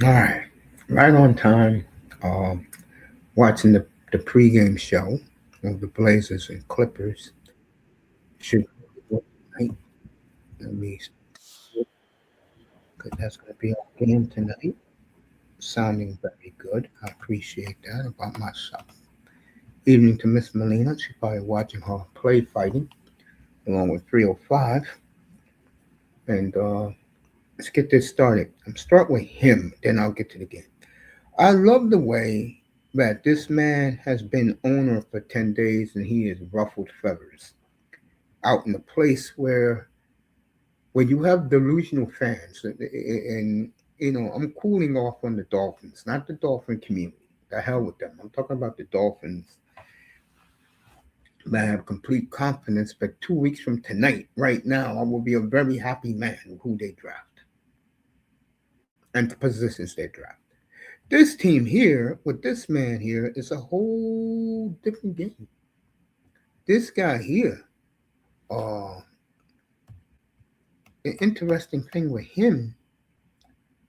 All right, right on time. Um, Watching the pregame show of the Blazers and Clippers. Should tonight. Let me. That's going to be our game tonight. Sounding very good. I appreciate that about myself. Evening to Miss Melina. She's probably watching her play fighting along with 305. And let's get this started. I'm start with him, then I'll get to the game. I love the way that this man has been owner for 10 days and he has ruffled feathers out in a place where you have delusional fans. And I'm cooling off on the Dolphins, not the Dolphin community. The hell with them. I'm talking about the Dolphins that have complete confidence. But 2 weeks from tonight, right now, I will be a very happy man with who they draft and the positions they draft. This team here, with this man here, is a whole different game. This guy here, uh, the interesting thing with him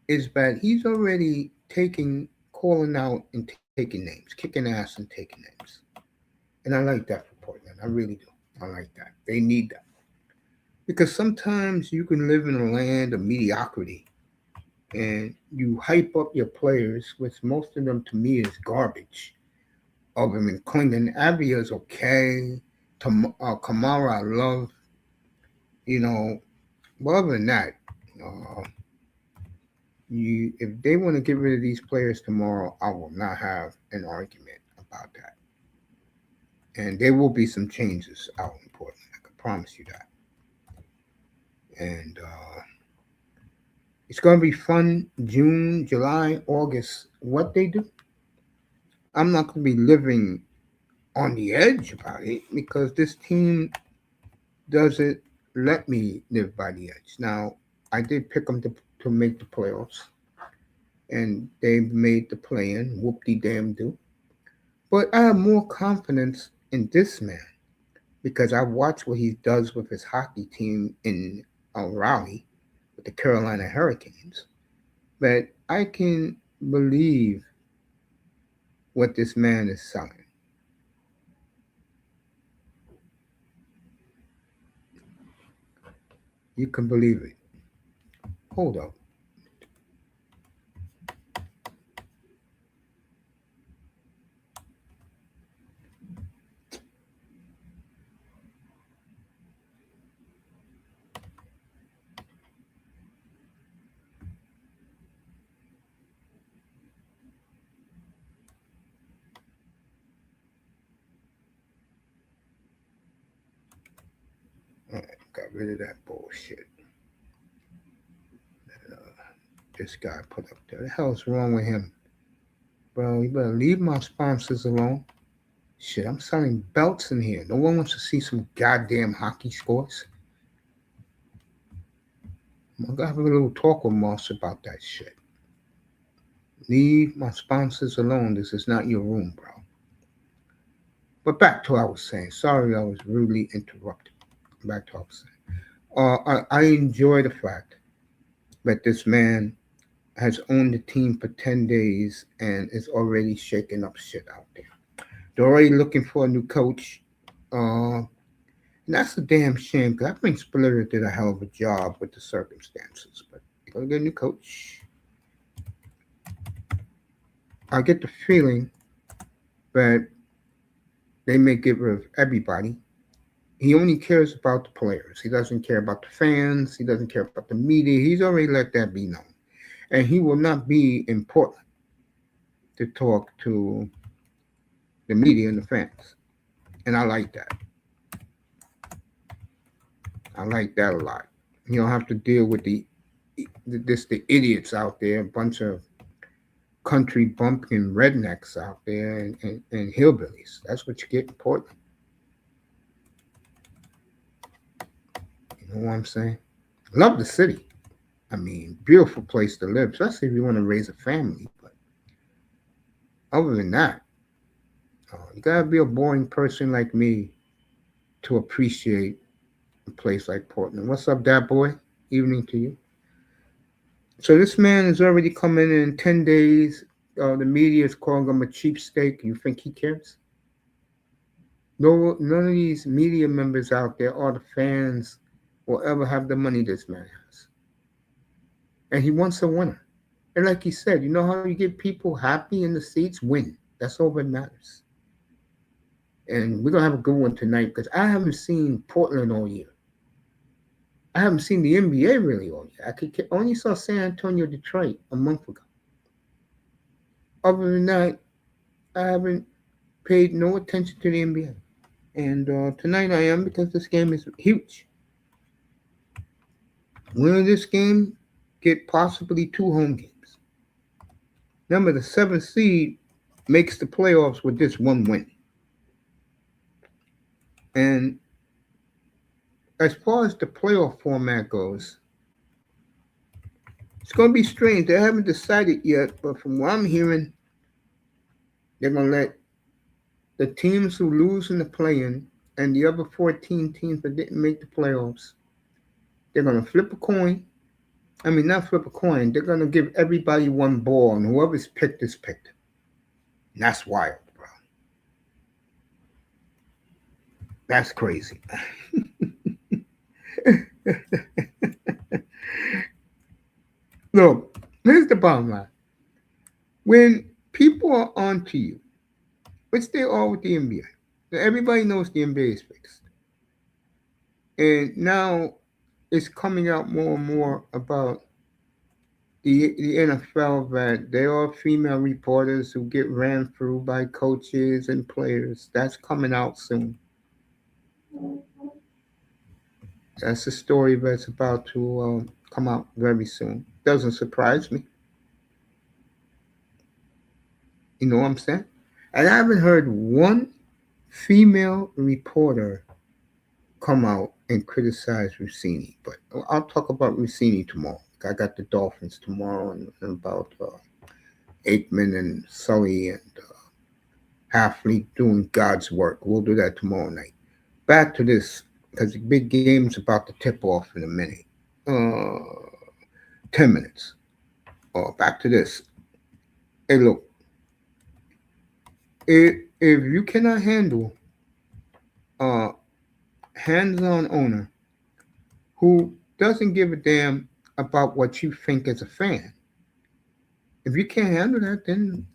is that he's already calling out and taking names, kicking ass and taking names. And I like that for Portland. I really do. I like that. They need that. Because sometimes you can live in a land of mediocrity and you hype up your players, which most of them to me is garbage. Other than Klingon, Avia is okay. Kamara, I love. You know, but other than that, uh, if they want to get rid of these players tomorrow, I will not have an argument about that. And there will be some changes out in Portland. I can promise you that. And it's going to be fun. June, July, August. What they do, I'm not going to be living on the edge about it because this team doesn't let me live by the edge. Now, I did pick them to make the playoffs, and they made the play in. Whoop de damn do. But I have more confidence in this man because I watched what he does with his hockey team in Raleigh with the Carolina Hurricanes. But I can believe what this man is selling. You can believe it. Hold up. All right, got rid of that bullshit that this guy put up there. The hell's wrong with him? Bro, you better leave my sponsors alone. Shit, I'm selling belts in here. No one wants to see some goddamn hockey scores. I'm gonna have a little talk with Moss about that shit. Leave my sponsors alone. This is not your room, bro. But back to what I was saying. Sorry, I was rudely interrupted. Back to what I was saying. I enjoy the fact that this man has owned the team for 10 days and is already shaking up shit out there. They're already looking for a new coach. Uh, and that's a damn shame because I think Splitter did a hell of a job with the circumstances. But they're going to get a new coach. I get the feeling that they may get rid of everybody. He only cares about the players. He doesn't care about the fans. He doesn't care about the media. He's already let that be known. And he will not be in Portland to talk to the media and the fans. And I like that. I like that a lot. You don't have to deal with the idiots out there, a bunch of country bumpkin rednecks out there and hillbillies. That's what you get in Portland. You know what I'm saying? Love the city. I mean, beautiful place to live, especially if you want to raise a family. But other than that, you gotta be a boring person like me to appreciate a place like Portland. What's up, that boy? Evening to you. So this man is already coming in 10 days. The media is calling him a cheapskate. You think he cares? No, none of these media members out there or the fans will ever have the money this man has. And he wants a winner. And like he said, you know how you get people happy in the seats? Win. That's all that matters. And we're going to have a good one tonight because I haven't seen Portland all year. I haven't seen the NBA really all year. Only saw San Antonio, Detroit a month ago. Other than that, I haven't paid no attention to the NBA. And tonight I am because this game is huge. Winning this game, get possibly two home games. Remember, the seventh seed makes the playoffs with this one win. And as far as the playoff format goes, it's going to be strange. They haven't decided yet, but from what I'm hearing, they're going to let the teams who lose in the play-in and the other 14 teams that didn't make the playoffs, they're going to flip a coin. I mean, not flip a coin. They're going to give everybody one ball, and whoever's picked is picked. And that's wild, bro. That's crazy. Look, here's the bottom line. When people are onto you, which they are with the NBA, everybody knows the NBA is fixed. And now it's coming out more and more about the NFL that there are female reporters who get ran through by coaches and players. That's coming out soon. That's a story that's about to come out very soon. Doesn't surprise me. You know what I'm saying? And I haven't heard one female reporter come out and criticize Rossini. But I'll talk about Rossini tomorrow. I got the Dolphins tomorrow and about Aikman and Sully and Halfley doing God's work. We'll do that tomorrow night. Back to this, because the big game's about to tip off in a minute. 10 minutes. Back to this. Hey, look. If you cannot handle a hands-on owner who doesn't give a damn about what you think as a fan, if you can't handle that, then,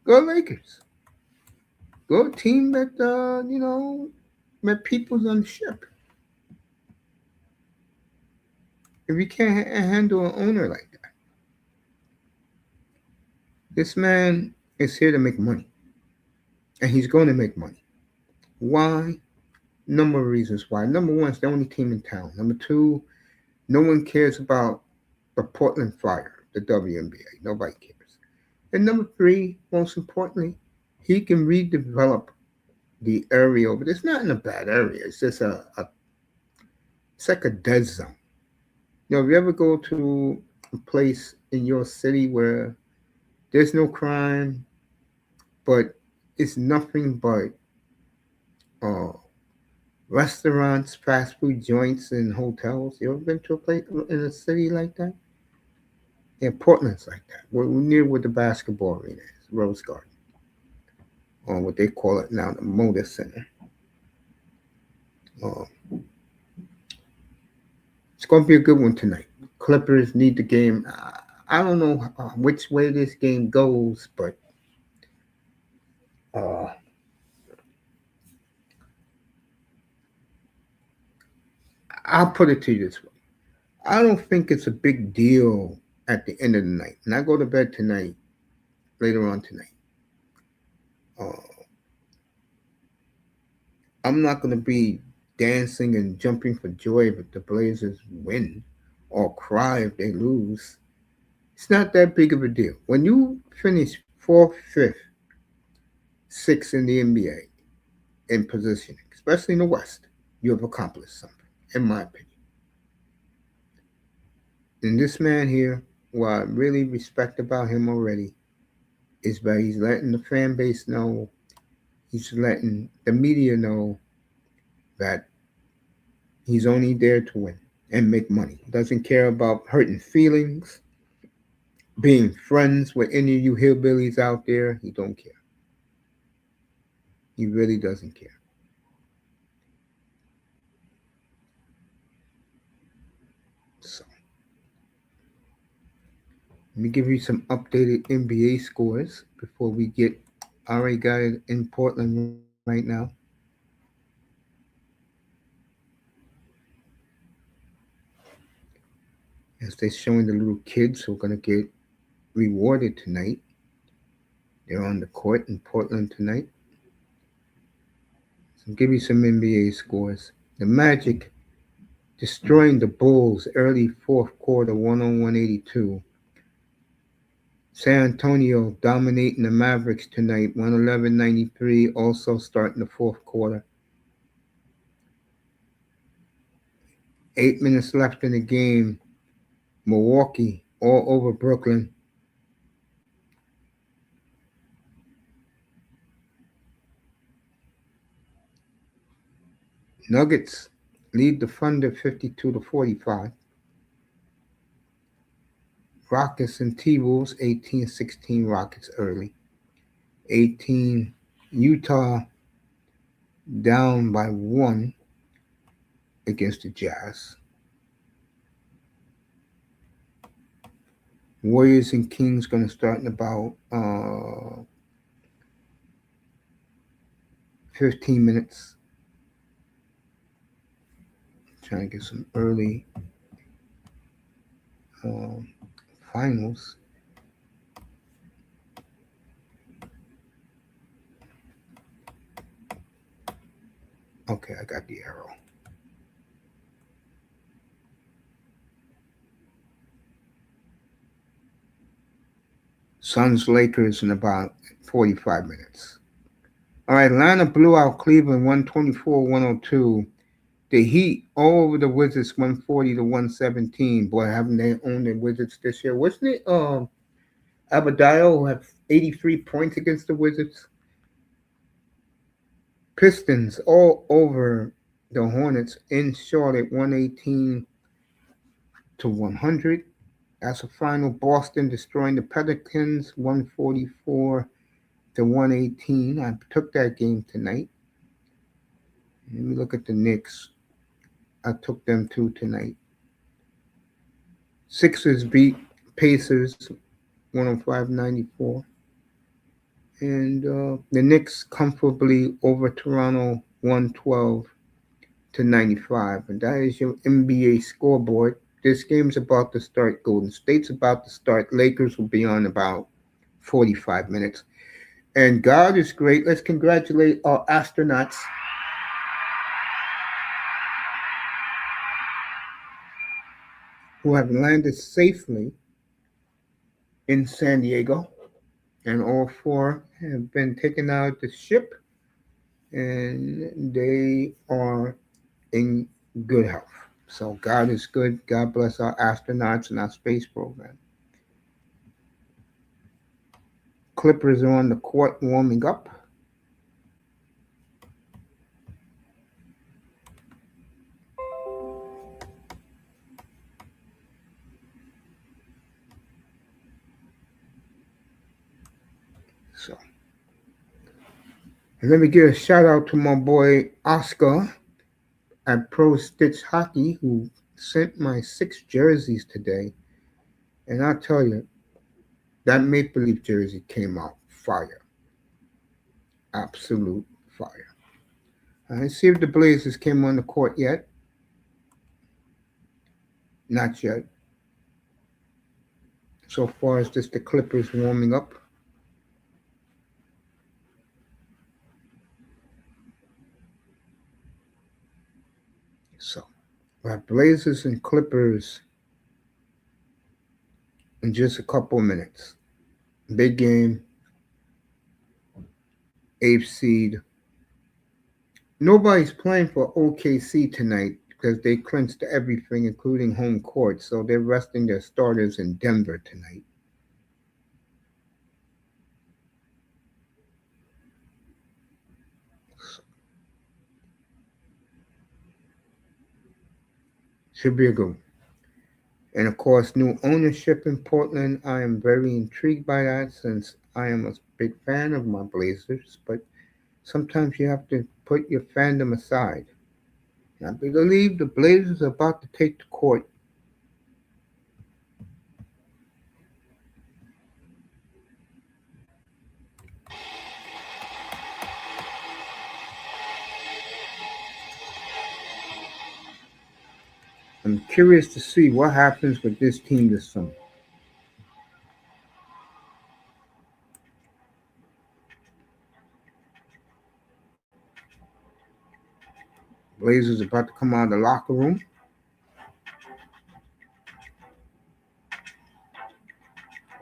go Lakers. Go a team that, that people's on the ship. If you can't handle an owner like that. This man is here to make money. And he's going to make money. Why? Number of reasons why. Number one, it's the only team in town. Number two, no one cares about the Portland Fire, the WNBA. Nobody cares. And number three, most importantly, he can redevelop the area over. It's not in a bad area. It's just it's like a dead zone. If you ever go to a place in your city where there's no crime, but it's nothing but uh, restaurants, fast food joints, and hotels. You ever been to a place in a city like that? Yeah, Portland's like that. We're near where the basketball arena is, Rose Garden, or what they call it now, the Moda Center. Uh, it's going to be a good one tonight. Clippers need the game. I don't know which way this game goes, but uh, I'll put it to you this way. I don't think it's a big deal at the end of the night. And I go to bed tonight, later on tonight. Uh, I'm not going to be dancing and jumping for joy if the Blazers win or cry if they lose. It's not that big of a deal. When you finish fourth, fifth, sixth in the NBA in positioning, especially in the West, you have accomplished something, in my opinion. And this man here, what I really respect about him already is that he's letting the fan base know, he's letting the media know that he's only there to win. and make money. Doesn't care about hurting feelings, being friends with any of you hillbillies out there. He don't care. He really doesn't care. So let me give you some updated NBA scores before we get. I already got it in Portland right now. As they're showing the little kids who are gonna get rewarded tonight. They're on the court in Portland tonight. So I'll give you some NBA scores. The Magic destroying the Bulls early fourth quarter, 101-82. San Antonio dominating the Mavericks tonight, 111-93, also starting the fourth quarter. 8 minutes left in the game. Milwaukee all over Brooklyn. Nuggets lead the Thunder 52 to 45. Rockets and T-Wolves 18-16 Rockets early. 18 Utah down by one against the Jazz. Warriors and Kings going to start in about 15 minutes. Trying to get some early um, finals. Okay, I got the arrow. Suns Lakers in about 45 minutes. All right, Atlanta blew out Cleveland 124-102. The Heat all over the Wizards 140 to 117. Boy, haven't they owned the Wizards this year? Wasn't it Abadiah who had 83 points against the Wizards? Pistons all over the Hornets in Charlotte 118 to 100. As a final, Boston destroying the Pelicans 144 to 118. I took that game tonight. Let me look at the Knicks. I took them too tonight. Sixers beat Pacers 105-94. And the Knicks comfortably over Toronto 112 to 95. And that is your NBA scoreboard. This game's about to start. Golden State's about to start. Lakers will be on about 45 minutes. And God is great. Let's congratulate our astronauts who have landed safely in San Diego. And all four have been taken out of the ship and they are in good health. So God is good. God bless our astronauts and our space program. Clippers are on the court warming up. So and let me give a shout out to my boy Oscar at Pro Stitch Hockey who sent my 6 jerseys today. And I tell you, that Maple Leaf jersey came out fire. Absolute fire. Let's see if the Blazers came on the court yet. Not yet. So far as just the Clippers warming up. So we have Blazers and Clippers in just a couple minutes. Big game, eighth seed. Nobody's playing for OKC tonight because they clinched everything, including home court. So they're resting their starters in Denver tonight. Should be a good one. And of course, new ownership in Portland. I am very intrigued by that since I am a big fan of my Blazers. But sometimes you have to put your fandom aside. I believe the Blazers are about to take the court. I'm curious to see what happens with this team this summer. Blazers about to come out of the locker room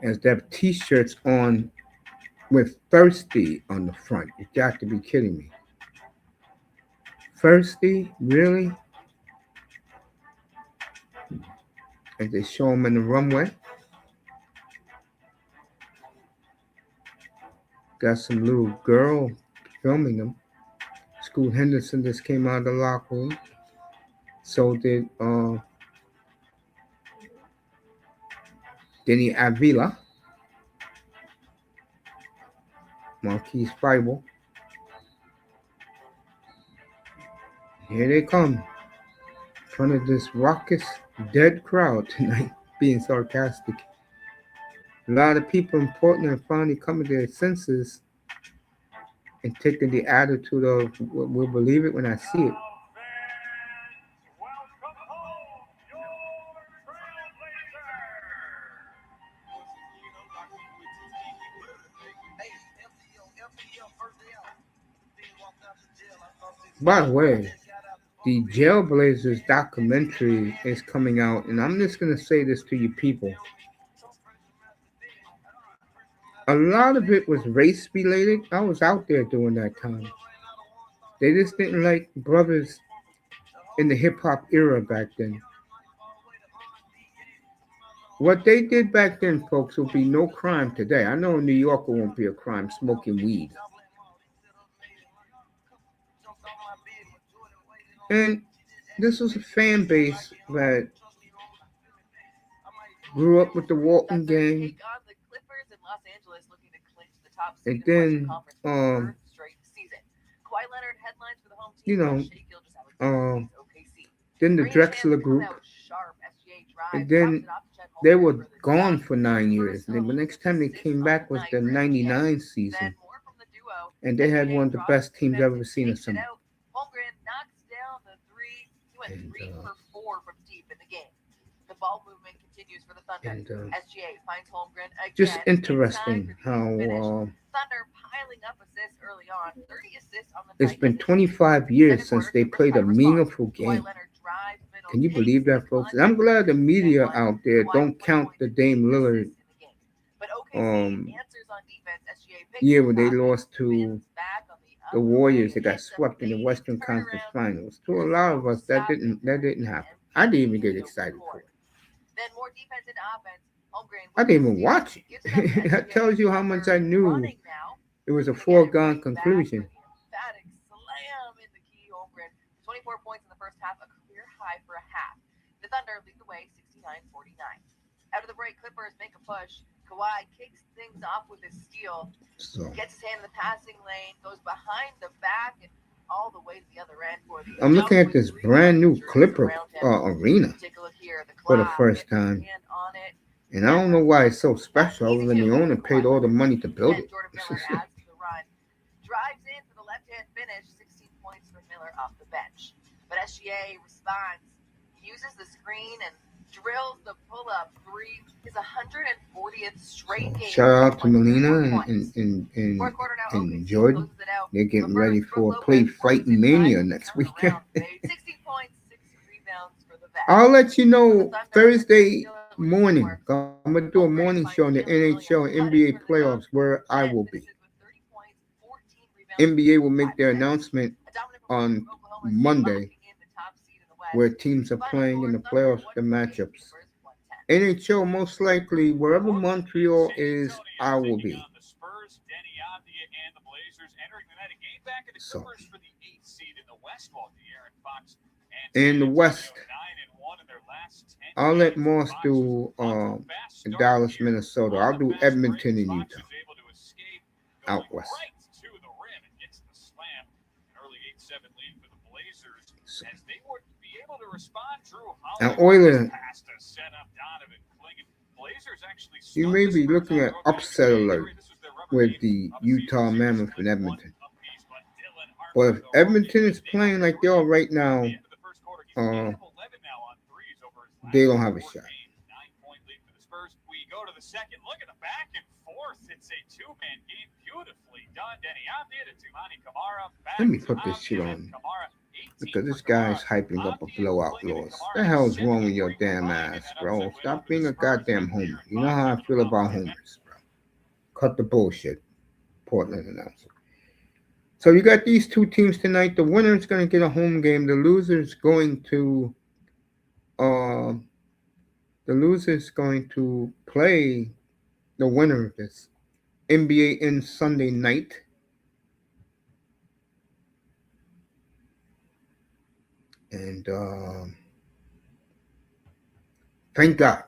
as they have T-shirts on with "Thirsty" on the front. You got to be kidding me! Thirsty, really? As they show them in the runway, got some little girl filming them. Scoot Henderson just came out of the locker room. So did Denny Avila, Marquise Fible. Here they come in front of this raucous, dead crowd tonight, being sarcastic. A lot of people in Portland are finally coming to their senses and taking the attitude of "we'll believe it when I see it." By the way, the Jailblazers documentary is coming out, and I'm just gonna say this to you people. A lot of it was race related. I was out there during that time. They just didn't like brothers in the hip hop era back then. What they did back then, folks, will be no crime today. I know in New York it won't be a crime smoking weed. And this was a fan base that grew up with the Walton gang, and then you know, um, then the Drexler group, and then they were gone for 9 years. And then the next time they came back was the '99 season, and they had one of the best teams I've ever seen assembled. And, just interesting how it's been 25 years since they played a meaningful game. Can you believe that, folks? And I'm glad the media out there don't count the Dame Lillard um, year when they lost to the Warriors. They got swept in the Western Conference Finals. To a lot of us, that didn't happen. I didn't even get excited for it. I didn't even watch it. That tells you how much I knew it was a foregone conclusion. So I'm looking at this brand new Clipper arena for the first time, and I don't know why it's so special, other than the owner paid all the money to build it. So shout out to Melina and Jordan. They're getting ready for Play Fighting Mania next weekend. I'll let you know Thursday morning. I'm gonna do a morning show on the NHL and NBA playoffs where I will be. NBA will make their announcement on Monday where teams are playing in the playoffs, the matchups. NHL most likely wherever Montreal is, I will be. So in the West, I'll let Moss do Dallas, Minnesota. I'll do Edmonton and Utah out west. So, now, Oilers, you may be looking at upset alert with the Utah Mammoth and Edmonton. But if Edmonton is playing like they are right now, uh, they don't have a shot. Let me put this shit on because this guy's hyping up a blowout loss. What the hell's wrong with your damn ass, bro? Stop being a goddamn homer. You know how I feel about homers, bro. Cut the bullshit, Portland announcer. So you got these two teams tonight. The winner is going to get a home game. Uh, the loser is going to play the winner of this NBA in Sunday night. And thank God.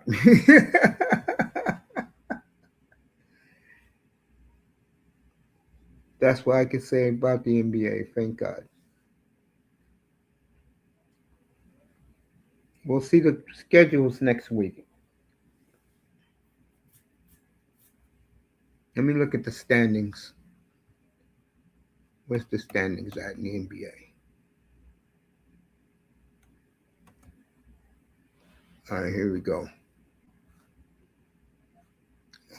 That's what I can say about the NBA. Thank God. We'll see the schedules next week. Let me look at the standings. Where's the standings at in the NBA? All right, here we go.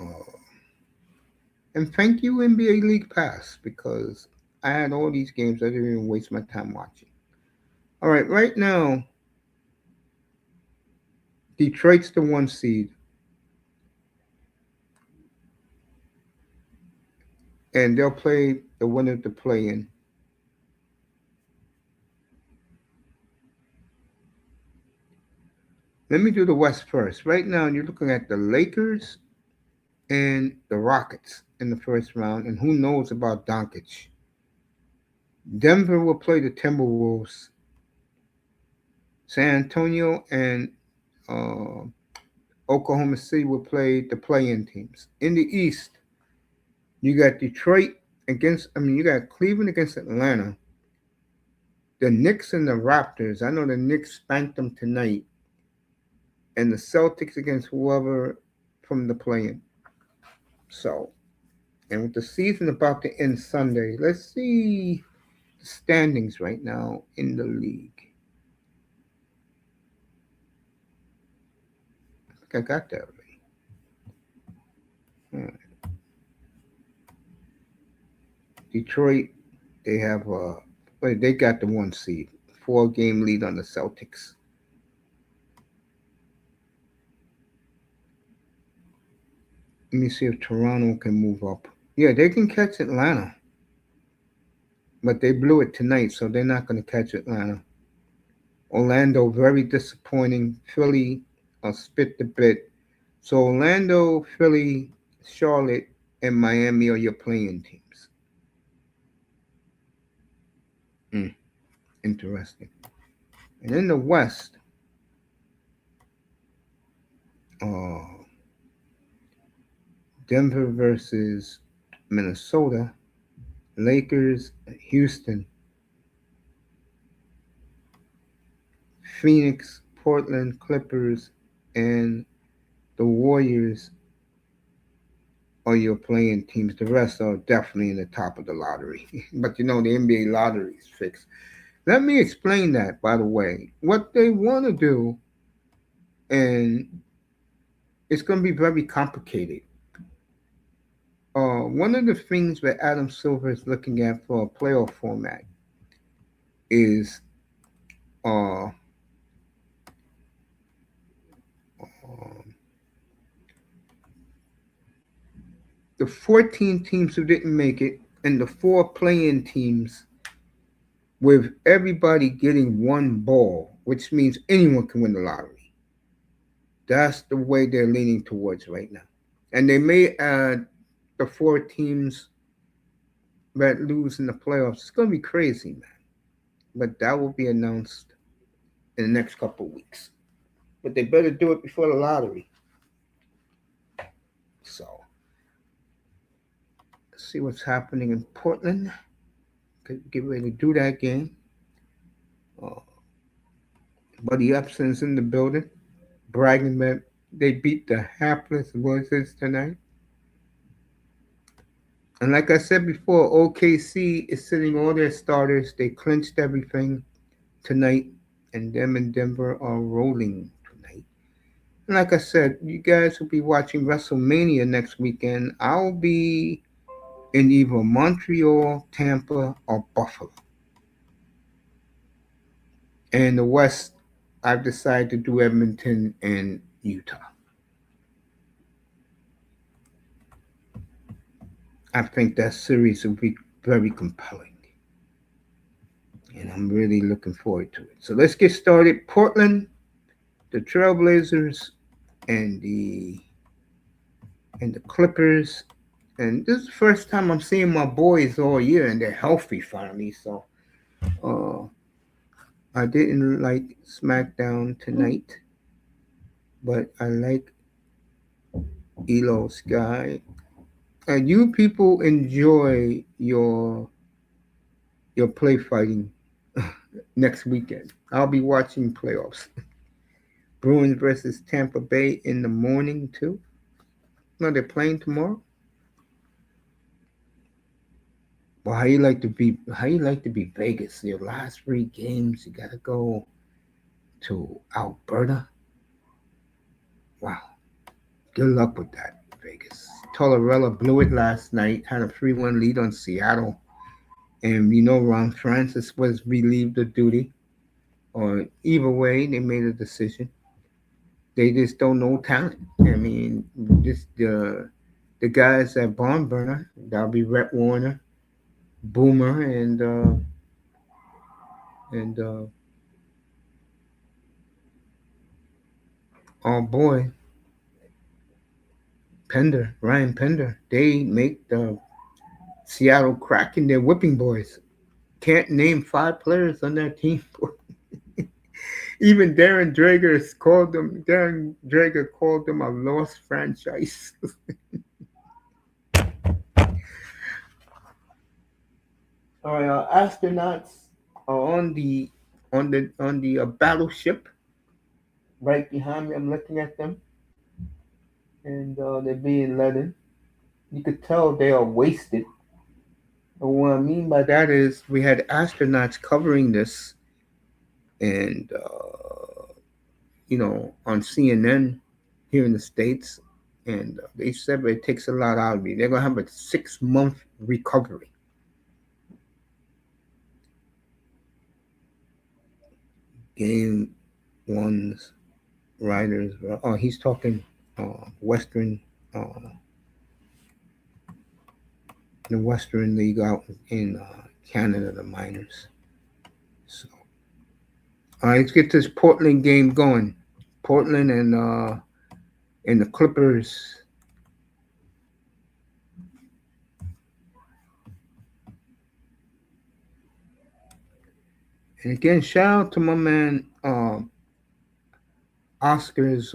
Uh, and thank you, NBA League Pass, because I had all these games. I didn't even waste my time watching. All right now, Detroit's the 1 seed. And they'll play the winner to play in. Let me do the West first. Right now, you're looking at the Lakers and the Rockets in the first round, and who knows about Doncic. Denver will play the Timberwolves. San Antonio and uh, Oklahoma City will play the play-in teams. In the East, you got you got Cleveland against Atlanta. The Knicks and the Raptors. I know the Knicks spanked them tonight. And the Celtics against whoever from the play-in. So, and with the season about to end Sunday, let's see the standings right now in the league. I think I got that already. Right. Detroit, they have they got the 1 seed, 4-game lead on the Celtics. Let me see if Toronto can move up. Yeah, they can catch Atlanta, but they blew it tonight, so they're not going to catch Atlanta. Orlando, very disappointing. Philly, spit the bit. So Orlando, Philly, Charlotte, and Miami are your playing teams. Interesting. And in the West, uh, Denver versus Minnesota, Lakers, Houston, Phoenix, Portland, Clippers, and the Warriors are your playing teams. The rest are definitely in the top of the lottery. But you know, the NBA lottery is fixed. Let me explain that, by the way. What they want to do, and it's going to be very complicated. One of the things that Adam Silver is looking at for a playoff format is uh, um, the 14 teams who didn't make it and the 4 playing teams with everybody getting one ball, which means anyone can win the lottery. That's the way they're leaning towards right now. And they may add the 4 teams that lose in the playoffs. It's going to be crazy, man. But that will be announced in the next couple of weeks. but they better do it before the lottery. So let's see what's happening in Portland. Get ready to do that game. Uh, Buddy Epson's in the building, bragging that they beat the hapless Voices tonight. And like I said before, OKC is sitting all their starters. They clinched everything tonight, and them and Denver are rolling tonight. And like I said, you guys will be watching WrestleMania next weekend. I'll be in either Montreal, Tampa, or Buffalo. And the West, I've decided to do Edmonton and Utah. I think that series will be very compelling. And I'm really looking forward to it. So let's get started. Portland, the Trailblazers, and the Clippers. And this is the first time I'm seeing my boys all year, and they're healthy finally. So uh, I didn't like SmackDown tonight, but I like Elo Sky. You people enjoy your play fighting next weekend. I'll be watching playoffs. Bruins versus Tampa Bay in the morning too. No, they're playing tomorrow. Well, how you like to be Vegas? Your last three games, you gotta go to Alberta. Wow. Good luck with that, Vegas. Tortorella blew it last night, had a 3-1 lead on Seattle. And Ron Francis was relieved of duty. Or either way, they made a decision. They just don't know talent. I mean, just the guys at Barn Burner, that'll be Rhett Warner, Boomer, and oh boy, Pender, Ryan Pender. They make the Seattle Kraken their whipping boys. Can't name 5 players on that team. Even Darren Drager called them a lost franchise. All right, astronauts are on the battleship right behind me. I'm looking at them, and they're being let in. You could tell they are wasted. And what I mean by that is we had astronauts covering this, and on CNN here in the states, and they said it takes a lot out of me. They're gonna have a 6-month recovery. Game one's riders. Oh, he's talking Western, uh, the Western League out in Canada, the minors. So, all right, let's get this Portland game going. Portland and the Clippers. And again, shout out to my man Oscar's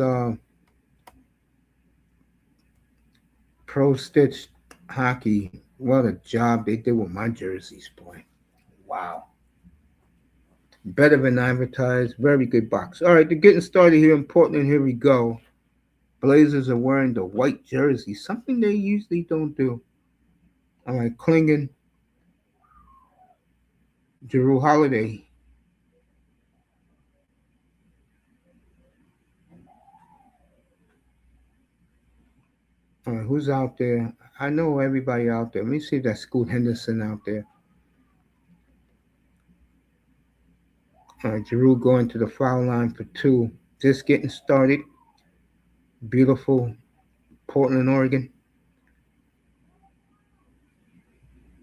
Pro Stitch Hockey. What a job they did with my jerseys, boy. Wow. Better than advertised. Very good box. All right, they're getting started here in Portland. Here we go. Blazers are wearing the white jersey, something they usually don't do. All right, Klingon, Drew Holiday. All right, who's out there? I know everybody out there. Let me see if that's Scoot Henderson out there. All right, Giroux going to the foul line for 2. Just getting started. Beautiful Portland, Oregon.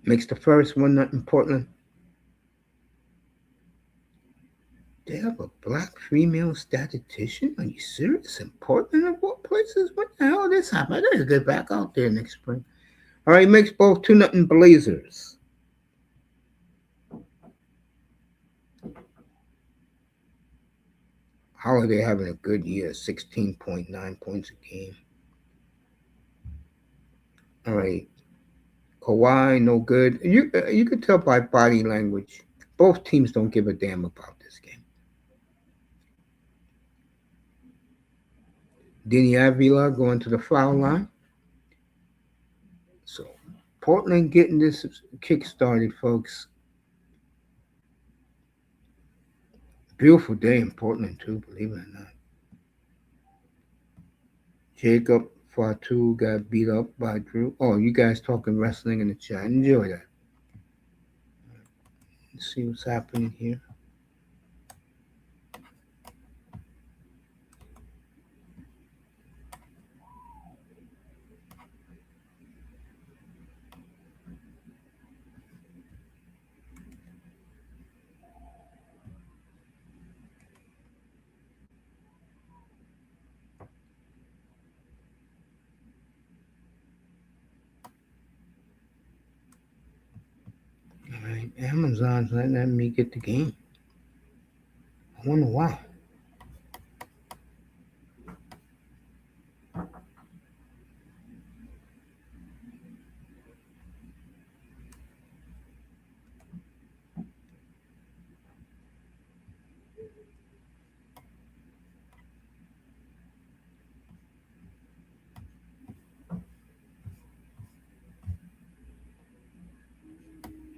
Makes the first 1-0 Portland. They have a black female statistician? Are you serious? In Portland of what places? What the hell this happened? I gotta get back out there next spring. All right, makes both 2-0 Blazers. Holiday having a good year, 16.9 points a game. All right. Kawhi, no good. You could tell by body language. Both teams don't give a damn about this game. Denny Avila going to the foul line. So Portland getting this kick started, folks. Beautiful day in Portland too, believe it or not. Jacob Fatu got beat up by Drew. Oh, you guys talking wrestling in the chat. Enjoy that. Let's see what's happening here. All right, Amazon's not letting me get the game. I wonder why.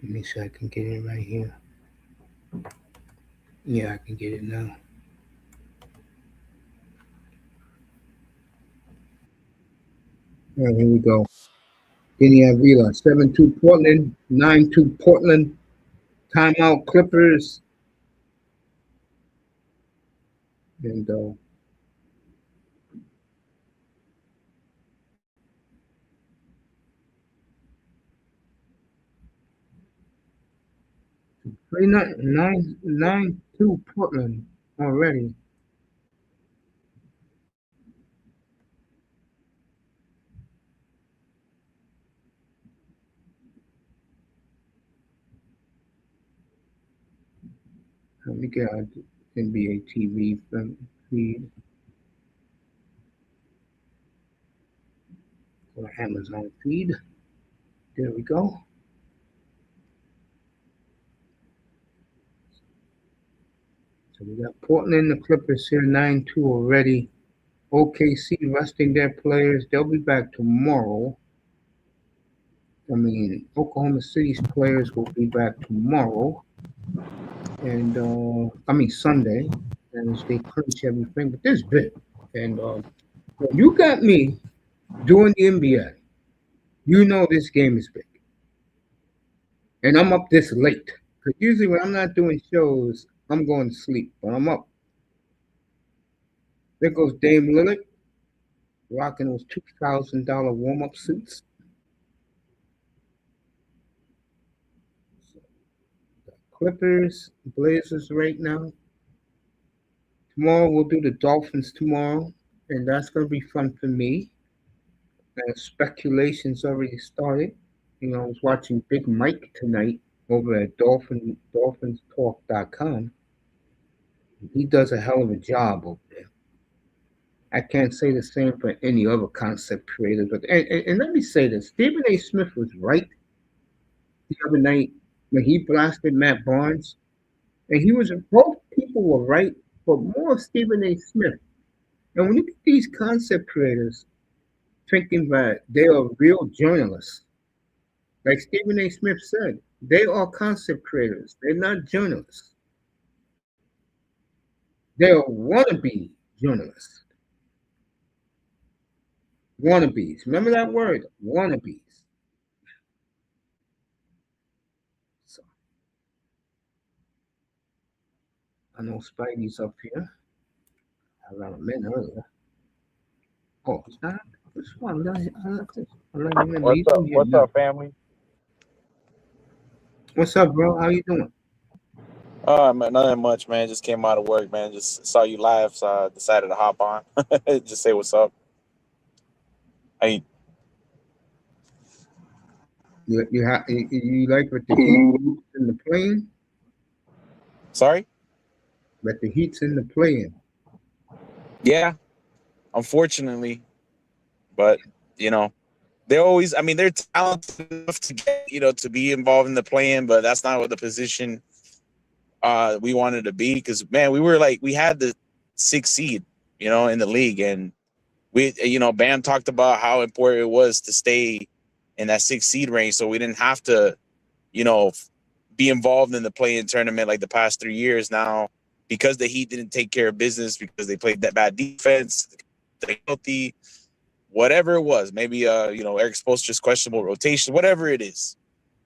Let me see. I can get it right here. Yeah, I can get it now. All right, here we go. Denny Avila, 7-2 Portland, 9-2 Portland. Timeout Clippers. And 9-2 Portland already. Let me get our NBA TV feed. Go to Amazon feed. There we go. So we got Portland, the Clippers here, 9-2 already. OKC resting their players. They'll be back tomorrow. I mean, Oklahoma City's players will be back tomorrow. And, Sunday. As they clinch everything. But this big. And when you got me doing the NBA, you know this game is big. And I'm up this late. Because usually when I'm not doing shows, I'm going to sleep. But I'm up. There goes Dame Lillard, rocking those $2,000 warm-up suits. Clippers, Blazers right now. Tomorrow we'll do the Dolphins tomorrow, and that's going to be fun for me. Speculation's already started. You know, I was watching Big Mike tonight over at DolphinsTalk.com. He does a hell of a job over there. I can't say the same for any other concept creator, but and let me say this: Stephen A. Smith was right the other night when he blasted Matt Barnes, and he was both people were right, but more Stephen A. Smith. And when you get these concept creators thinking that they are real journalists, like Stephen A. Smith said, they are concept creators. They're not journalists. They're wannabe journalists. Wannabes. Remember that word? Wannabes. So I know Spidey's up here. I ran a minute earlier. Oh, it's not. This one. What's up, family? What's up, bro? How you doing? Man, nothing much, man. Just came out of work, man. Just saw you live, so I decided to hop on. Just say what's up. Hey, You like what the heat's in the plane? sorry? But the heat's in the plane. Yeah, unfortunately, but you know, they're always. I mean, they're talented enough to get to be involved in the play-in, but that's not what the position we wanted to be. Because man, we had the sixth seed, in the league, and Bam talked about how important it was to stay in that sixth seed range, so we didn't have to, you know, be involved in the play-in tournament like the past 3 years now, because the Heat didn't take care of business because they played that bad defense, they healthy, whatever it was. Maybe Eric Spoelstra's questionable rotation, whatever it is.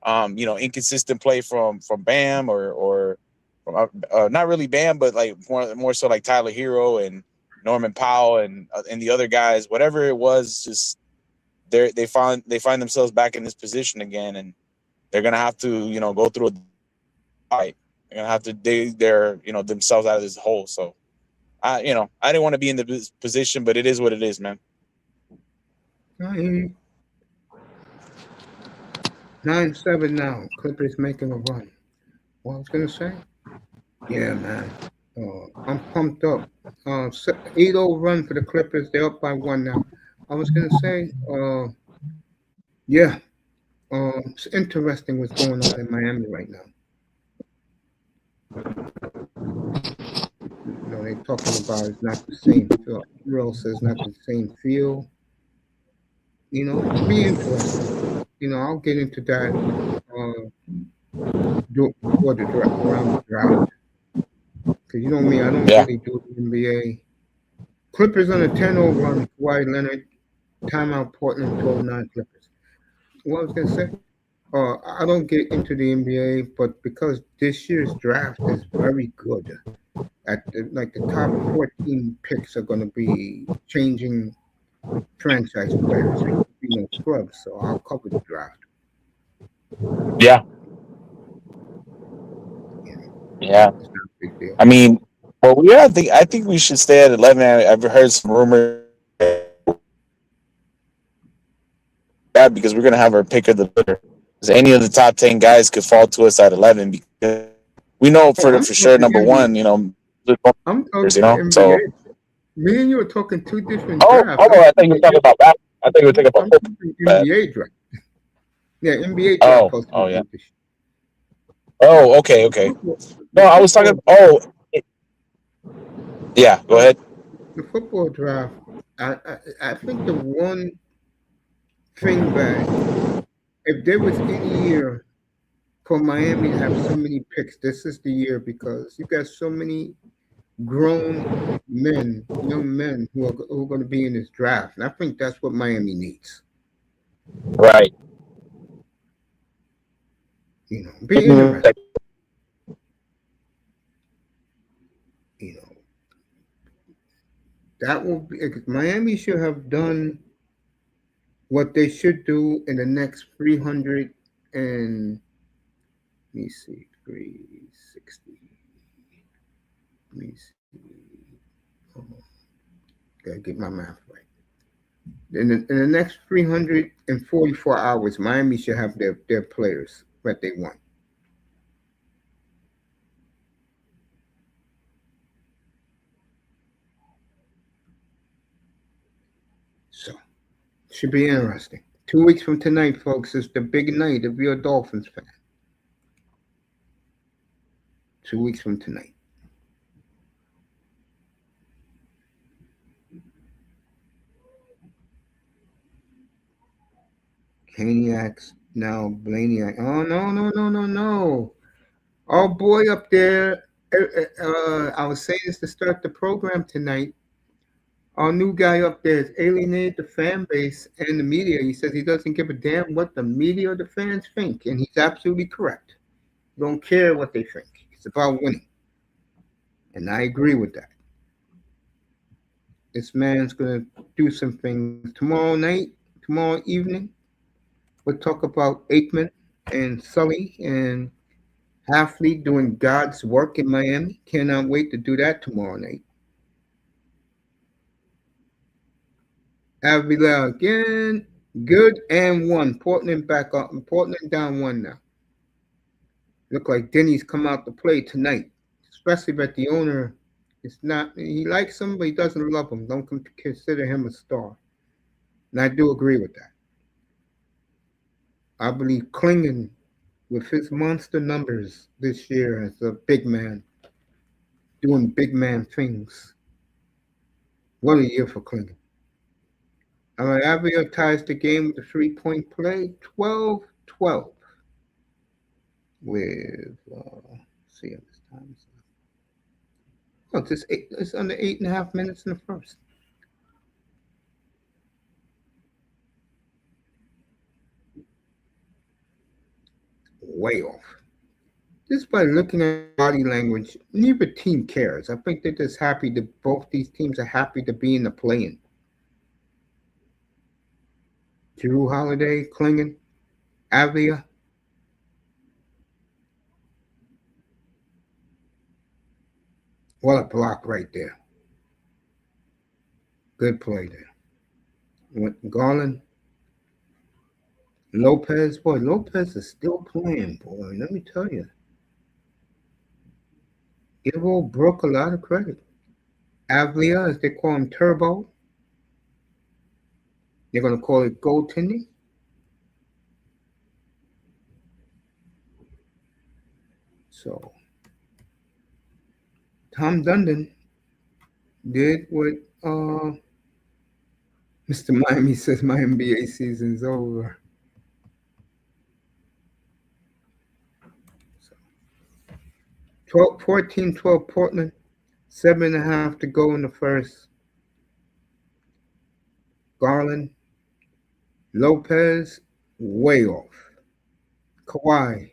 Inconsistent play from Bam or from not really Bam, but like more so like Tyler Hero and Norman Powell and the other guys. Whatever it was, just they find themselves back in this position again, and they're gonna have to go through a fight. They're gonna have to dig themselves out of this hole. So I didn't want to be in the position, but it is what it is, man. 9-7 now. Clippers making a run. What I was gonna say? Yeah, man. I'm pumped up. 8-0 run for the Clippers. They're up by one now. I was gonna say, yeah. It's interesting what's going on in Miami right now. They're talking about it's not the same feel. Real says not the same feel. Be interesting. I'll get into that before around the draft. Because you know me, I don't Yeah. really do the NBA. Clippers on a 10-0 run. Kawhi Leonard, timeout Portland 12-9 Clippers. What I was going to say, I don't get into the NBA, but because this year's draft is very good, the top 14 picks are going to be changing franchise players. There will be no scrubs, so I'll cover the draft. Yeah. Yeah. It's not a big deal. I mean, well, yeah, I think we should stay at 11. I've heard some rumors. Yeah, because we're gonna have our pick of the litter. Because any of the top 10 guys could fall to us at 11. Because we know Oh, I'm for sure, talking number NBA. one, I'm talking So. NBA. Me and you are talking two different Oh, drafts. oh, I think you were talking about that. I think you were talking about I'm football. talking NBA draft. Yeah, NBA draft Oh, supposed to oh be yeah. good this Oh, okay, year. okay. The No, I was talking. football, Oh, yeah. Go ahead. the football draft. I think the one thing that if there was any year for Miami to have so many picks, this is the year because you got so many grown men, young men who are going to be in this draft, and I think that's what Miami needs. Right. Be interesting. You know, that will be Miami should have done what they should do in the next 300 and let me see 360. Let me see. Oh, gotta get my math right. In the next 344 hours, Miami should have their players that they want. So should be interesting. 2 weeks from tonight, folks, is the big night if you're a Dolphins fan. 2 weeks from tonight. Caniacs now Blaniac. Oh no. Our boy up there. I was saying this to start the program tonight. Our new guy up there has alienated the fan base and the media. He says he doesn't give a damn what the media or the fans think, and he's absolutely correct. Don't care what they think. It's about winning, and I agree with that. This man's gonna do some things tomorrow night, tomorrow evening. We'll talk about Aikman and Sully and Halfley doing God's work in Miami. Cannot wait to do that tomorrow night. Avila again. Good and one. Portland back up. Portland down one now. Look like Denny's come out to play tonight. Especially that the owner It's not. He likes him, but he doesn't love him. Don't consider him a star. And I do agree with that. I believe Klingon, with his monster numbers this year as a big man, doing big man things. What a year for Klingon. All right, Avia ties the game with a 3-point play, 12-12. With, see how this time is. Oh, it's under 8.5 minutes in the first. Way off. Just by looking at the body language, neither team cares. I think they're just happy that both these teams are happy to be in the play-in. Drew Holiday, Klingon, Avia. What a block right there. Good play there. Garland, Lopez. Boy, Lopez is still playing, boy. Let me tell you. Give old Brooke a lot of credit. Avia, as they call him, Turbo. They're going to call it goaltending. So, Tom Dundon did what Mr. Miami says my NBA season's over. So, 14-12 Portland, 7.5 to go in the first. Garland, Lopez, way off. Kawhi,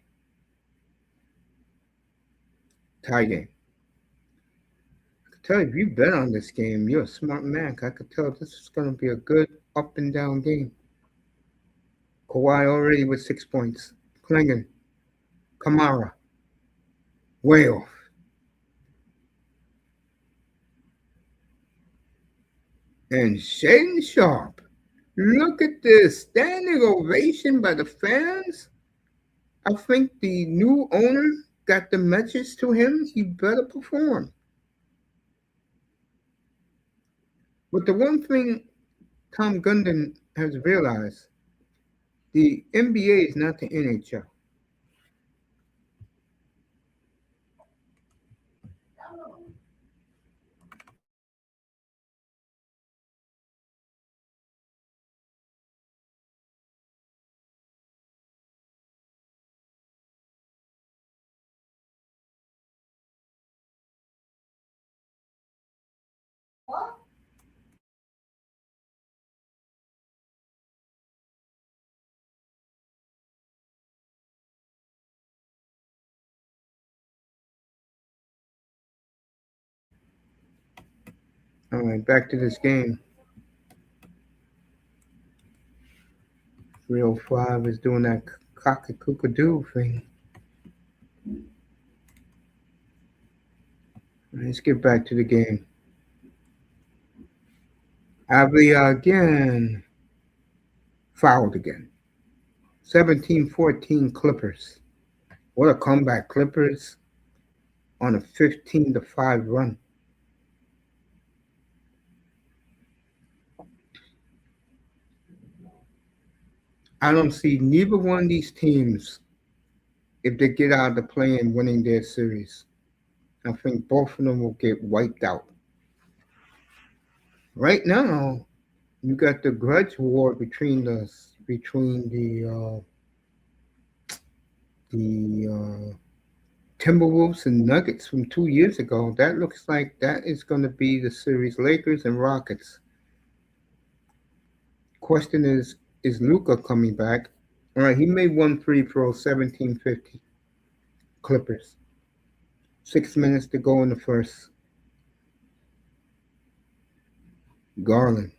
tie game. I could tell if you bet on this game, you're a smart man. I could tell this is going to be a good up and down game. Kawhi already with 6 points. Klingon, Kamara, way off. And Shaden Sharp, look at this standing ovation by the fans. I think the new owner got the message to him. He better perform. But the one thing Tom Gundon has realized, the NBA is not the NHL. All right, back to this game. 305 is doing that cock-a-cook-a-doo thing. Let's get back to the game. Avia again. Fouled again. 17-14 Clippers. What a comeback. Clippers on a 15-5 run. I don't see neither one of these teams, if they get out of the play-in, winning their series. I think both of them will get wiped out. Right now, you got the grudge war between the Timberwolves and Nuggets from 2 years ago. That looks like that is going to be the series. Lakers and Rockets. Question is Luka coming back? All right, he made one free throw, 17-50. Clippers. 6 minutes to go in the first. Garland.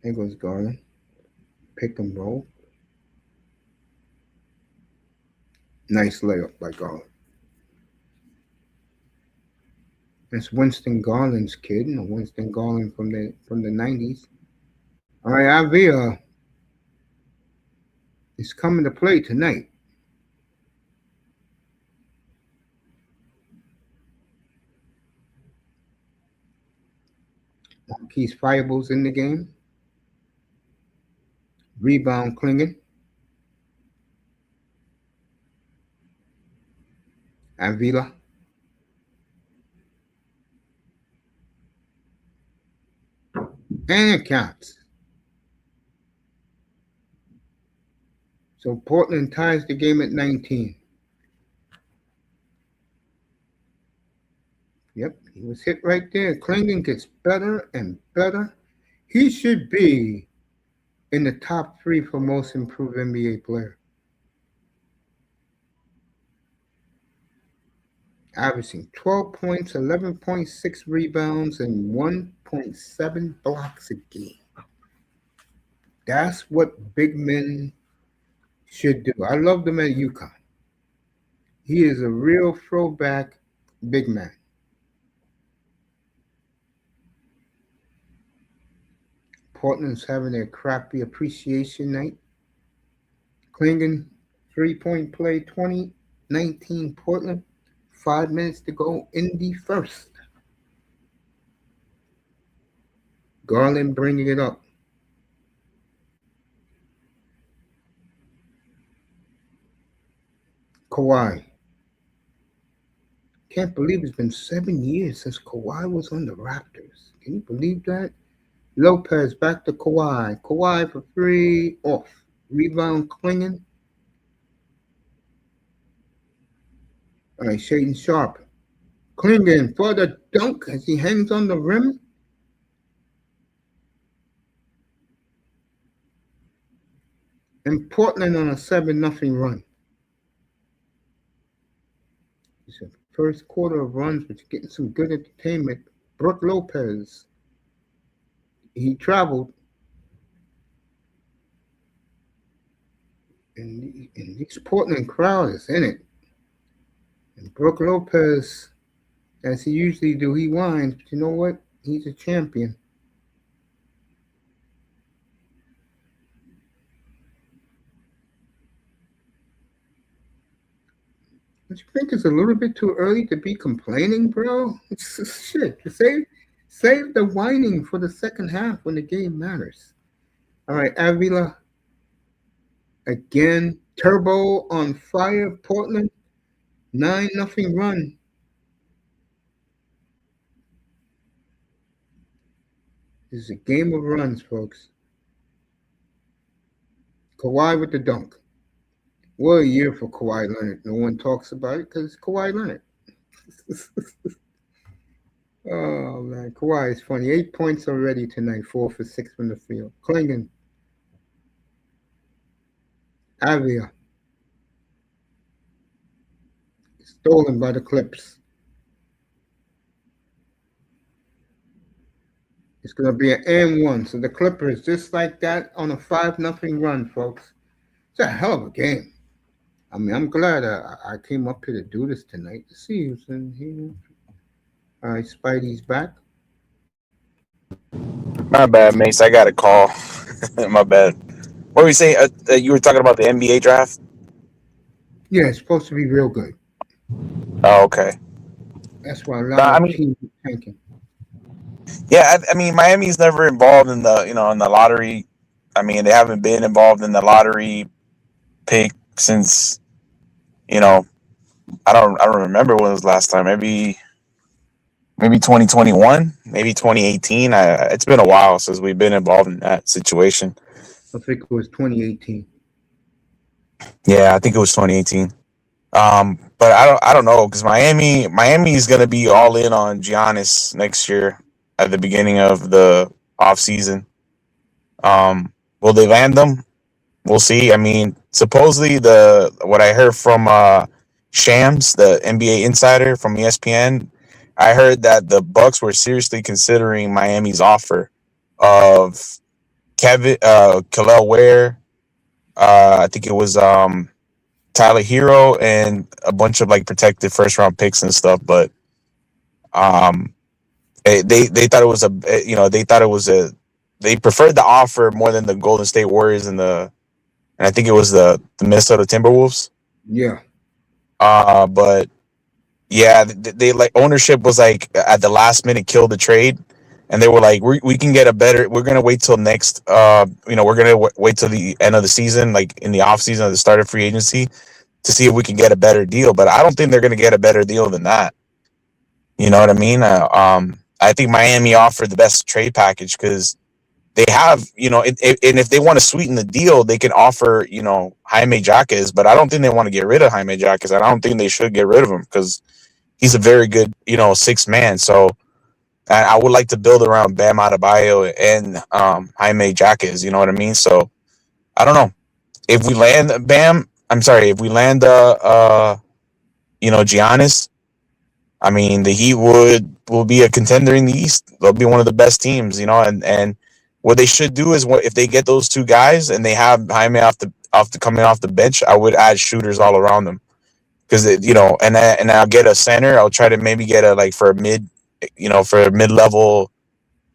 There goes Garland. Pick and roll. Nice layup by Garland. It's Winston Garland's kid, Winston Garland from the 90s. All right, Avia is coming to play tonight. Marquise Fiables in the game. Rebound Klingen. Avila. And it counts. So Portland ties the game at 19. Yep, he was hit right there. Klingen gets better and better. He should be in the top three for most improved NBA player. Averaging 12 points, 11.6 rebounds, and 1.7 blocks a game. That's what big men should do. I loved him at UConn. He is a real throwback big man. Portland's having a crappy appreciation night. Klingen, 3-point play, 2019 Portland. 5 minutes to go in the first. Garland bringing it up. Kawhi. Can't believe it's been 7 years since Kawhi was on the Raptors. Can you believe that? Lopez back to Kawhi. Kawhi for three, off. Rebound Klingen. All right, Shaden Sharp. Klingen for the dunk as he hangs on the rim. And Portland on a 7-0 run. It's the first quarter of runs, but you're getting some good entertainment. Brook Lopez. He traveled. And this Portland crowd is in it. And Brook Lopez, as he usually do, he whines, but you know what? He's a champion. Don't you think it's a little bit too early to be complaining, bro? It's shit. Save the whining for the second half when the game matters. All right, Avila again. Turbo on fire. Portland 9-0 run. This is a game of runs, folks. Kawhi with the dunk. What a year for Kawhi Leonard. No one talks about it because it's Kawhi Leonard. Oh, man. Kawhi is funny. 8 points already tonight. 4 for 6 from the field. Klingen. Avia. Stolen by the Clips. It's going to be an N1. So the Clippers, just like that, on a 5-0 run, folks. It's a hell of a game. I mean, I'm glad I came up here to do this tonight to see who's in here. All right, Spidey's back. My bad, Mace. I got a call. My bad. What were you saying? You were talking about the NBA draft? Yeah, it's supposed to be real good. Oh, okay. That's why a lot of teams are tanking. Yeah, I mean, Miami's never involved in the lottery. I mean, they haven't been involved in the lottery pick since, I don't remember when it was last time. Maybe 2021, maybe 2018. It's been a while since we've been involved in that situation. I think it was 2018. Yeah, I think it was 2018. But I don't know because Miami is going to be all in on Giannis next year at the beginning of the off season. Will they land them? We'll see. I mean, supposedly what I heard from Shams, the NBA insider from ESPN, I heard that the Bucks were seriously considering Miami's offer of Kel'el Ware. I think it was Tyler Hero and a bunch of like protected first round picks and stuff, but they thought it was they preferred the offer more than the Golden State Warriors and I think it was the Minnesota Timberwolves. Yeah. But yeah, they like ownership was like at the last minute killed the trade, and they were like, we can get a better. We're gonna wait till next. We're gonna wait till the end of the season, like in the off season, at the start of free agency, to see if we can get a better deal. But I don't think they're gonna get a better deal than that. You know what I mean? I think Miami offered the best trade package because they have, and if they want to sweeten the deal, they can offer, Jaime Jaquez, but I don't think they want to get rid of Jaime Jaquez. And I don't think they should get rid of him because he's a very good, sixth man. So I would like to build around Bam Adebayo and Jaime Jaquez. You know what I mean? So I don't know if we land Bam. I'm sorry, if we land Giannis. I mean, the Heat will be a contender in the East. They'll be one of the best teams, and what they should do is if they get those two guys and they have Jaime off the coming off the bench, I would add shooters all around them because and I'll get a center. I'll try to maybe get a like for a mid level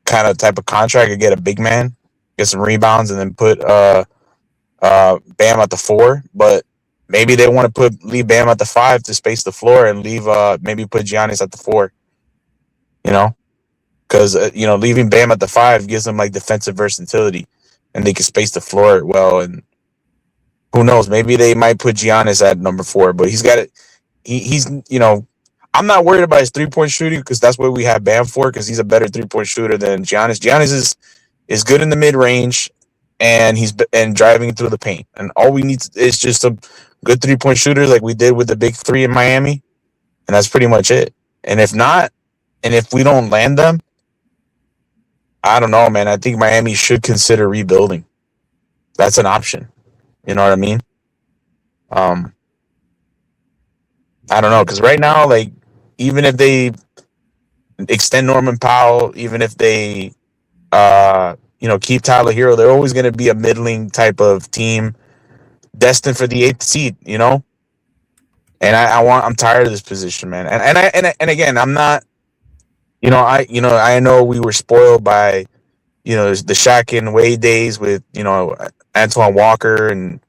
kind of type of contract. I get a big man, get some rebounds, and then put Bam at the 4, but maybe they want to leave Bam at the 5 to space the floor and leave maybe put Giannis at the 4. Because leaving Bam at the 5 gives them like defensive versatility, and they can space the floor well. And who knows, maybe they might put Giannis at number 4, but he's got it. He's I'm not worried about his 3-point shooting because that's what we have Bam for, because he's a better 3-point shooter than Giannis. Giannis is good in the mid range, and he's driving through the paint. And all we need is just some good 3-point shooters like we did with the big 3 in Miami, and that's pretty much it. And if not, and if we don't land them, I don't know, man. I think Miami should consider rebuilding. That's an option. You know what I mean? I don't know, because right now, like, even if they extend Norman Powell, even if they keep Tyler Hero, they're always going to be a middling type of team destined for the 8th seed, And I'm tired of this position, man. And again, I'm not, I know we were spoiled by, the Shaq and Wade days with, Antoine Walker and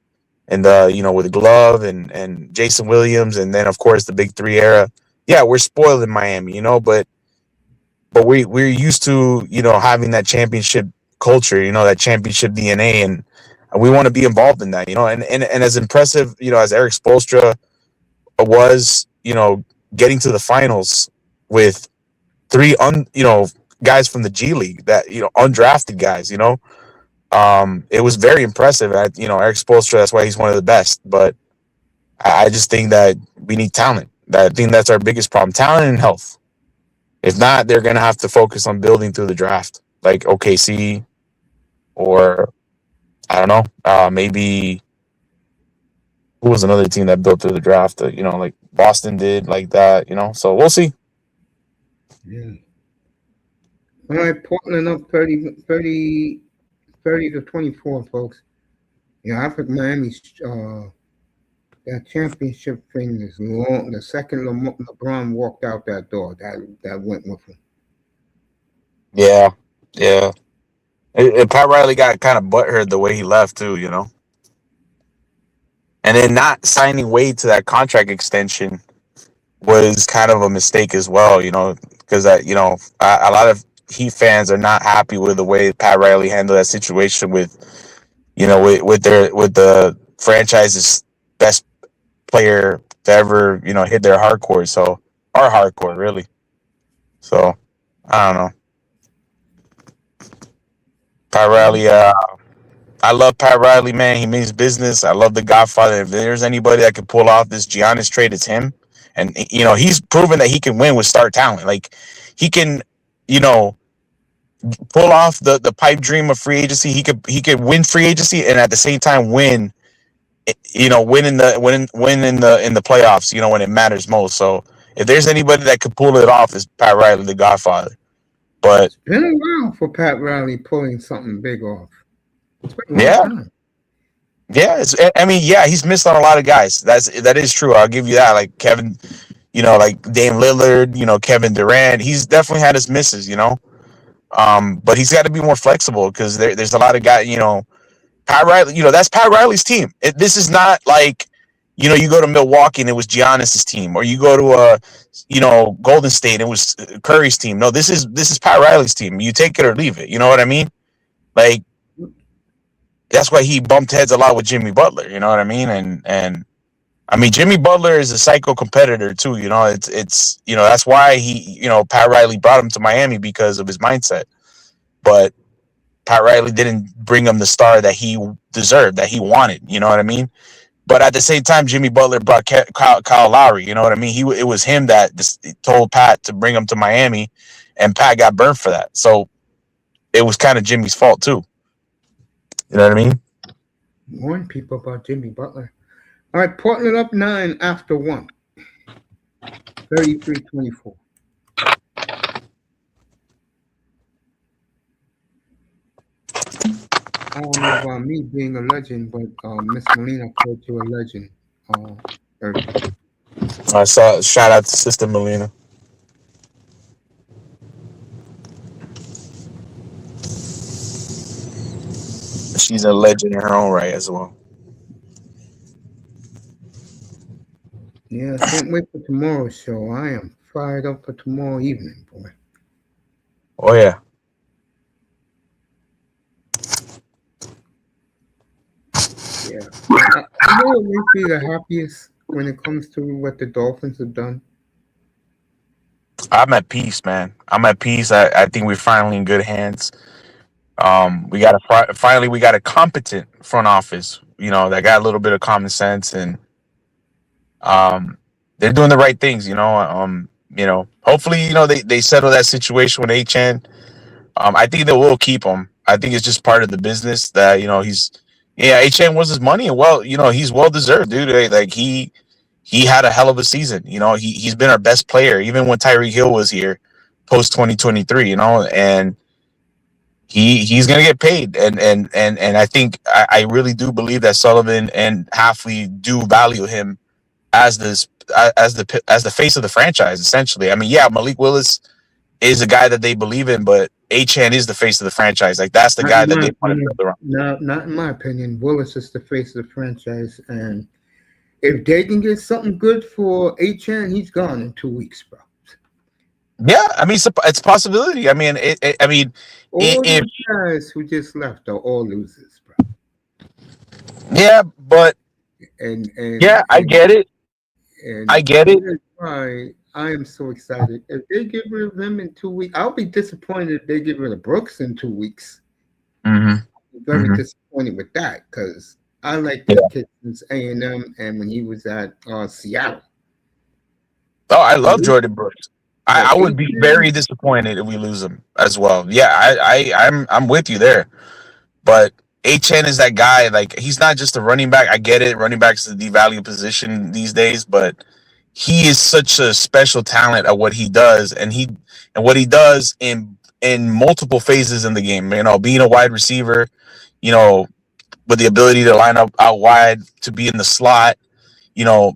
with Glove and Jason Williams, and then of course the Big 3 era. Yeah, we're spoiled in Miami, but we're used to, having that championship culture, that championship DNA, and we want to be involved in that, and as impressive, as Eric Spoelstra was, getting to the finals with 3 guys from the G League, that, undrafted guys, it was very impressive. Eric Spoelstra, that's why he's one of the best, but I just think that we need talent. I think that's our biggest problem, talent and health. If not, they're going to have to focus on building through the draft, like OKC, or I don't know, maybe who was another team that built through the draft, like Boston did, like that, so we'll see. Yeah. All right, Portland up 30 to 24, folks. Yeah, I think Miami's that championship thing is long. The second LeBron walked out that door, that went with him. Yeah. Pat Riley got kind of butthurt the way he left too, and then not signing Wade to that contract extension was kind of a mistake as well, because a lot of Heat fans are not happy with the way Pat Riley handled that situation with the franchise's best player to ever, hit their hardcore. So our hardcore, really. So I don't know. Pat Riley, I love Pat Riley, man. He means business. I love the Godfather. If there's anybody that can pull off this Giannis trade, it's him. And he's proven that he can win with star talent. Like, he can, pull off the pipe dream of free agency. He could win free agency and at the same time win in the playoffs, when it matters most. So if there's anybody that could pull it off, it's Pat Riley, the Godfather. But it's been a while for Pat Riley pulling something big off. It's been a long time. Yeah, he's missed on a lot of guys. That is true. I'll give you that. Like Kevin, like Dame Lillard, Kevin Durant. He's definitely had his misses, but he's got to be more flexible because there's a lot of guys, Pat Riley, that's Pat Riley's team. This is not like, You go to Milwaukee and it was Giannis's team, or you go to Golden State and it was Curry's team. No, this is Pat Riley's team. You take it or leave it. You know what I mean? Like that's why he bumped heads a lot with Jimmy Butler. You know what I mean? And I mean Jimmy Butler is a psycho competitor too. It's that's why Pat Riley brought him to Miami because of his mindset. But Pat Riley didn't bring him the star that he deserved, that he wanted. You know what I mean? But at the same time, Jimmy Butler brought Kyle Lowry. You know what I mean? It was him that just told Pat to bring him to Miami, and Pat got burnt for that. So it was kind of Jimmy's fault too. You know what I mean? Warn people about Jimmy Butler. All right, Portland up 9 after 1. 33-24. I don't know about me being a legend, but Miss Molina called you a legend. I saw. Shout out to Sister Melina. She's a legend in her own right as well. Yeah, I can't wait for tomorrow's show. I am fired up for tomorrow evening, boy. Oh yeah. Yeah. You know what makes me the happiest when it comes to what the Dolphins have done? I'm at peace, man. I'm at peace. I think we're finally in good hands. Finally we got a competent front office. That got a little bit of common sense, and they're doing the right things. Hopefully, they settle that situation with HN. I think they will keep him. I think it's just part of the business that HN was his money, and he's well deserved, dude. Like he had a hell of a season. He's been our best player even when Tyreek Hill was here post 2023. And he's gonna get paid, and I think I really do believe that Sullivan and Halfley do value him as the face of the franchise. Essentially, I mean, yeah, Malik Willis is a guy that they believe in, but Achane is the face of the franchise. Like that's the guy that they want to build around. No, not in my opinion. Willis is the face of the franchise, and if they can get something good for Achane, he's gone in 2 weeks, bro. Yeah, I mean, it's a possibility. I mean, all the guys who just left are all losers, bro. Yeah, but I get it. I get it. Why I am so excited. If they get rid of them in 2 weeks, I'll be disappointed if they get rid of Brooks in 2 weeks. Mm-hmm. I'm very disappointed with that because I like that kid since A&M and when he was at Seattle. Oh, I love Jordan Brooks. I would be very disappointed if we lose him as well. Yeah, I'm with you there. But HN is that guy. Like, he's not just a running back. I get it. Running back is a devalued position these days, but he is such a special talent at what he does, and what he does in multiple phases in the game. Being a wide receiver, with the ability to line up out wide, to be in the slot,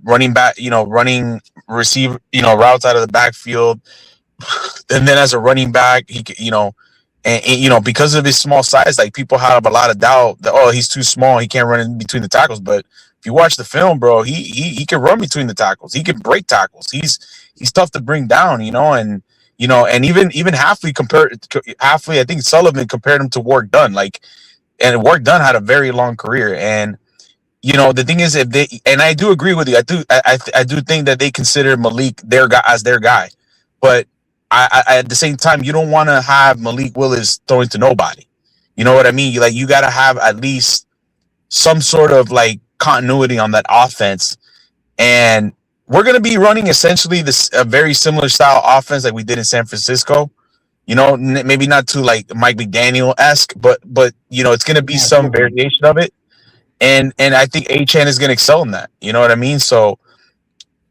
running back, running receiver, routes out of the backfield. And then as a running back, he could, and because of his small size, like, people have a lot of doubt that, oh, he's too small, he can't run in between the tackles. But if you watch the film, bro, he can run between the tackles. He can break tackles. He's tough to bring down, and even Halfley, I think Sullivan compared him to Warrick Dunn, and Warrick Dunn had a very long career. And the thing is, and I do agree with you. I do think that they consider Malik their guy, but I at the same time, you don't want to have Malik Willis throwing to nobody. You know what I mean? You got to have at least some sort of continuity on that offense. And we're going to be running essentially a very similar style offense like we did in San Francisco. Maybe not to Mike McDaniel-esque, but it's going to be some variation of it. And I think HN is going to excel in that. You know what I mean? So,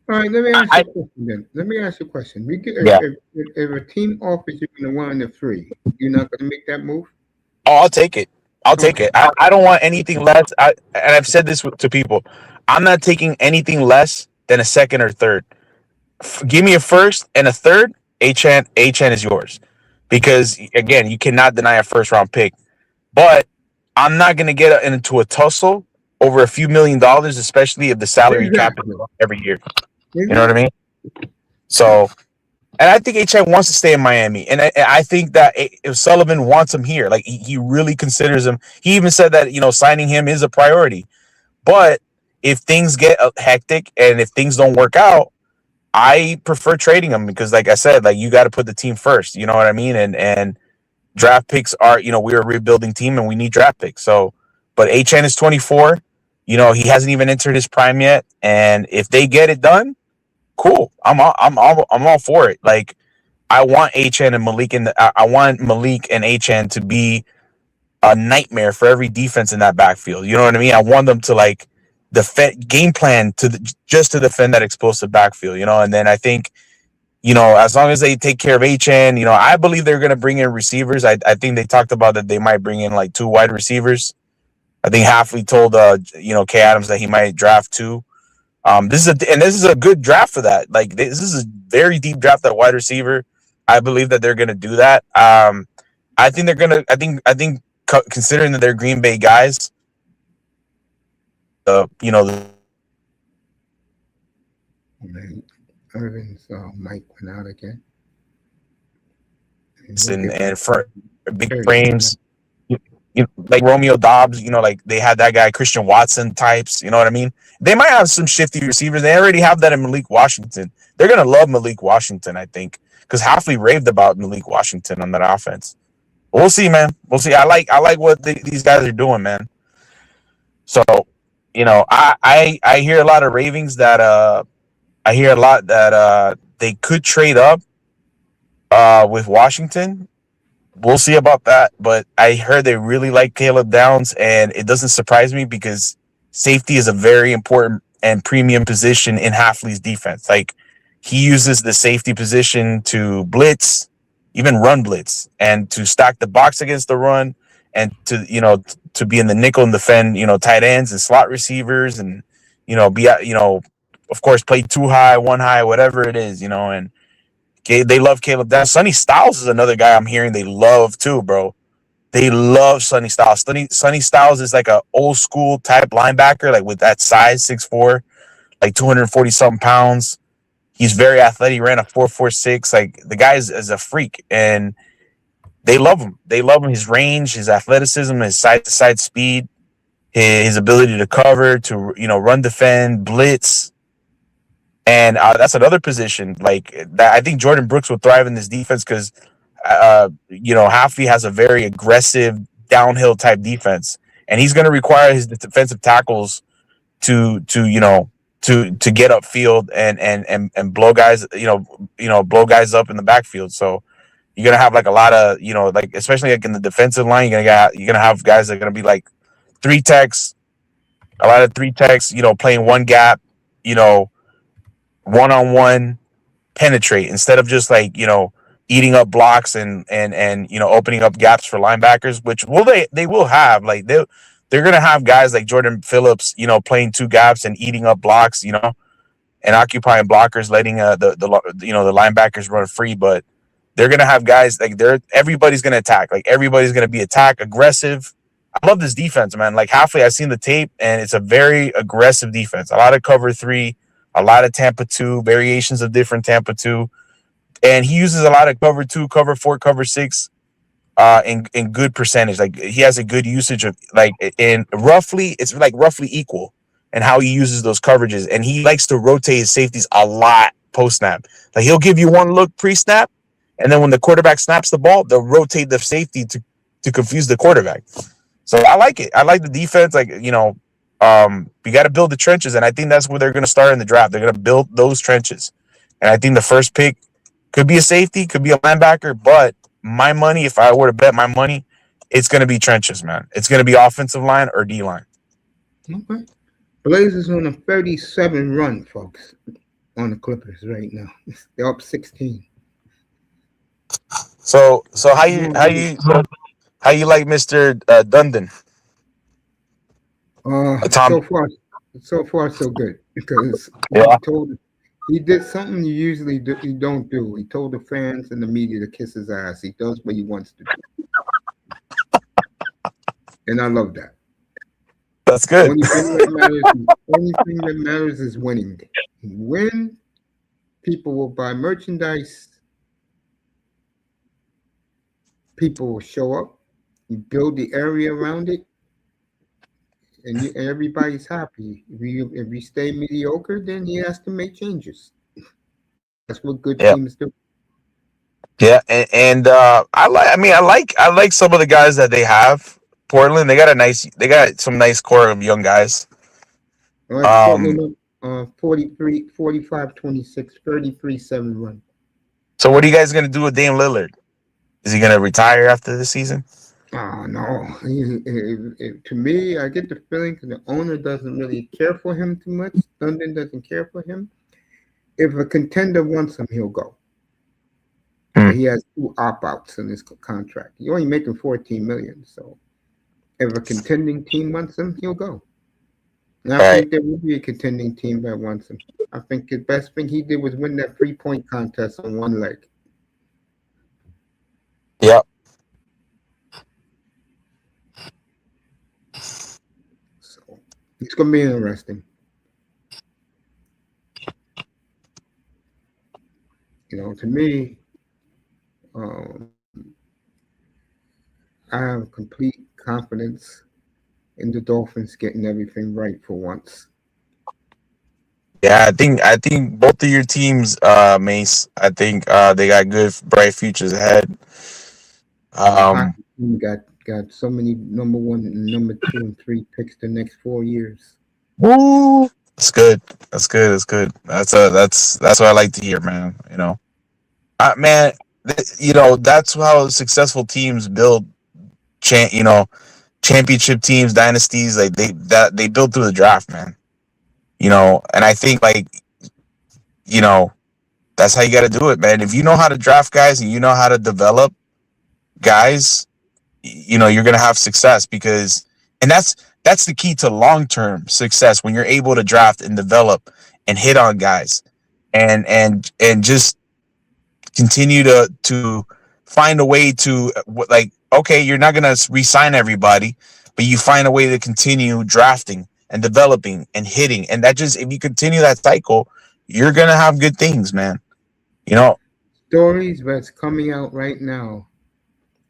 all right, let me ask you a question then. Let me ask you a question. If a team offers you the 1 and the 3, you're not going to make that move? Oh, I'll take it. Take it. I don't want anything less. And I've said this to people. I'm not taking anything less than a second or third. Give me a first and a third. HN is yours. Because, again, you cannot deny a first-round pick. But I'm not going to get into a tussle over a few $1,000,000, especially if the salary cap is Exactly. every year. You know what I Exactly. mean? So, and I think HN wants to stay in Miami, and I think that if Sullivan wants him here, like he really considers him. He even said that signing him is a priority. But if things get hectic and if things don't work out, I prefer trading him because, like I said, like you got to put the team first. You know what I mean? And draft picks are, we're a rebuilding team and we need draft picks. So, but HN is 24. He hasn't even entered his prime yet, and if they get it done, cool. I'm all for it. Like I want HN and Malik I want Malik and HN to be a nightmare for every defense in that backfield. You know what I mean? I want them to like defend game plan just to defend that explosive backfield. And then I think as long as they take care of HN, I believe they're going to bring in receivers. I think they talked about that they might bring in like 2 wide receivers. I think Halfley told Kay Adams that he might draft 2. This is a good draft for that. Like this is a very deep draft at wide receiver. I believe that they're going to do that. I think they're going to. I think considering that they're Green Bay guys, the Right. Irvin's mic went out again. And we'll get back and for big very soon. frames, like Romeo Dobbs, like they had that guy Christian Watson types. You know what I mean? They might have some shifty receivers. They already have that in Malik Washington. They're gonna love Malik Washington, I think, because Halfley raved about Malik Washington on that offense. We'll see, man. We'll see. I like what these guys are doing, man. So, I hear a lot of ravings that they could trade up with Washington. We'll see about that. But I heard they really like Caleb Downs, and it doesn't surprise me because safety is a very important and premium position in Halfley's defense. Like he uses the safety position to blitz, even run blitz, and to stack the box against the run, and to be in the nickel and defend tight ends and slot receivers, and be of course play 2 high, 1 high, whatever it is, and they love Caleb Downs. Sonny Styles is another guy I'm hearing they love too, bro. They love Sonny Styles. Sonny Styles is like a old school type linebacker, like with that size, 6'4", like 240 something pounds. He's very athletic. He ran a 4.46. Like the guy is a freak, and they love him. They love him. His range, his athleticism, his side to side speed, his ability to cover, to run, defend, blitz. And that's another position like that. I think Jordan Brooks will thrive in this defense because, Halfley has a very aggressive downhill type defense, and he's going to require his defensive tackles to get upfield and blow guys, blow guys up in the backfield. So you're gonna have like a lot of like especially like in the defensive line, you're gonna have guys that are gonna be like 3 techs, a lot of 3 techs, playing one gap, one-on-one penetrate instead of just like eating up blocks and opening up gaps for linebackers, which they will have. Like they're gonna have guys like Jordan Phillips playing 2 gaps and eating up blocks, and occupying blockers, letting the linebackers run free. But they're gonna have guys like everybody's gonna attack, like everybody's gonna be aggressive. I love this defense, man. Like Halfley, I've seen the tape, and it's a very aggressive defense. A lot of cover 3, a lot of Tampa 2, variations of different Tampa 2. And he uses a lot of cover 2, cover 4, cover 6 in good percentage. Like he has a good usage of like it's like roughly equal in how he uses those coverages. And he likes to rotate his safeties a lot post snap. Like he'll give you one look pre snap, and then when the quarterback snaps the ball, they'll rotate the safety to confuse the quarterback. So I like it. I like the defense. Like, you got to build the trenches. And I think that's where they're going to start in the draft. They're going to build those trenches. And I think the first pick could be a safety, could be a linebacker. But my money, if I were to bet my money, it's going to be trenches, man. It's going to be offensive line or D line. Okay. Blazers on a 37 run, folks, on the Clippers right now. They're up 16. So how you like Mr. Dundon? Tom. So far so good because Yeah. he did something you don't do. He told the fans and the media to kiss his ass. He does what he wants to do, and I love that. That's good. Only thing that matters is winning. Win, people will buy merchandise, people will show up, you build the area around it, and everybody's happy. If you stay mediocre, then he has to make changes. That's what good Yeah, teams do. yeah, and I like. I mean, I like some of the guys that they have. Portland, they got some nice core of young guys. All right, Um, Portland, 43, 45, 26, 33-7 run. so what are you guys gonna do with Dame Lillard? Is he gonna retire after this season? Oh no! To me, I get the feeling that the owner doesn't really care for him too much. Dundon doesn't care for him. If a contender wants him, he'll go. Hmm. But he has two opt-outs in his contract. You're only making 14 million, so if a contending team wants him, he'll go. And I Right. think there will be a contending team that wants him. I think the best thing he did was win that 3-point contest on one leg. Yep. So it's gonna be interesting. To me, um, I have complete confidence in the Dolphins getting everything right for once. Yeah, I think both of your teams, Mace. I think they got good, bright futures ahead. The Um, hockey team got so many number one, and number two, and three picks the next 4 years. Woo! That's good. That's good. That's good. That's what I like to hear, man. Man, that's how successful teams build. You know, championship teams, dynasties, like they build through the draft, man. And I think you know that's how you got to do it, man. If you know how to draft guys and you know how to develop guys, you're gonna have success and that's the key to long-term success when you're able to draft and develop and hit on guys and just continue to find a way to like, okay, you're not gonna re-sign everybody, but you find a way to continue drafting and developing and hitting, and that just, if you continue that cycle, you're gonna have good things, man. you know Stories that's coming out right now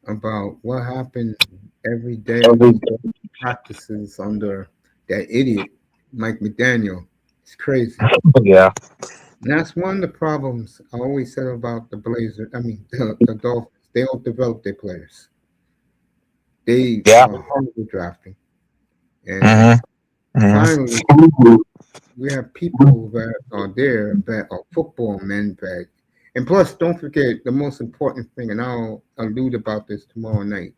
about what happened every day on these practices under that idiot Mike McDaniel. It's crazy. yeah. And that's one of the problems I always said about the Blazers. I mean, the Dolphins. They don't develop their players. They Yeah. are horrible drafting. And Hmm. Hmm. finally, we have people that are there that are football men that, and plus, don't forget the most important thing, and I'll allude about this tomorrow night: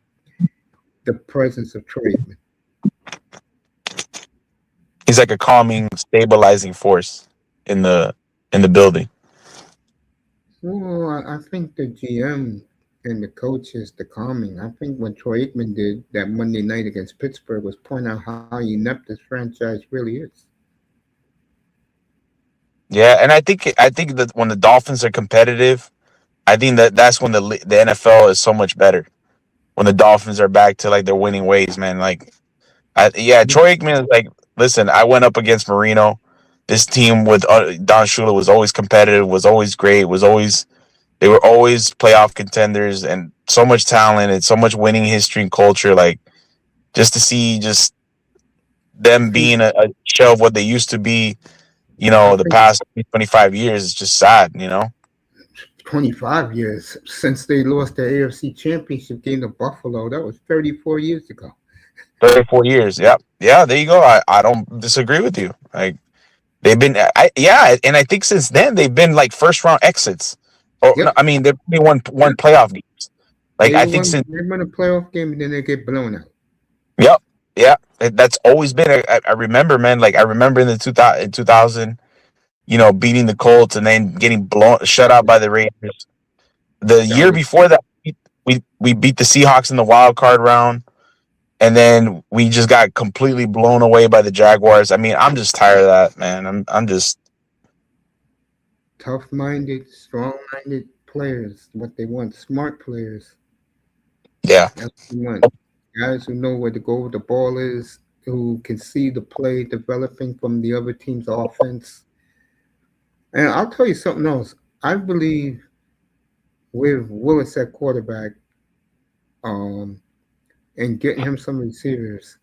the presence of tradesmen. He's like a calming, stabilizing force in the building. Well, I think the GM and the coaches, the calming. I think what Troy Aikman did that Monday night against Pittsburgh was point out how inept this franchise really is. Yeah, and I think that when the Dolphins are competitive, I think that's when the NFL is so much better. When the Dolphins are back to like their winning ways, man. Like, yeah, Troy Aikman is like, listen, I went up against Marino. This team with Don Shula was always competitive, was always great, was always they were always playoff contenders, and so much talent and so much winning history and culture. Like, just to see just I them think being a shell of what they used to be, I the think past 25 years is just sad. 25 years since they lost the AFC Championship game to Buffalo. That was 34 years ago. 34 years. Yep. Yeah, there you go. I don't disagree with you. Like, they've been, yeah, and I think since then they've been like first round exits. Or no, Yep. I mean, they've only won playoff games. Like, They I think won. since, They win a playoff game and then they get blown out. yep, yeah, that's always been. I remember, man. Like, I remember in the 2000, beating the Colts and then getting shut out by the Raiders. The That year was before that, we beat the Seahawks in the wild card round. And then we just got completely blown away by the Jaguars. I mean, I'm just tired of that, man. I'm just, tough-minded, strong-minded players. What they want, smart players. yeah. That's what they want. Guys who know where to go with the ball is. who can see the play developing from the other team's offense. And I'll tell you something else. I believe with Willis at quarterback, um, and getting him some receivers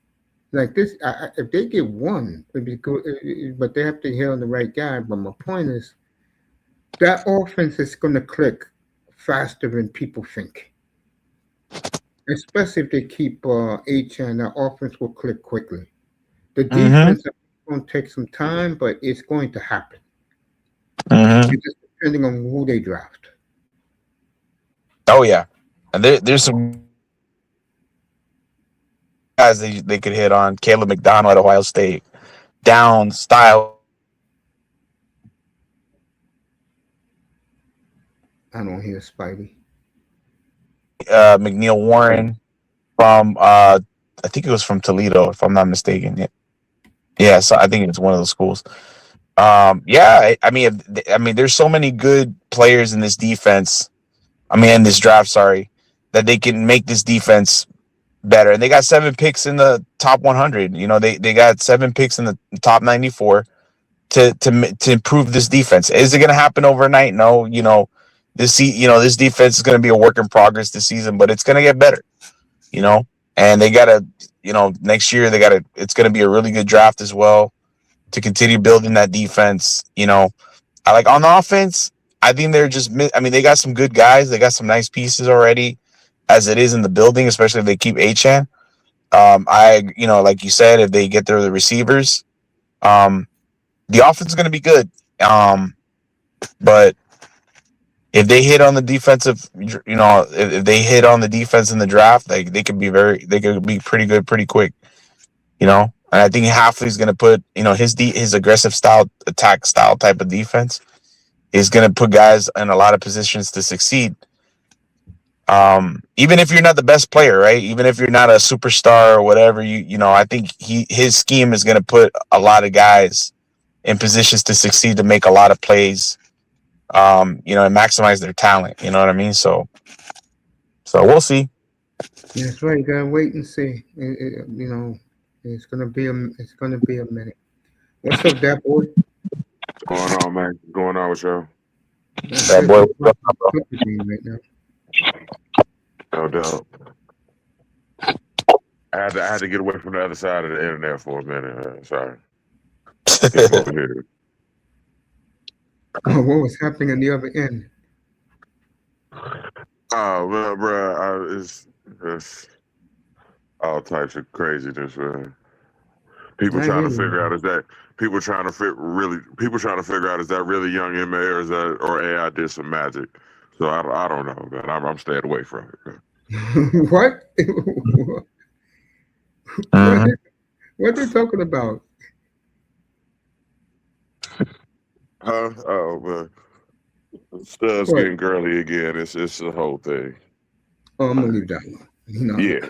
like this, if they get one, it'd be good. But they have to hit on the right guy. But my point is that offense is going to click faster than people think. Especially if they keep H and that offense will click quickly. The Mm-hmm. defense is going to take some time, but it's going to happen. Mm-hmm. It's just depending on who they draft. Oh yeah, and there's some guys they could hit on. Caleb McDonald at Ohio State, Down Style, I don't hear Spidey. McNeil Warren from I think it was from Toledo, if I'm not mistaken. Yeah, yeah. So I think it's one of those schools. Yeah, I mean, there's so many good players in this defense. I mean, in this draft, sorry, that they can make this defense better. And they got 7 picks in the top 100. You know, they got 7 picks in the top 94 to improve this defense. Is it going to happen overnight? No. This defense is going to be a work in progress this season, but it's going to get better. You know, and they got to, next year it's going to be a really good draft as well to continue building that defense. I like on the offense. I think they got some good guys. They got some nice pieces already as it is in the building, especially if they keep Achan. Like you said, if they get the receivers, the offense is going to be good. But if they hit on the defensive, if they hit on the defense in the draft, like they could be pretty good, pretty quick. And I think Hafley's going to put, his aggressive style, attack style type of defense is going to put guys in a lot of positions to succeed. Even if you're not the best player, right? Even if you're not a superstar or whatever, I think his scheme is going to put a lot of guys in positions to succeed, to make a lot of plays, and maximize their talent. You know what I mean? So we'll see. That's right. You gotta wait and see. It's gonna be a minute. What's up, that boy? What's going on, man? What's going on with y'all? Not That good. boy, Just watching the Clipper game right now. No doubt. I had to get away from the other side of the internet for a minute. Sorry. Came over here. Oh, what was happening on the other end? Oh, well, bro, it's all types of craziness, man. People I trying hear to figure you. out people trying to figure out is that really young MA or AI did some magic. So I don't know, man. I'm staying away from it, man. What? what? Mhm. What they talking about? Huh? Oh, man. Stuff's What? getting girly again. It's the whole thing. Oh, I'm gonna leave that alone. Not Yeah.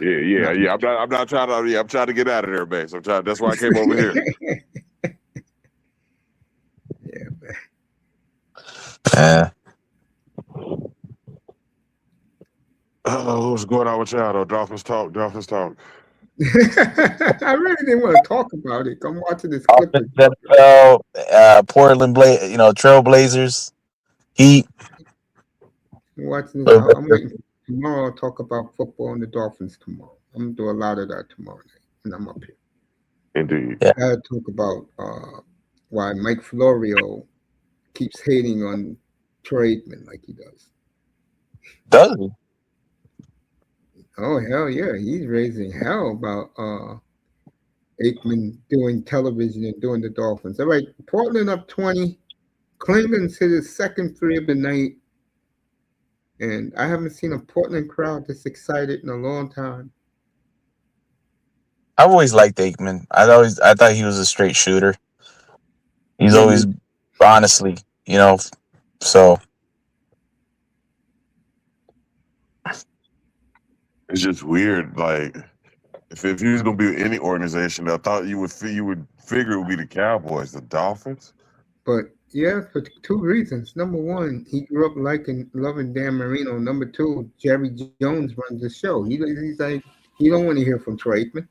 I'm not trying to. Yeah, I'm trying to get out of there, base. I'm trying. That's why I came over here. Yeah. Yeah. Oh, what's going on with y'all though? Dolphins talk. Dolphins talk. I really didn't want to talk about it. I'm watching this Clippers. Offense, NFL, Portland Trailblazers, Heat. I'm watching this. I'm waiting for tomorrow. I'll talk about football and the Dolphins tomorrow. I'm gonna do a lot of that tomorrow night, and I'm up here. Indeed. Yeah. I gotta talk about why Mike Florio keeps hating on Troy Aikman like he does. Does he? Oh hell yeah, he's raising hell about Aikman doing television and doing the Dolphins. All right, Portland up 20. Clemens hit his second three of the night, and I haven't seen a Portland crowd this excited in a long time. I've always liked Aikman. I thought he was a straight shooter. He's Yeah, always, honestly, so It's just weird. Like if you was gonna be any organization, I thought you would figure it would be the Cowboys, the Dolphins. but yeah, for two reasons. Number one, he grew up loving Dan Marino. Number two, Jerry Jones runs the show. He's like, he don't want to hear from Troy Aikman.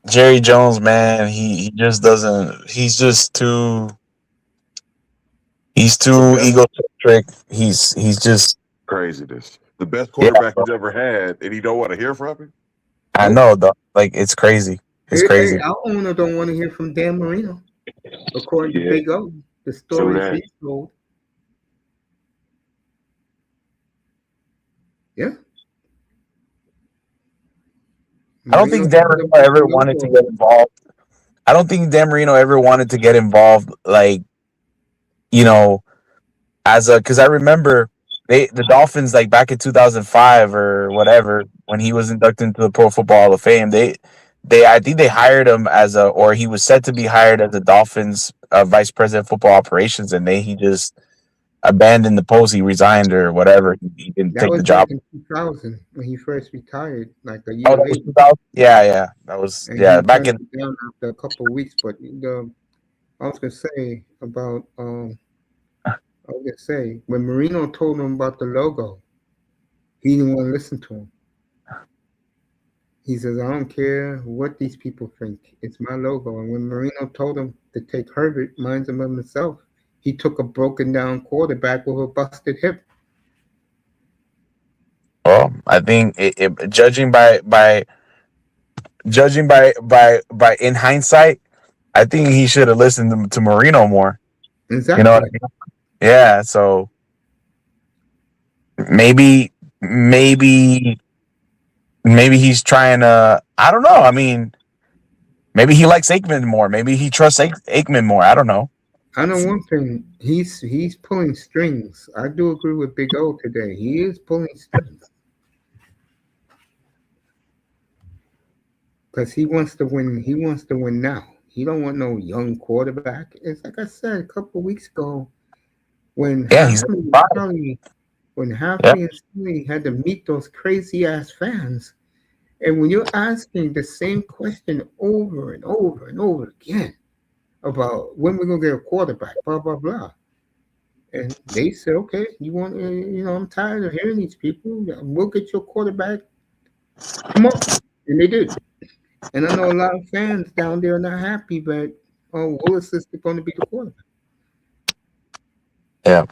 Jerry Jones, man, he just doesn't. He's The too best egocentric. He's just craziness. The best yeah. quarterback Bro. he's ever had, and he don't want to hear from him. I Nope. know, dog. Like it's crazy. It's Hey, crazy. our owner don't want to hear from Dan Marino, according to Yeah, Big O. The true stories that. he told. Yeah, I don't Marino think Dan told Marino him put the ever wanted to logo. get involved. I don't think Dan Marino ever wanted to get involved. Like you know, as a because I remember the Dolphins like back in 2005 or whatever when he was inducted into the Pro Football Hall of Fame. They I think they hired him as a or he was set to be hired as the Dolphins vice president of football operations, and he just abandoned the post. He resigned or whatever. He didn't That take was the back job. in 2000 when he first retired, like a Oh, year that was later. 2000. Yeah, yeah, that was And yeah he back turned in it down after a couple of weeks. But I was gonna say about I was gonna say when Marino told him about the logo, he didn't want to listen to him. He says, "I don't care what these people think. It's my logo." And when Marino told him to take Herbert, minds him of himself, he took a broken down quarterback with a busted hip. well, I think judging by in hindsight, I think he should have listened to Marino more. You know what I Exactly. mean? Yeah. So maybe maybe maybe he's trying to. I don't know. I mean, maybe he likes Aikman more. Maybe he trusts Aikman more. I don't know. I know one thing. He's pulling strings. I do agree with Big O today. He is pulling strings because he wants to win. He wants to win now. He don't want no young quarterback. It's like I said a couple of weeks ago when Yeah, he's Halfley and 5. Sully, when Yeah, Halfley and Sully had to meet those crazy ass fans. And when you're asking the same question over and over and over again about when we're gonna get a quarterback, blah blah blah, and they said, okay, you want, I'm tired of hearing these people. We'll get your quarterback tomorrow, and they did. And I know a lot of fans down there are not happy, but Willis is going to be the quarterback. yeah.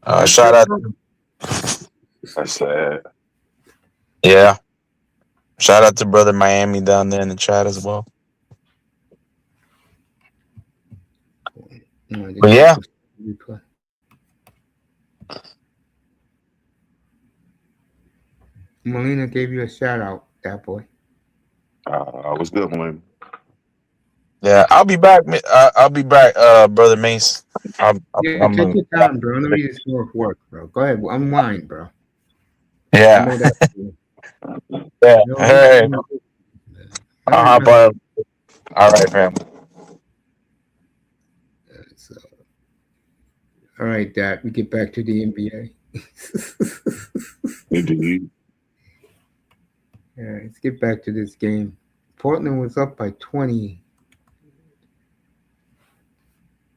That's Shout it, out. bro. That's sad. Yeah, shout out to brother Miami down there in the chat as well. The But chat yeah, was replay. Molina gave you a shout out, that boy. I was good, man. yeah. I'll be back. I'll be back, brother Mace. Yeah, I'm take your time, bro. I know you just go off work, bro. Go ahead, unwind, bro. I yeah, know that. You yeah. know, I'm, Hey, I'm, all I'll right, hop man. on. All right, fam. So, all right, Dad. We get back to the NBA. Indeed. Yeah, let's get back to this game. Portland was up by 20.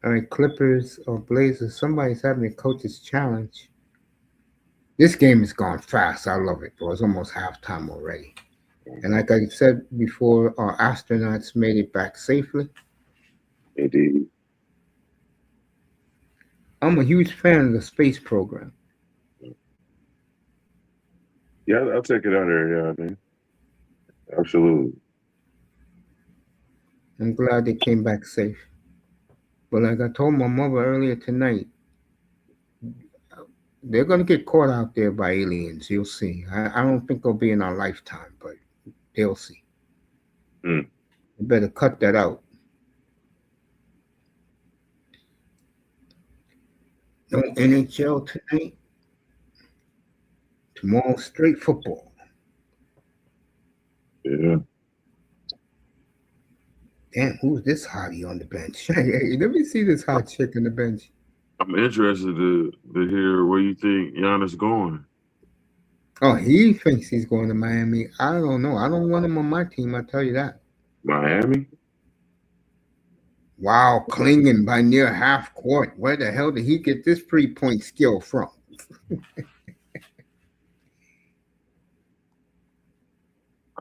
All right, Clippers or Blazers. Somebody's having a coach's challenge. This game is gone fast. I love it, bro. It's almost halftime already. And like I said before, our astronauts made it back safely. Indeed. I'm a huge fan of the space program. Yeah, I'll take it out there. Yeah, man. Absolutely. I'm glad they came back safe. But like I told my mother earlier tonight, they're going to get caught out there by aliens. You'll see. I don't think it'll be in our lifetime, but they'll see. Mm. You better cut that out. No NHL tonight. Tomorrow, straight football. Yeah. Damn, who's this hottie on the bench? Hey, let me see this hot chick on the bench. I'm interested to hear where you think Giannis going. Oh, he thinks he's going to Miami. I don't know. I don't want him on my team. I tell you that. Miami? Wow, clinging by near half court. Where the hell did he get this 3-point skill from?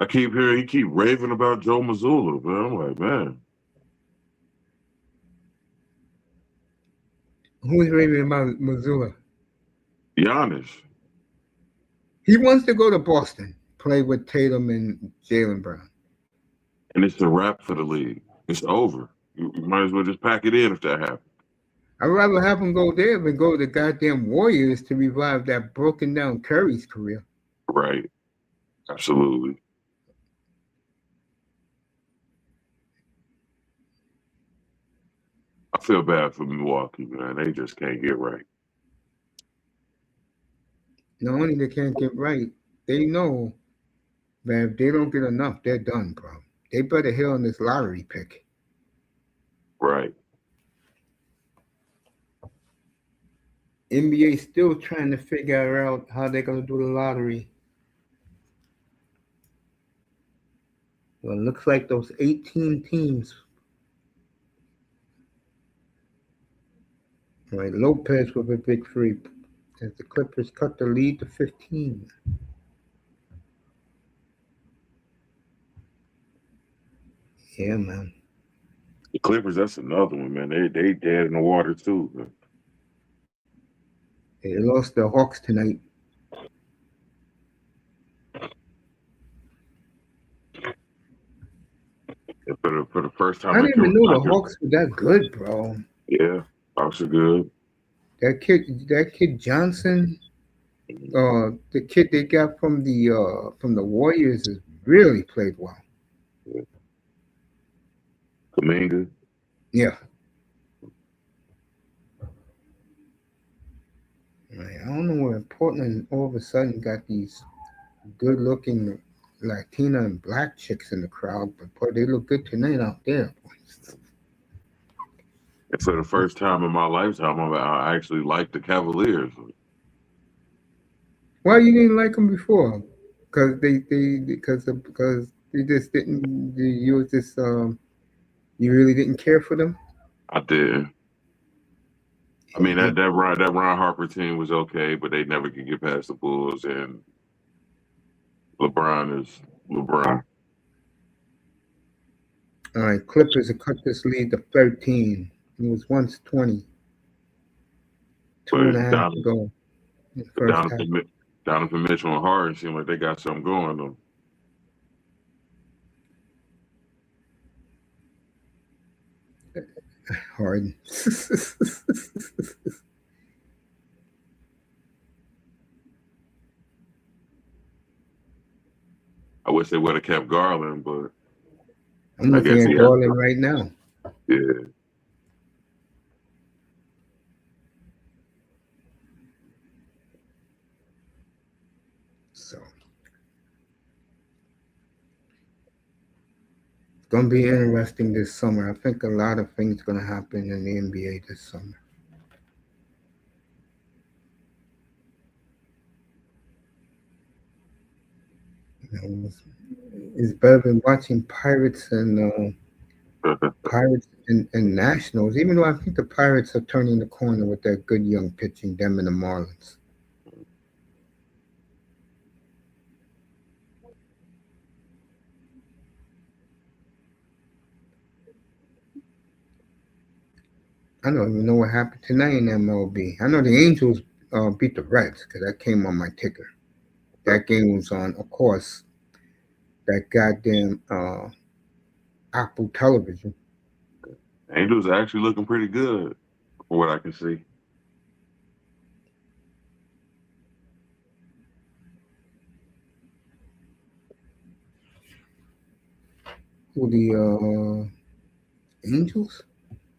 I keep hearing he keep raving about Joe Mazzulla, man. I'm like, man, Who's raving about Missoula? Giannis. He wants to go to Boston, play with Tatum and Jalen Brown. And it's a wrap for the league. It's over. You might as well just pack it in if that happens. I'd rather have him go there than go to the goddamn Warriors to revive that broken down Curry's career. Right. Absolutely. I feel bad for Milwaukee, man. They just can't get right. Not only they can't get right, they know that if they don't get enough, they're done, bro. They better hit on this lottery pick. Right. NBA still trying to figure out how they're gonna do the lottery. Well, it looks like those 18 teams. Right, Lopez with a big free as the Clippers cut the lead to 15. Yeah, man. The Clippers, that's another one, man. They dead in the water too. Man. They lost the Hawks tonight. And for the first I time in didn't even know the Thunder, Hawks were that good, bro. yeah, Hawks are good. That kid Johnson, the kid they got from the Warriors, has really played well. Yeah. Kaminga. Yeah. Right. I don't know where Portland all of a sudden got these good-looking Latina and black chicks in the crowd, but boy, they look good tonight out there. And for the first time in my lifetime, I actually like the Cavaliers. Why you didn't like them before? Because they just didn't. You was just you really didn't care for them. I did. I mean that Ron Harper team was okay, but they never could get past the Bulls, and LeBron is LeBron. All right, Clippers have cut this lead to 13. It was once 20. Two and a But half to go in the first half. Donovan Mitchell and Harden seem like they got something going though. Harden. I wish they would have kept Garland, but I'm I looking guess at he had Garland to. right now. Yeah. So it's gonna be interesting this summer. I think a lot of things gonna happen in the NBA this summer. You know, it's better than watching Pirates and Nationals. Even though I think the Pirates are turning the corner with that good young pitching, them and the Marlins. I don't even know what happened tonight in MLB. I know the Angels beat the Reds because that came on my ticker. That game was on, of course, that goddamn Apple television. Angels are actually looking pretty good from what I can see. Who the Angels?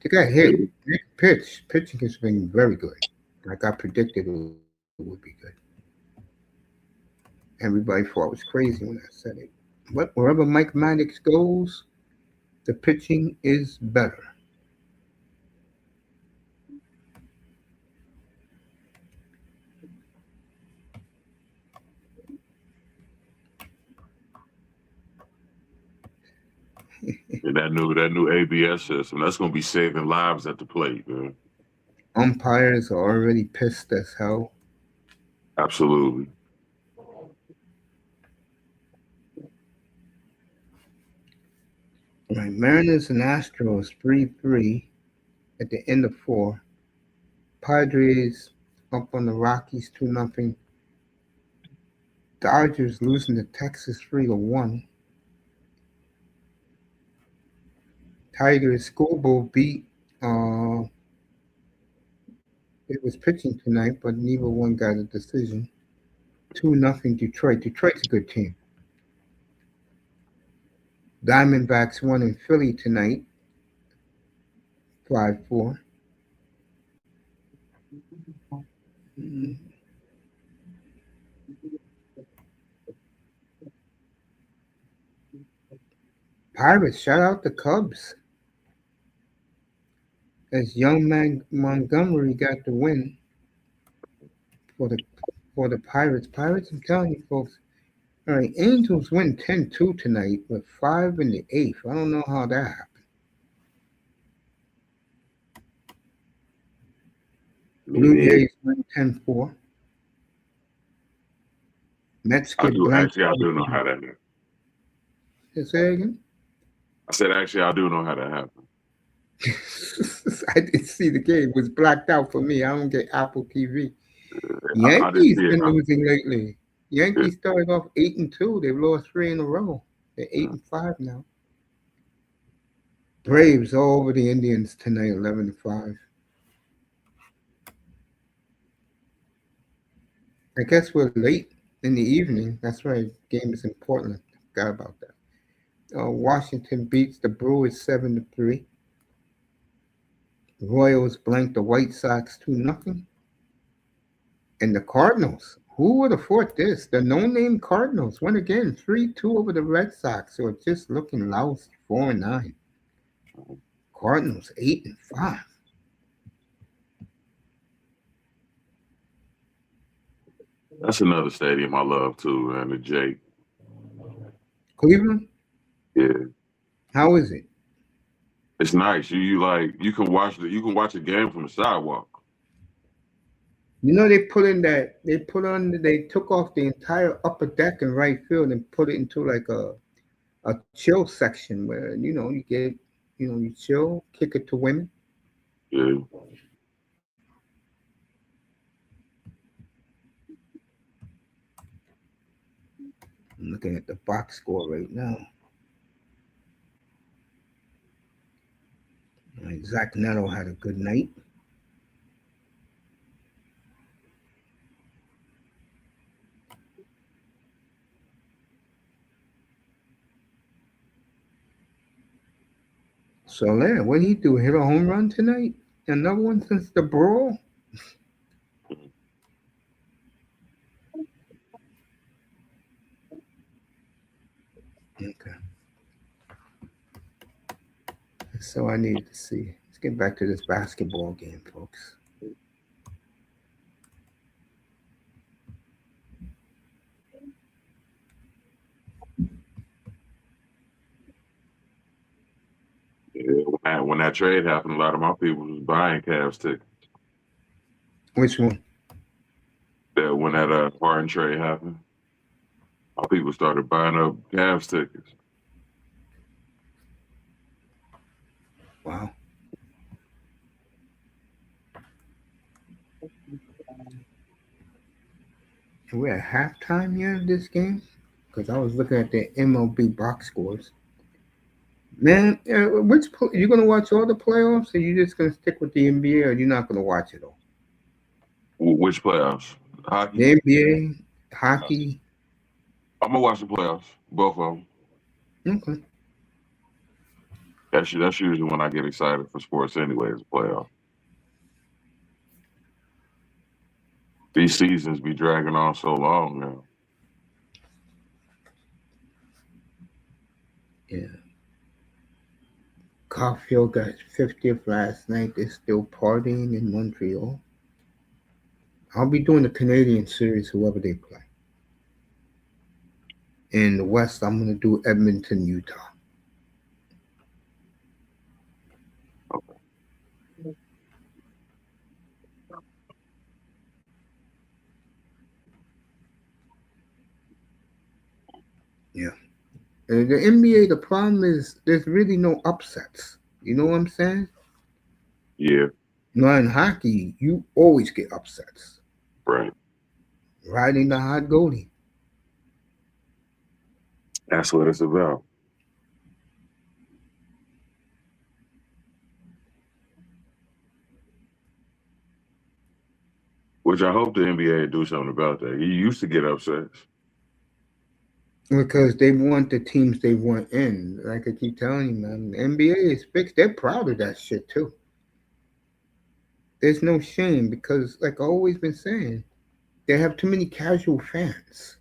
They got hit. Pitching has been very good. Like I predicted it would be good. Everybody thought I was crazy when I said it. But wherever Mike Maddox goes, the pitching is better. And that new ABS system, that's gonna be saving lives at the plate, man. Umpires are already pissed as hell. Absolutely. Right, Mariners and Astros 3-3 at the end of four. Padres up on the Rockies 2-0. Dodgers losing to Texas 3-1. Tigers Schoolboy beat. Uh, it was pitching tonight, but neither one got a decision. 2-0 Detroit. Detroit's a good team. Diamondbacks won in Philly tonight, 5-4. Mm, Pirates shout out the Cubs as young man Montgomery got the win for the Pirates. Pirates, I'm telling you folks. All right, Angels win 10-2 tonight with 5 in the 8th. I don't know how that happened. Blue Me, Jays win 10-4. Mets I get do blanked. actually I do know how that happened. Say again? I said actually I do know how that happened. I didn't see the game. It was blacked out for me. I don't get Apple TV. I didn't Yankees see it. been losing lately. Yankees started off 8-2. They've lost three in a row. They're 8-5 now. Braves all over the Indians tonight, 11-5. I guess we're late in the evening. That's right. Game is in Portland. Forgot about that. Washington beats the Brewers 7-3. Royals blank the White Sox 2-0. And the Cardinals. Who would have thought this? The no-name Cardinals won again 3-2 over the Red Sox, who are just looking lousy, 4-9. Cardinals 8-5. That's another stadium I love too, man. The Jake. Cleveland, Yeah. how is it? It's nice. You like you can watch a game from the sidewalk. You know they took off the entire upper deck in right field and put it into like a chill section where you get you chill, kick it to women. Yeah. I'm looking at the box score right now. Zach Neto had a good night. Soler, what did he do? Hit a home run tonight? Another one since the brawl? Okay. So I needed to see. Let's get back to this basketball game, folks. Yeah. When that trade happened, a lot of my people was buying Cavs tickets. Which one? That when that Harden trade happened, my people started buying up Cavs tickets. Wow. And we're at halftime here of this game? Because I was looking at the MLB box scores. Man, you gonna watch all the playoffs, or you just gonna stick with the NBA, or you're not gonna watch it all? Which playoffs? Hockey. The NBA, hockey. I'm gonna watch the playoffs, both of them. Okay. That's usually when I get excited for sports anyway, is the playoffs. These seasons be dragging on so long now. Yeah. Caulfield got 50th last night. They're still partying in Montreal. I'll be doing the Canadian series, whoever they play. In the West, I'm gonna do Edmonton, Utah. Yeah. The NBA, the problem is there's really no upsets. You know what I'm saying? Yeah, Now in hockey, you always get upsets. right. Riding the hot goalie. That's what it's about. Which I hope the NBA do something about that. He used to get upsets. Because they want the teams they want in. Like I keep telling you, man, the NBA is fixed. They're proud of that shit too. There's no shame because, like I always been saying, they have too many casual fans,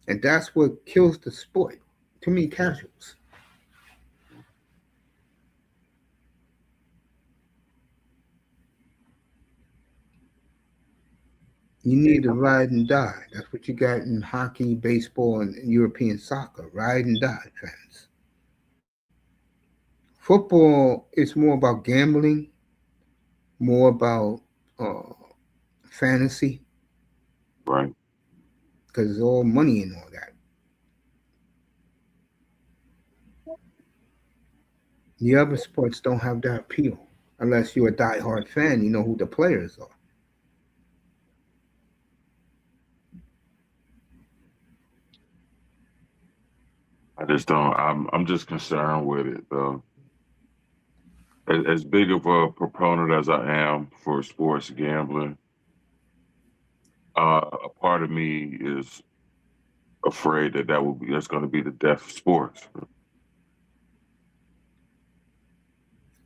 and that's what kills the sport. Too many casuals. You need to ride and die. That's what you got in hockey, baseball, and European soccer. Ride and die fans. Football is more about gambling, more about uh, fantasy, Right. because it's all money and all that. The other sports don't have that appeal unless you're a die-hard fan. You know who the players are. I just don't. I'm just concerned with it. As big of a proponent as I am for sports gambling, a part of me is afraid that that's going to be the death of sports.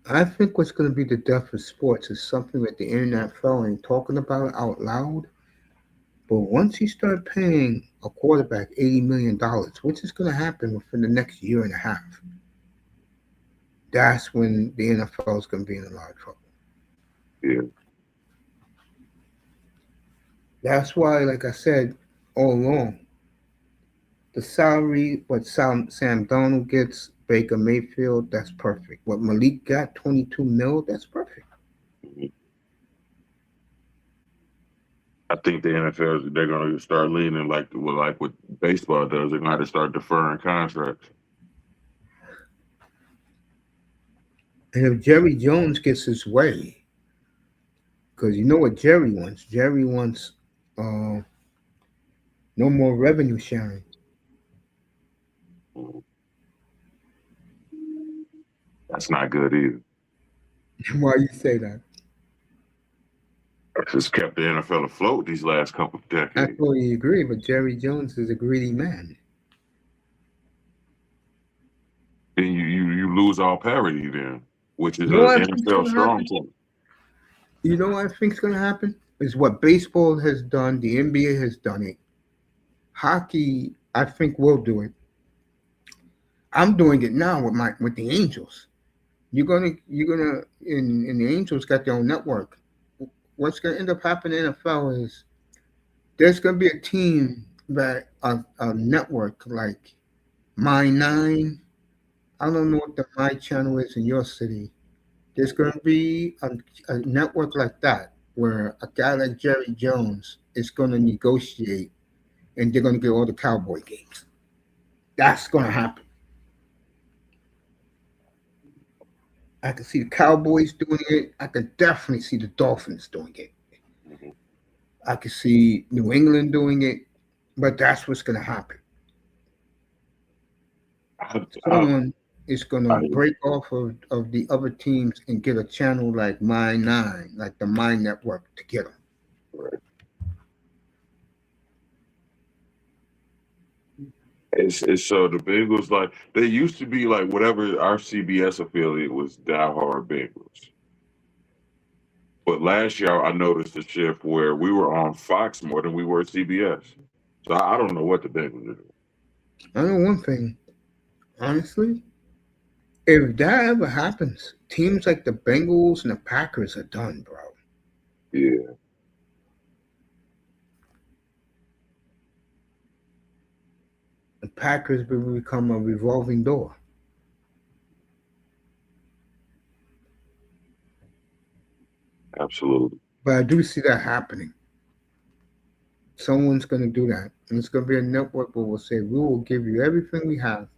I think what's going to be the death of sports is something that the internet fell ain't talking about out loud. But once you start paying a quarterback $80 million, which is going to happen within the next year and a half, that's when the NFL is going to be in a lot of trouble. Yeah, That's why, like I said all along, the salary, what Sam Donald gets, Baker Mayfield, that's perfect. What Malik got, 22 mil, that's perfect. mhm. I think the NFL they're going to start leaning like what baseball does. They're going to start deferring contracts. And if Jerry Jones gets his way, because you know what Jerry wants? Jerry wants uh, no more revenue sharing. Mhm. That's not good either. Why you say that? It's just kept the NFL afloat these last couple of I decades. totally agree, but Jerry Jones is a greedy man. Then you lose all parity then, which is You know an what I think's NFL gonna strong happen? point. You know what I think's gonna happen? Is what baseball has done, the NBA has done it. Hockey, I think will do it. I'm doing it now with the Angels. You're gonna in the Angels got their own network. What's gonna end up happening in the NFL is there's gonna be a team that a network like My Nine. I don't know what the My channel is in your city. There's gonna be a network like that where a guy like Jerry Jones is gonna negotiate and they're gonna get all the Cowboy games. That's gonna happen. I can see the Cowboys doing it. I can definitely see the Dolphins doing it. Mhm. I can see New England doing it, but that's what's going to happen. I, I, Someone is going to I, break off of the other teams and get a channel like My Nine, like the My Network, to get them. right. It's so the Bengals like they used to be like whatever our CBS affiliate was diehard Bengals. But last year I noticed a shift where we were on Fox more than we were CBS. So I don't know what the Bengals are doing. I know one thing, honestly, if that ever happens, teams like the Bengals and the Packers are done, bro. Yeah, The Packers will become a revolving door. absolutely. But I do see that happening. Someone's going to do that. And it's going to be a network where we'll say, we will give you everything we have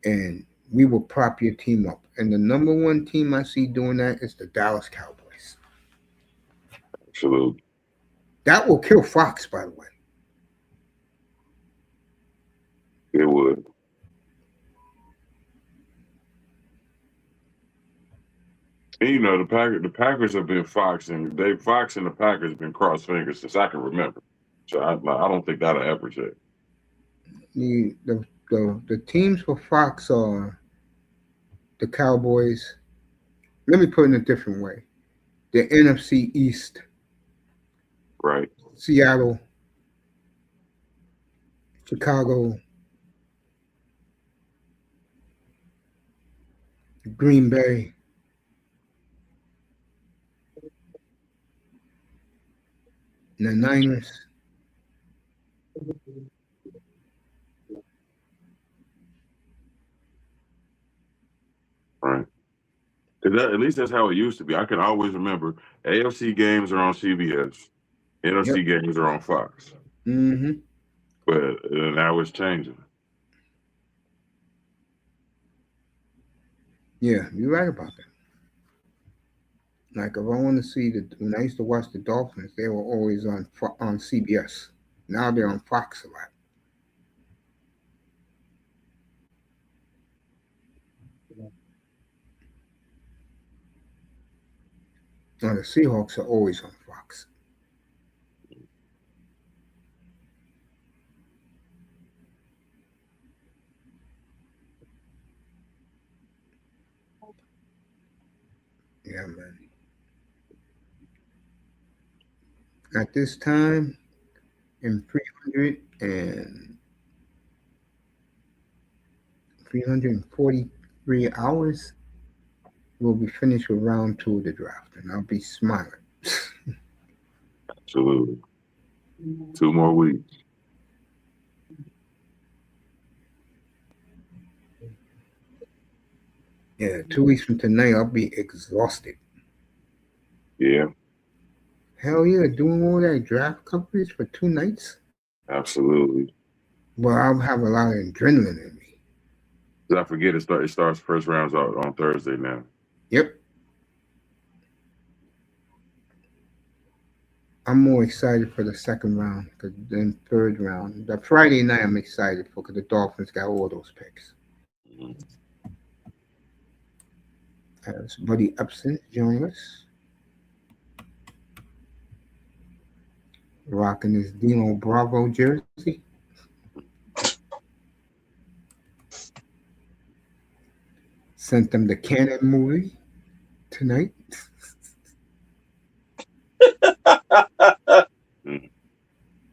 and we will prop your team up. And the number one team I see doing that is the Dallas Cowboys. Absolutely. That will kill Fox, by the way. It would. And, the Packers have been Fox, and Fox and the Packers have been cross fingers since I can remember. So I don't think that'll ever change. The teams for Fox are the Cowboys. Let me put it in a different way. The NFC East, Right. Seattle, Chicago, Green Bay, the Niners. Right. At least that's how it used to be. I can always remember AFC games are on CBS, Yep. NFC games are on Fox. Mm-hmm. But now it's changing. Yeah, you're right about that. Like if I want to see when I used to watch the Dolphins, they were always on CBS. Now they're on Fox a lot. Now the Seahawks are always on Fox. Yeah, man. At this time, in 343 hours, we'll be finished with round 2 of the draft, and I'll be smiling. Absolutely. 2 more weeks. Yeah, 2 weeks from tonight, I'll be exhausted. Yeah. Hell yeah, doing all that draft coverage for 2 nights? Absolutely. Well, I'll have a lot of adrenaline in me. I forget it starts first rounds out on Thursday now. Yep. I'm more excited for the second round than third round. The Friday night, I'm excited for because the Dolphins got all those picks. Mm-hmm. As Buddy Epson joining us, rocking his Dino Bravo jersey. Sent them the Cannon movie tonight.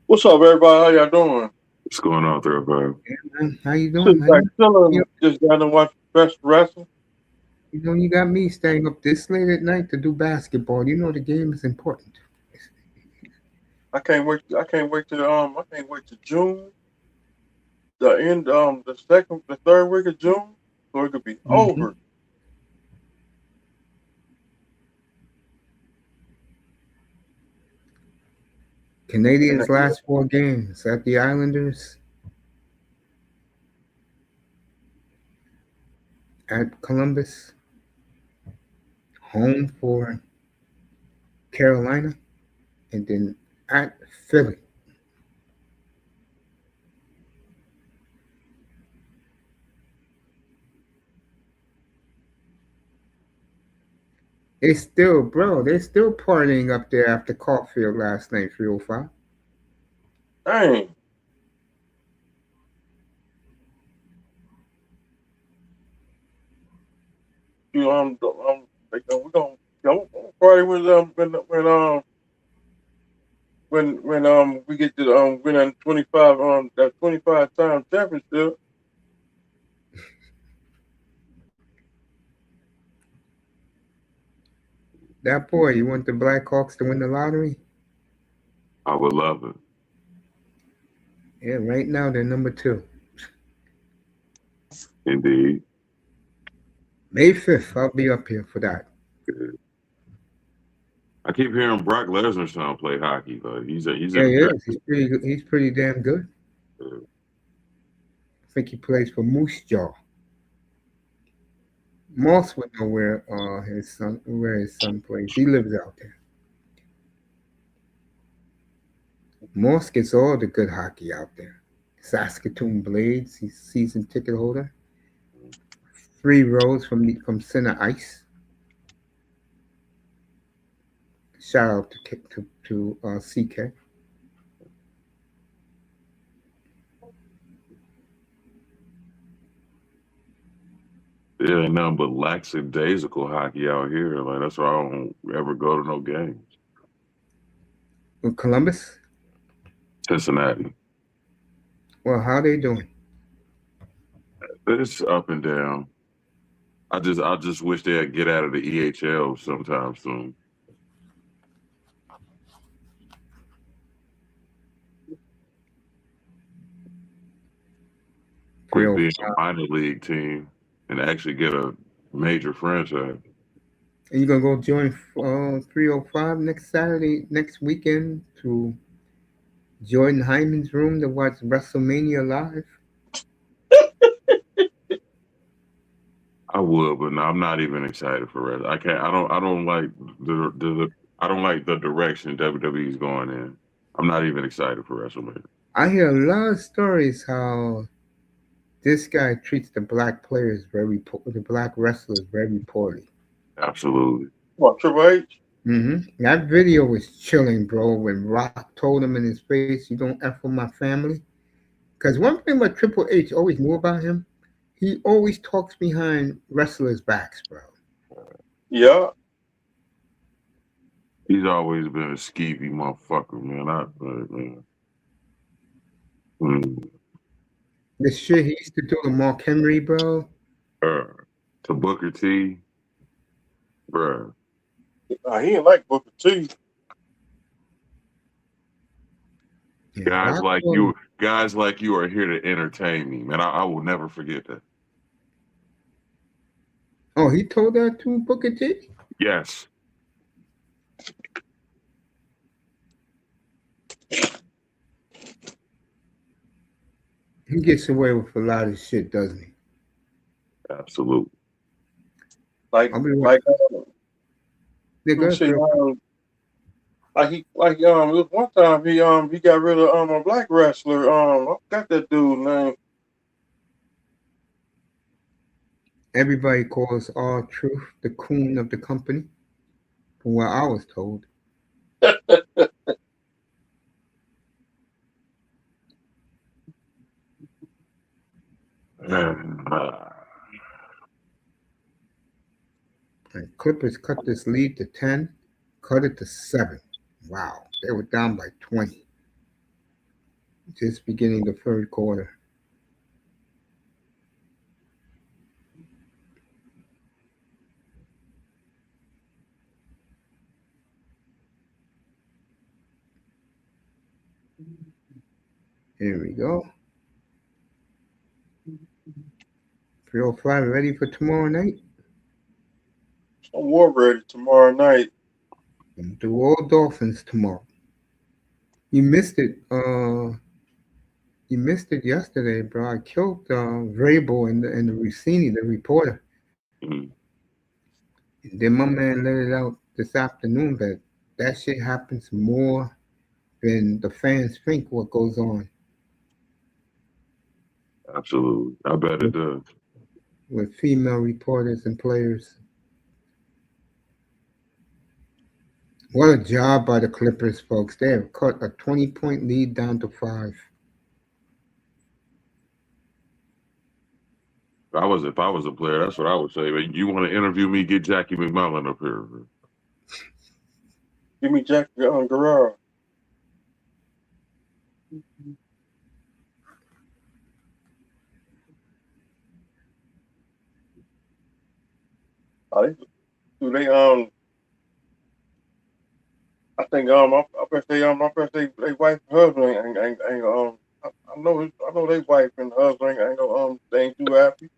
What's up, everybody? How y'all doing? What's going on there, bro? Yeah, man. How you doing? Just got to watch best wrestling. You got me staying up this late at night to do basketball. The game is important. I can't wait to June. The third week of June, so it could be over. Canadians' last 4 games at the Islanders, at Columbus, home for Carolina, and then at Philly. They're still partying up there after Caulfield last night, 305. Dang. We're gonna party when we get to win that 25 time championship. That boy, you want the Blackhawks to win the lottery? I would love it. Yeah, right now they're number 2. Indeed. May 5th, I'll be up here for that. Good. I keep hearing Brock Lesnar's son play hockey, but he's He's pretty good. He's pretty damn good. I think he plays for Moose Jaw. Moss would know where his son plays. He lives out there. Moss gets all the good hockey out there. Saskatoon Blades, he's season ticket holder. 3 rows from center ice. Shout out to CK. There ain't nothing but lackadaisical hockey out here. Like that's why I don't ever go to no games. With Columbus. Cincinnati. Well, how they doing? It's up and down. I just wish they'd get out of the EHL sometime soon. Quit being a minor league team and actually get a major franchise. Are you gonna go join 305 next weekend to Jordan Hyman's room to watch WrestleMania live? I would, but no, I'm not even excited for it. I can't. I don't like the. I don't like the direction WWE's going in. I'm not even excited for WrestleMania. I hear a lot of stories how this guy treats the black players the black wrestlers very poorly. Absolutely. What, Triple H? That video was chilling, bro. When Rock told him in his face, "You don't f with my family." Because one thing about Triple H always knew about him, he always talks behind wrestlers' backs, bro. Yeah. He's always been a skeevy motherfucker, man. The shit he used to do to Mark Henry, bro. To Booker T, bro. He ain't like Booker T. Yeah, guys like you are here to entertain me, man. I will never forget that. Oh, he told that to Booker T? Yes. He gets away with a lot of shit, doesn't he? Absolutely. Like one time he got rid of a black wrestler. I got that dude name. Everybody calls R-Truth the coon of the company, from what I was told. And Clippers cut this lead to 10, cut it to 7. Wow, they were down by 20. Just beginning the third quarter. Here we go. 305 ready for tomorrow night? I'm war ready tomorrow night. And do all Dolphins tomorrow. You missed it. You missed it yesterday, bro. I killed Vrabel and the Rossini, the reporter. Mm-hmm. And then my man let it out this afternoon that shit happens more than the fans think what goes on. Absolutely. I bet it does. With female reporters and players. What a job by the Clippers, folks. They have cut a 20-point lead down to 5. If I was a player, that's what I would say. But you want to interview me? Get Jackie McMullen up here. Give me Jackie Guerrero. I think I bet they wife and husband ain't I know they wife and husband ain't they ain't too happy.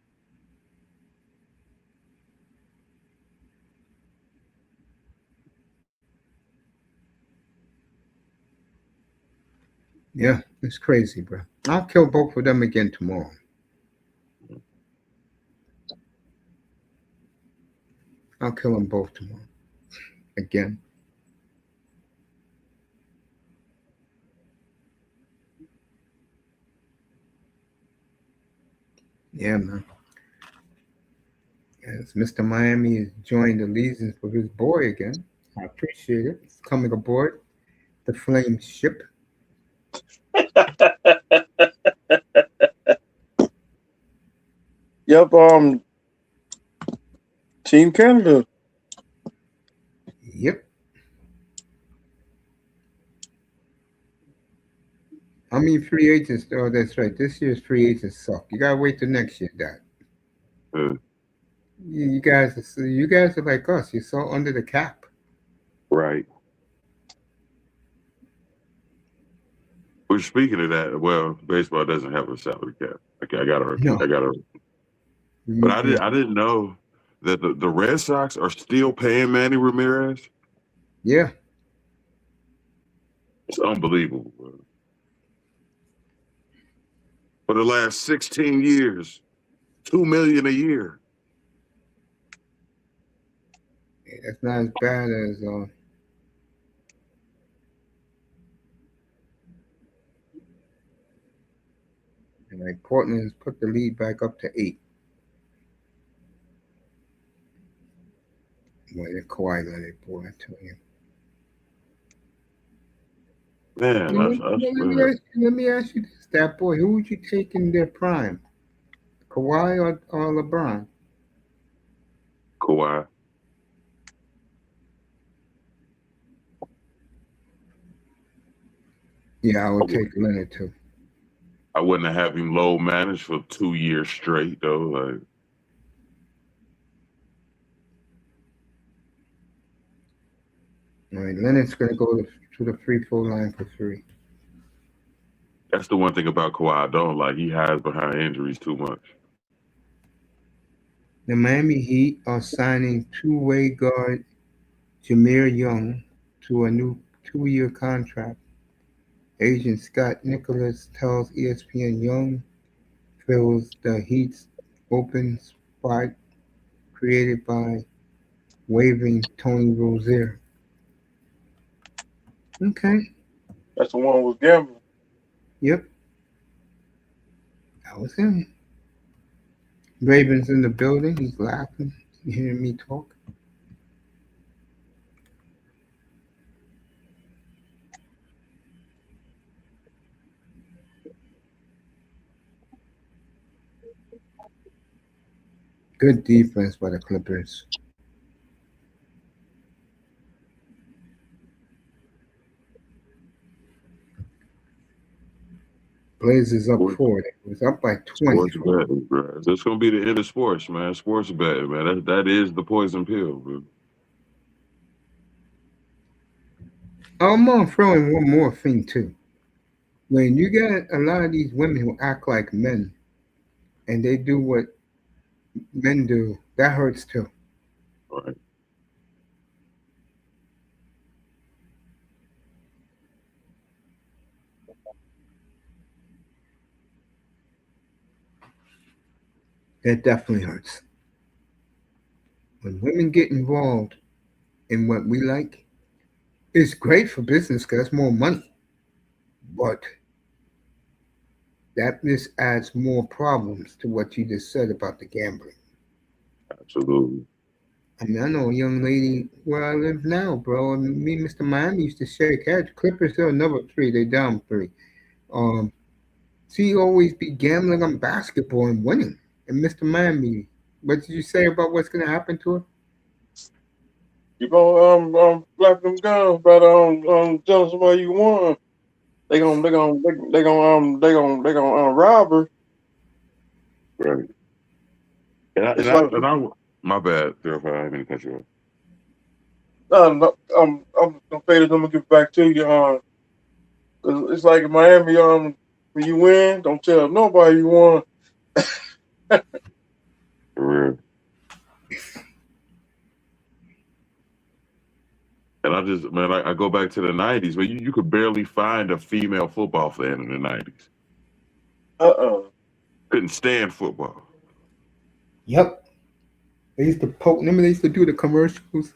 Yeah, it's crazy, bro. I'll kill both of them again tomorrow. I'll kill them both tomorrow. Again. Yeah, man. Yes, Mr. Miami has joined allegiance with his boy again. I appreciate it. It's coming aboard the Flame ship. Yep. Team Canada. Yep. How many free agents? Oh, that's right. This year's free agents suck. You gotta wait till next year, Dad. Uh, You guys are like us. You're so under the cap. right. Which speaking of that, well, baseball doesn't have a salary cap. Okay, No. I gotta. But Mm-mm. I didn't know that the Red Sox are still paying Manny Ramirez. Yeah. It's unbelievable, bro. For the last 16 years, $2 million a year. That's not as bad as like Portland has put the lead back up to 8. Boy, the Kawhi Leonard, boy, I tell you. Man, man. Let me ask you this, that boy, who would you take in their prime? Kawhi or LeBron? Kawhi. Yeah, I I, would w- take Leonard too. I wouldn't have him low managed for 2 years straight though. Like All right, Leonard's gonna go to the free throw line for 3. that's the one thing about Kawhi I don't like. He hides behind injuries too much. The Miami Heat are signing two-way guard Jameer Young to a new 2-year contract. Agent Scott Nicholas tells ESPN Young fills the Heat's open spot created by waiving Tony Rozier. Okay, That's the one who was gambling. yep, that was him. Raven's in the building. He's laughing, hearing me talk. Good defense by the Clippers. Blazers up Sports, 4. It was up by 20. sports betting, bro. That's gonna be the end of sports, man. Sports betting, man. That is the poison pill, bro. I'm gonna throw in one more thing too. When you got a lot of these women who act like men and they do what men do, that hurts too. Right. That definitely hurts. When women get involved in what we like, it's great for business because that's more money. But that just adds more problems to what you just said about the gambling. Absolutely. I mean, I know a young lady where I live now, bro. And me and Mr. Miami used to shake hands. Clippers are another 3. They down 3. Um, she always be gambling on basketball and winning. And Mr. Miami, what did you say about what's gonna happen to her? You gonna flap them guns, but tell somebody you won. They gonna rob her. Right. It's like My bad, if I didn't cut you off. no, I'm gonna fade it. I'm gonna get back to you. It's like in Miami. When you win, don't tell nobody you won. For real. And I go back to the 90s, but you could barely find a female football fan in the 90s. Uh-uh. Couldn't stand football. Yep. They used to poke. Remember, they used to do the commercials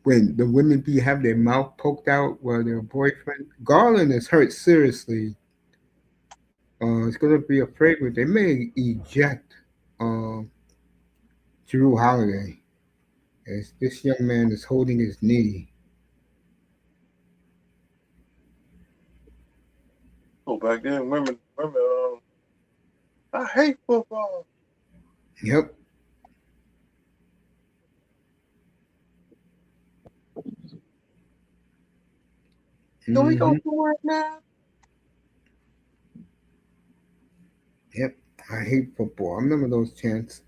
when the women be have their mouth poked out while their boyfriend. Garland is hurt seriously. It's gonna be a fragrance. They may eject uh, Drew Holiday as this young man is holding his knee. Oh, back then, women, I hate football. Yep. Can we go Hmm. to work now? Yep. I hate football. I remember those chants.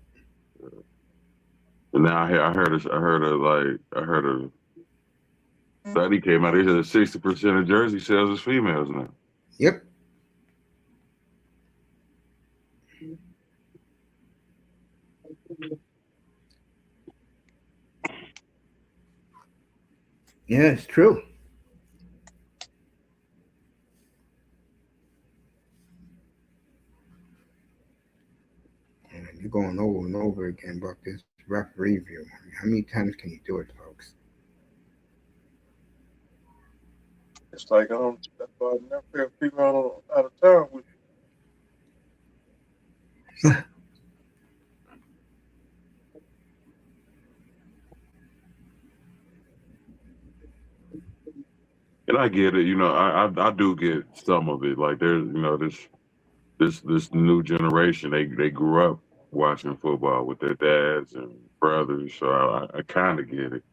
And now I heard a study came out. They said 60% of jersey sales is females now. Yep. Yeah, it's true. And you're going over and over again about this referee view. I mean, how many times can you do it, folks? It's like that's why I never feel people out of town with. And I get it. I do get some of it. Like there's this new generation. They grew up watching football with their dads and brothers. So I kind of get it.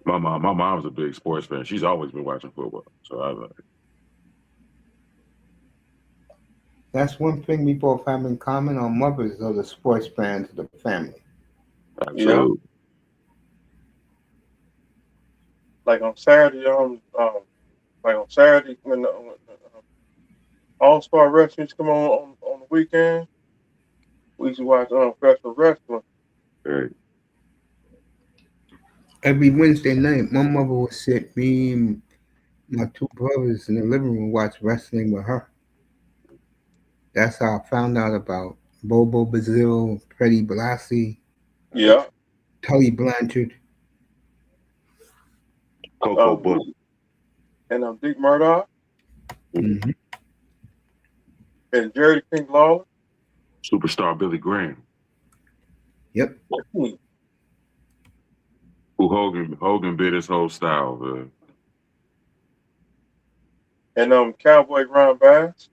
My mom's a big sports fan. She's always been watching football. So I like. That's one thing we both have in common. Our mothers are the sports fans of the family. Yeah, Absolutely. like on Saturday, like on Saturday when All Star Wrestling's come on the weekend, we used to watch professional wrestling. Right. Every Wednesday night, my mother would sit me and my two brothers in the living room watch wrestling with her. That's how I found out about Bobo Brazil, Freddie Blassie, Yeah, Tully Blanchard. Coco um, Butt, and Dick Murdoch Hmm. and Jerry King Lawler. superstar Billy Graham, Yep. Hmm. who Hogan bit his whole style. And Cowboy Ron Bass.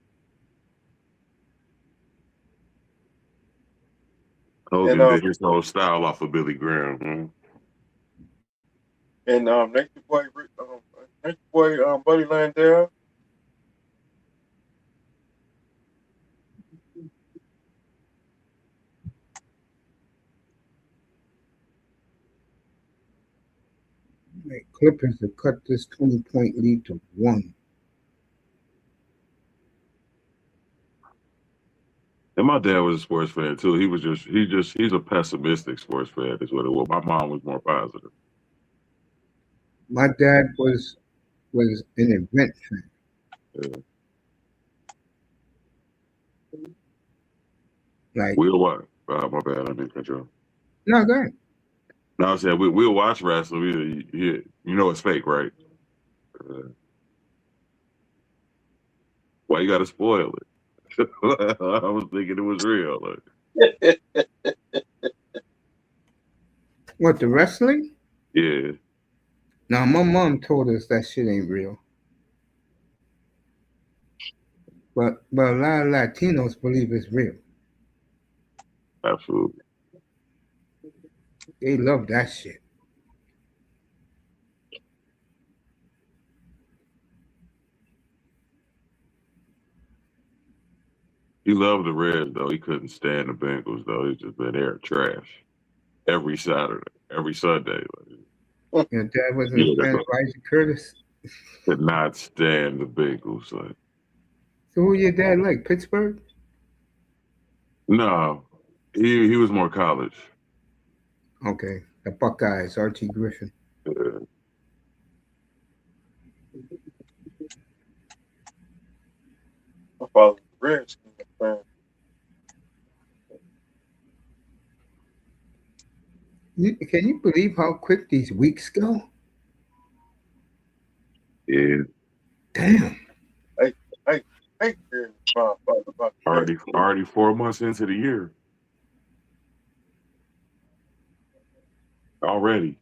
And Hogan bit his whole style off of Billy Graham. Nature Boy, Buddy Landell. Right. Clippers have cut this 20-point lead to one. And my dad was a sports fan too. He's a pessimistic sports fan. Is what it was. My mom was more positive. My dad was an event fan. Yeah. Like, We'll watch. My bad. I didn't control. no, go ahead. No, I said we'll watch wrestling. You know it's fake, right? Uh, why you got to spoil it? I was thinking it was real. What, the wrestling? Yeah, Now, my mom told us that shit ain't real. But a lot of Latinos believe it's real. absolutely. They love that shit. He loved the Reds though. He couldn't stand the Bengals though. He's just been there trash every Saturday, every Sunday. Your dad wasn't a Yeah, fan of Isaac Curtis. could not stand the Bengals. So who your dad like? Pittsburgh? No, he was more college. Okay, the Buckeyes, Archie Griffin. Yeah. My father's a Redskins fan. Can you believe how quick these weeks go? Yeah, Damn. I I hearing my father about the next team. already 4 months into the year already.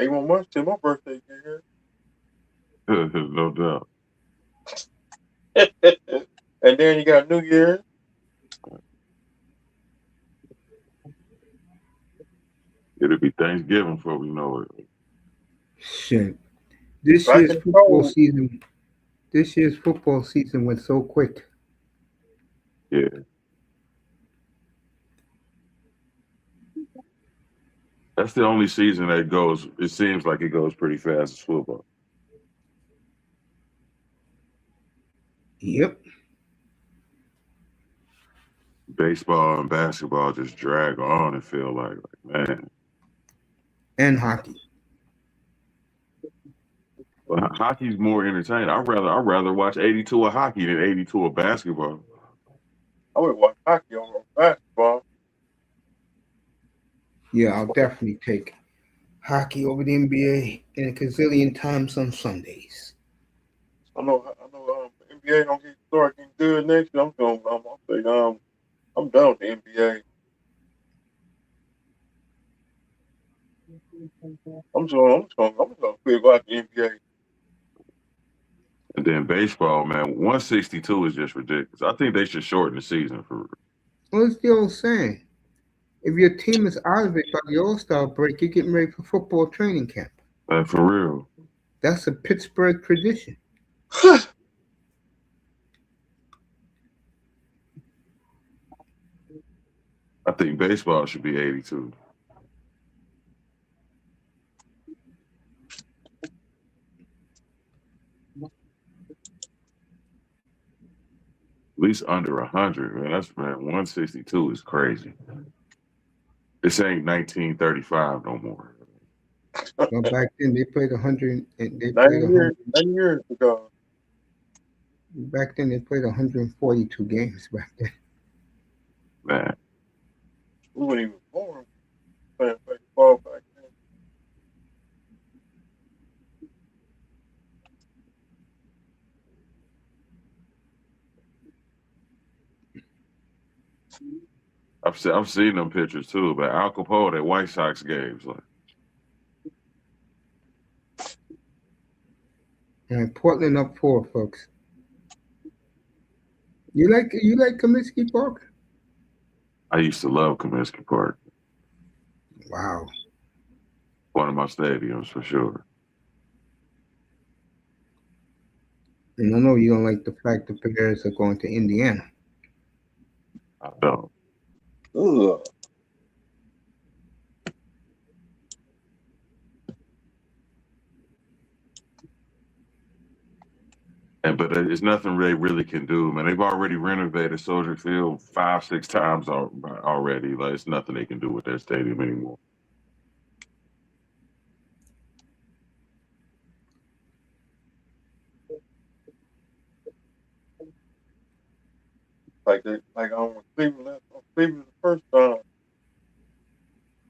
Ain't one month till my birthday get No doubt. here. And then you got New Year. It'll be Thanksgiving before we know it. Shit. This Back year's in the football cold. season. This year's football season went so quick. Yeah, that's the only season that goes. It seems like it goes pretty fast as football. Yep. Baseball and basketball just drag on and feel like man. And hockey. Well, hockey's more entertaining. I'd rather watch 82 of hockey than 82 of basketball. I would watch hockey over basketball. Yeah, I'll definitely take hockey over the NBA and a gazillion times on Sundays. The NBA don't get start getting good next year. I'm done with the NBA. I'm just gonna quit watching NBA. And then baseball, man, 162 is just ridiculous. I think they should shorten the season for Well, it's the old saying. If your team is out of it by the All-Star break, you're getting ready for football training camp. for real. That's a Pittsburgh tradition. I think baseball should be 82. At least under 100, man. 162 is crazy. This ain't 1935 no more. Well, back then they played 100. They played 90 100. years, 90 years ago. Back then they played 142 games. Back then. Man, We weren't even born playing baseball back then. I've seen them pictures too, but Al Capone at White Sox games, like And Portland up 4, folks. You like Comiskey Park? I used to love Comiskey Park. Wow. One of my stadiums for sure. And I know you don't like the fact the Bears are going to Indiana. I don't. Ugh. But there's nothing they really can do, man. They've already renovated Soldier Field 5, 6 times already. Like it's nothing they can do with their stadium anymore. Like on Cleveland the first time.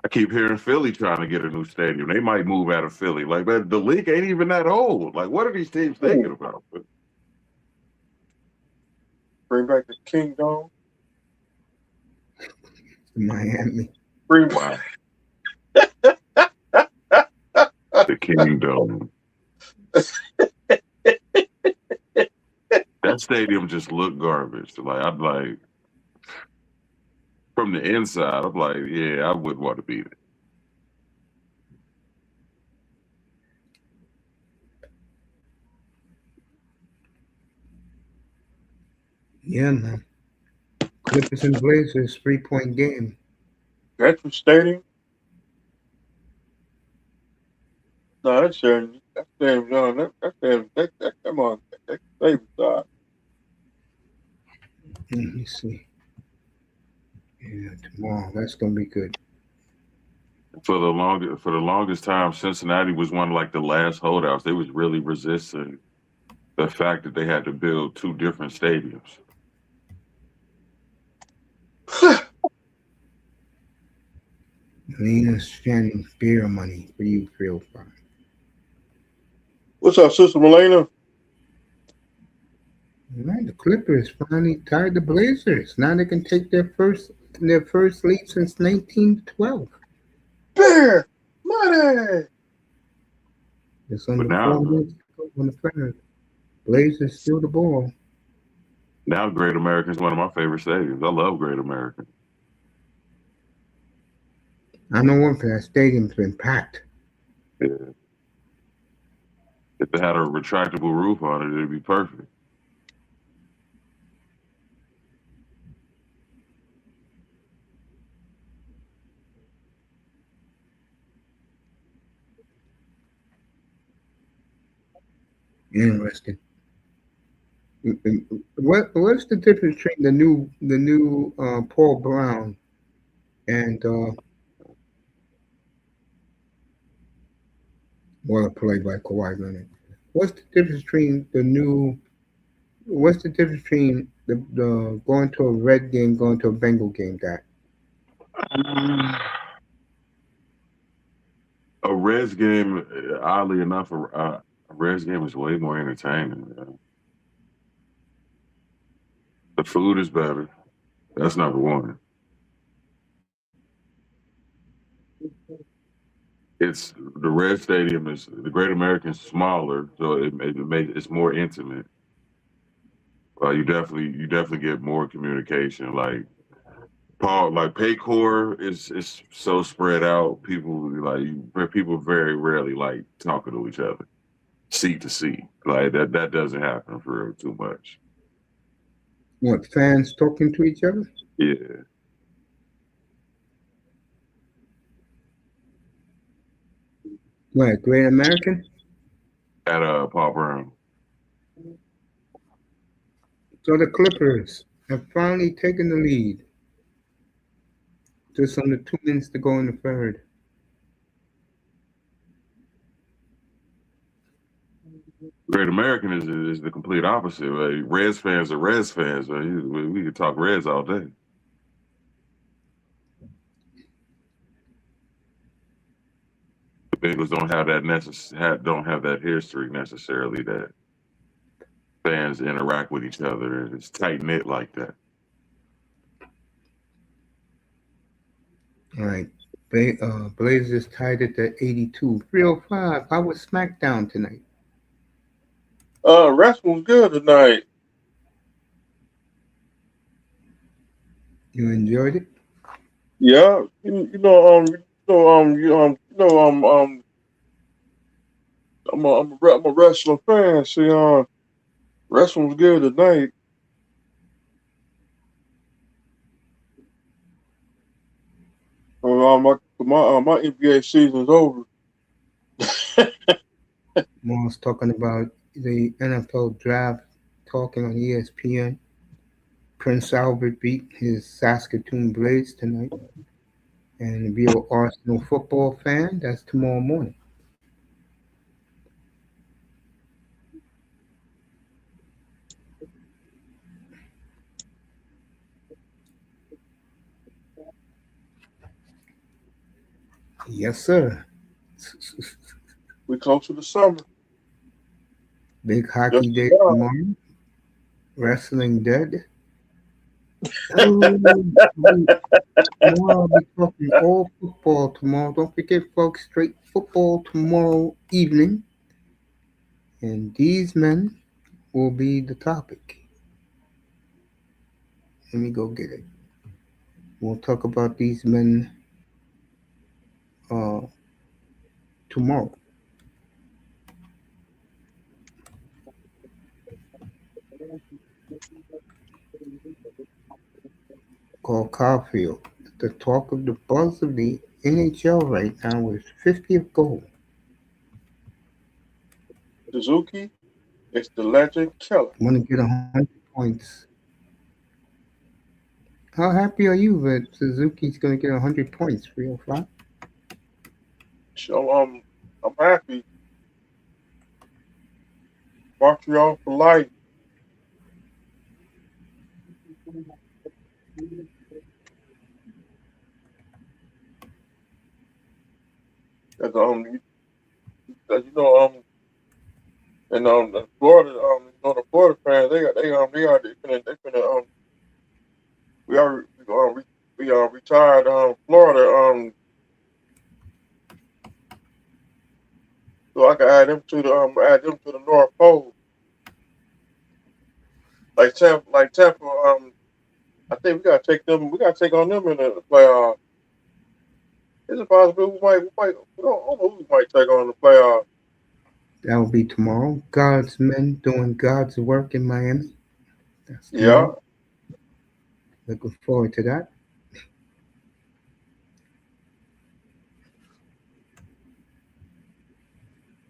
I keep hearing Philly trying to get a new stadium. They might move out of Philly. Like, man, the league ain't even that old. Like, what are these teams thinking about? Bring back the Kingdom. Miami. Bring Wow. The Kingdom. That stadium just looked garbage. Like, I'm like, from the inside, I'm like, yeah, I wouldn't want to be there. Yeah, man. Clippers and Blazers 3-point game. Veterans Stadium. No, that's Sheridan. That's Sam John. Come on. That's favorite side. Let me see. Yeah, tomorrow. That's gonna be good. For the longest time, Cincinnati was one of like the last holdouts. They was really resisting the fact that they had to build two different stadiums. Lena Shannon beer money for you, Phil. What's up, Sister Melena? Right, the Clippers finally tied the Blazers. Now they can take their first lead since 1912. Bear money. It's But under now, 4 minutes to go on the third. Blazers steal the ball. now Great American is one of my favorite stadiums. I love Great American. I know one for that stadium's been packed. Yeah. If it had a retractable roof on it, it'd be perfect. Interesting. What's the difference between the new Paul Brown and well played by Kawhi Leonard? What's the difference between the new? What's the difference between the going to a Red game, going to a Bengal game? That A Reds game, oddly enough, a Reds game is way more entertaining. The food is better. That's number one. It's the Red Stadium is the Great American's smaller, so it's more intimate. You definitely get more communication. Like Paycor is so spread out. People very rarely like talking to each other, seat to seat. Like that doesn't happen for real too much. what fans talking to each other? Yeah, Right, Great American. at Paul Brown. So the Clippers have finally taken the lead. Just under 2 minutes to go in the third. Great American is the complete opposite. Like, Reds fans are Reds fans. We could talk Reds all day. The Bengals don't have that history necessarily that fans interact with each other and it's tight knit like that. All right. Blazers tied it at 82. 305. How was SmackDown tonight? Wrestling's good tonight. You enjoyed it? Yeah, I'm a wrestling fan. See, wrestling's good tonight. My NBA season's over. Moss talking about the NFL draft, talking on ESPN. Prince Albert beat his Saskatoon Blades tonight. And if you're an Arsenal football fan, that's tomorrow morning. Yes, sir. We close to the summer. Big Just hockey day about. tomorrow. Wrestling dead. Oh, tomorrow I'll be talking all football tomorrow. Don't forget, folks, straight football tomorrow evening. And these men will be the topic. Let me go get it. We'll talk about these men uh, tomorrow. Called Caulfield. The talk of the buzz of the NHL right now is 50th goal. Suzuki is the legend killer. Want to get 100 points. How happy are you that Suzuki's going to get 100 points? 305? So I'm happy. Montreal for life. As as you know and the Florida the Florida fans they finna we already we retired Florida so I can add them to the North Pole like Tampa I think we gotta take on them in the playoff. It's a possibility we don't know who we might take on in the playoff. That will be tomorrow. God's men doing God's work in Miami. That's Yeah. tomorrow. Looking forward to that.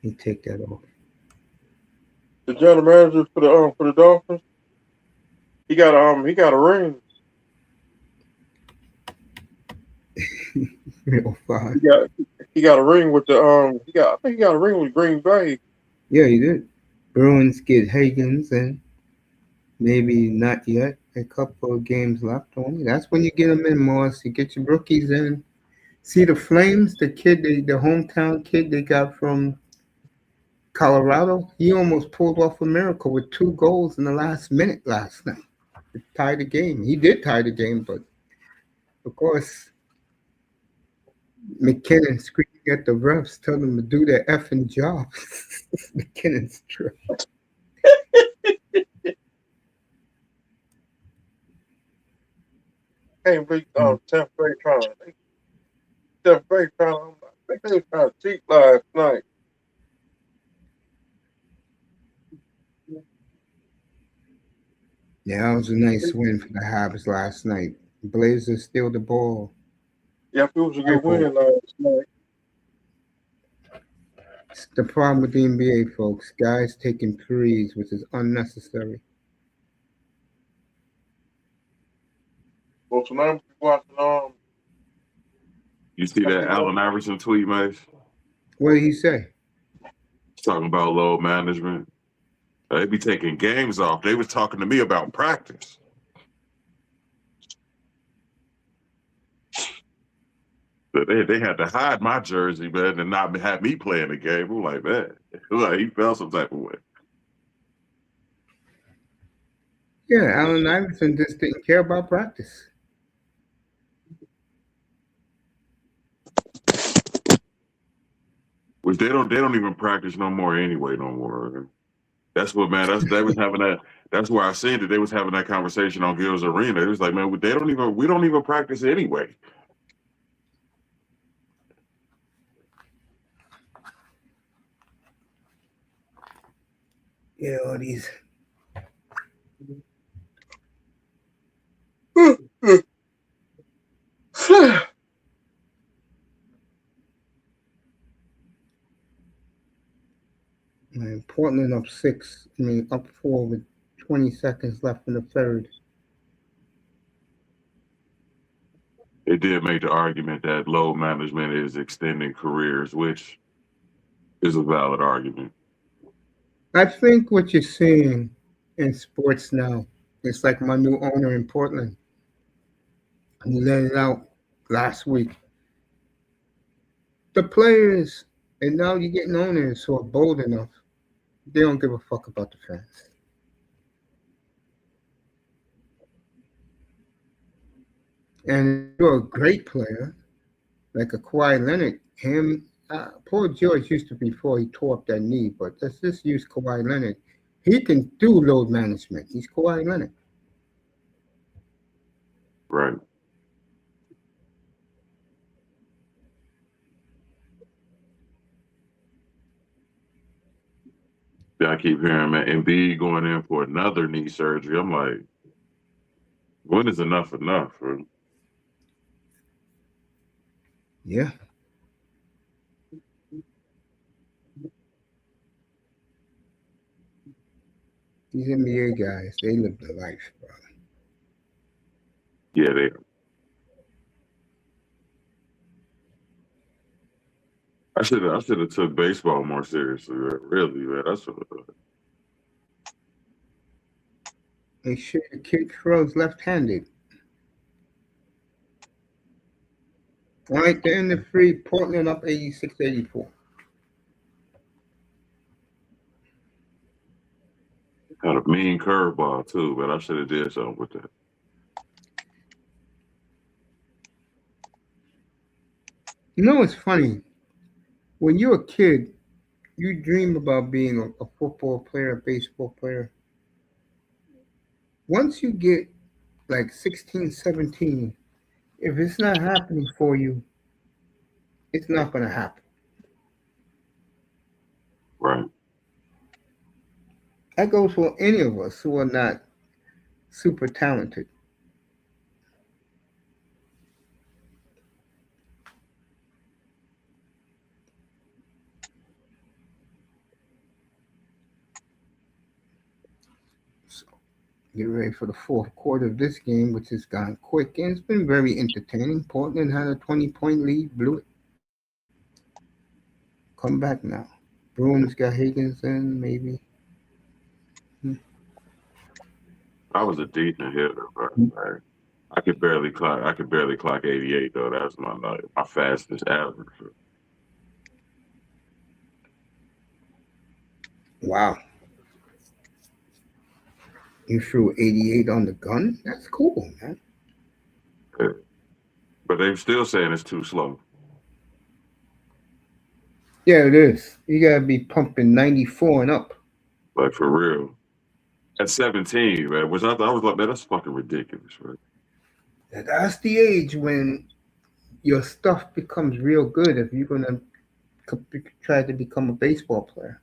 You take that off. The general manager for the Dolphins, he got a ring. 305. He got a ring with the I think he got a ring with Green Bay. Yeah, he did. Bruins get Higgins and maybe not yet. A couple of games left only. That's when you get them in, Morris. You get your rookies in. See the Flames, the hometown kid they got from Colorado. He almost pulled off a miracle with 2 goals in the last minute last night to tie the game. He did tie the game, but of course McKinnon screaming at the refs, telling them to do their effing job. McKinnon's true. Can't beat Tampa Bay Tampa Bay I think they were trying to cheat last night. Yeah, that was a nice win for the Habs last night. Blazers steal the ball. Yeah, it was a good win last night. It's the problem with the NBA, folks. Guys taking threes, which is unnecessary. Well, tonight we watching You see that Allen Iverson tweet, Mace? What did he say? Talking about load management. They be taking games off. They was talking to me about practice. But they had to hide my jersey, man, and not have me playing the game. I'm like, man, like he felt some type of way. Yeah, Allen Iverson just didn't care about practice. Which they don't even practice no more anyway, no more. That's what, man. They was having that. That's where I seen it. They was having that conversation on Gil's Arena. It was like, man, we don't even practice anyway. Yeah, all these. Man, Portland up 6. I mean, up 4 with 20 seconds left in the third. It did make the argument that load management is extending careers, which is a valid argument. I think what you're seeing in sports now, it's like my new owner in Portland. He let it out last week. The players, and now you're getting owners who are bold enough. They don't give a fuck about the fans. And if you're a great player, like a Kawhi Leonard, Paul George used to before he tore up that knee, but let's just use Kawhi Leonard. He can do load management. He's Kawhi Leonard. Right. Yeah, I keep hearing, man, N.B.A. going in for another knee surgery. I'm like, when is enough enough? Bro? Yeah. These NBA guys, they live the life, bro. Yeah, they. I should have took baseball more seriously. Man. Really, man. I should have. Make sure the kid throws left-handed. All right, they're in the free. Portland up 86-84. Had a mean curveball too, but I should have did something with that. You know what's funny? When you're a kid, you dream about being a football player, a baseball player. Once you get like 16, 17, if it's not happening for you, it's not going to happen. Right. That goes for any of us who are not super talented. So get ready for the fourth quarter of this game, which has gone quick and it's been very entertaining. Portland had a 20-point lead, blew it. Come back now. Bruins got Higgins in, maybe. I was a decent hitter, but like, I could barely clock. I could barely clock 88 though. That's my fastest average. Wow. You threw 88 on the gun? That's cool, man. Yeah. But they're still saying it's too slow. Yeah, it is. You got to be pumping 94 and up. Like for real. At 17, man, which I was like, man, that's fucking ridiculous, right? That's the age when your stuff becomes real good if you're going to try to become a baseball player.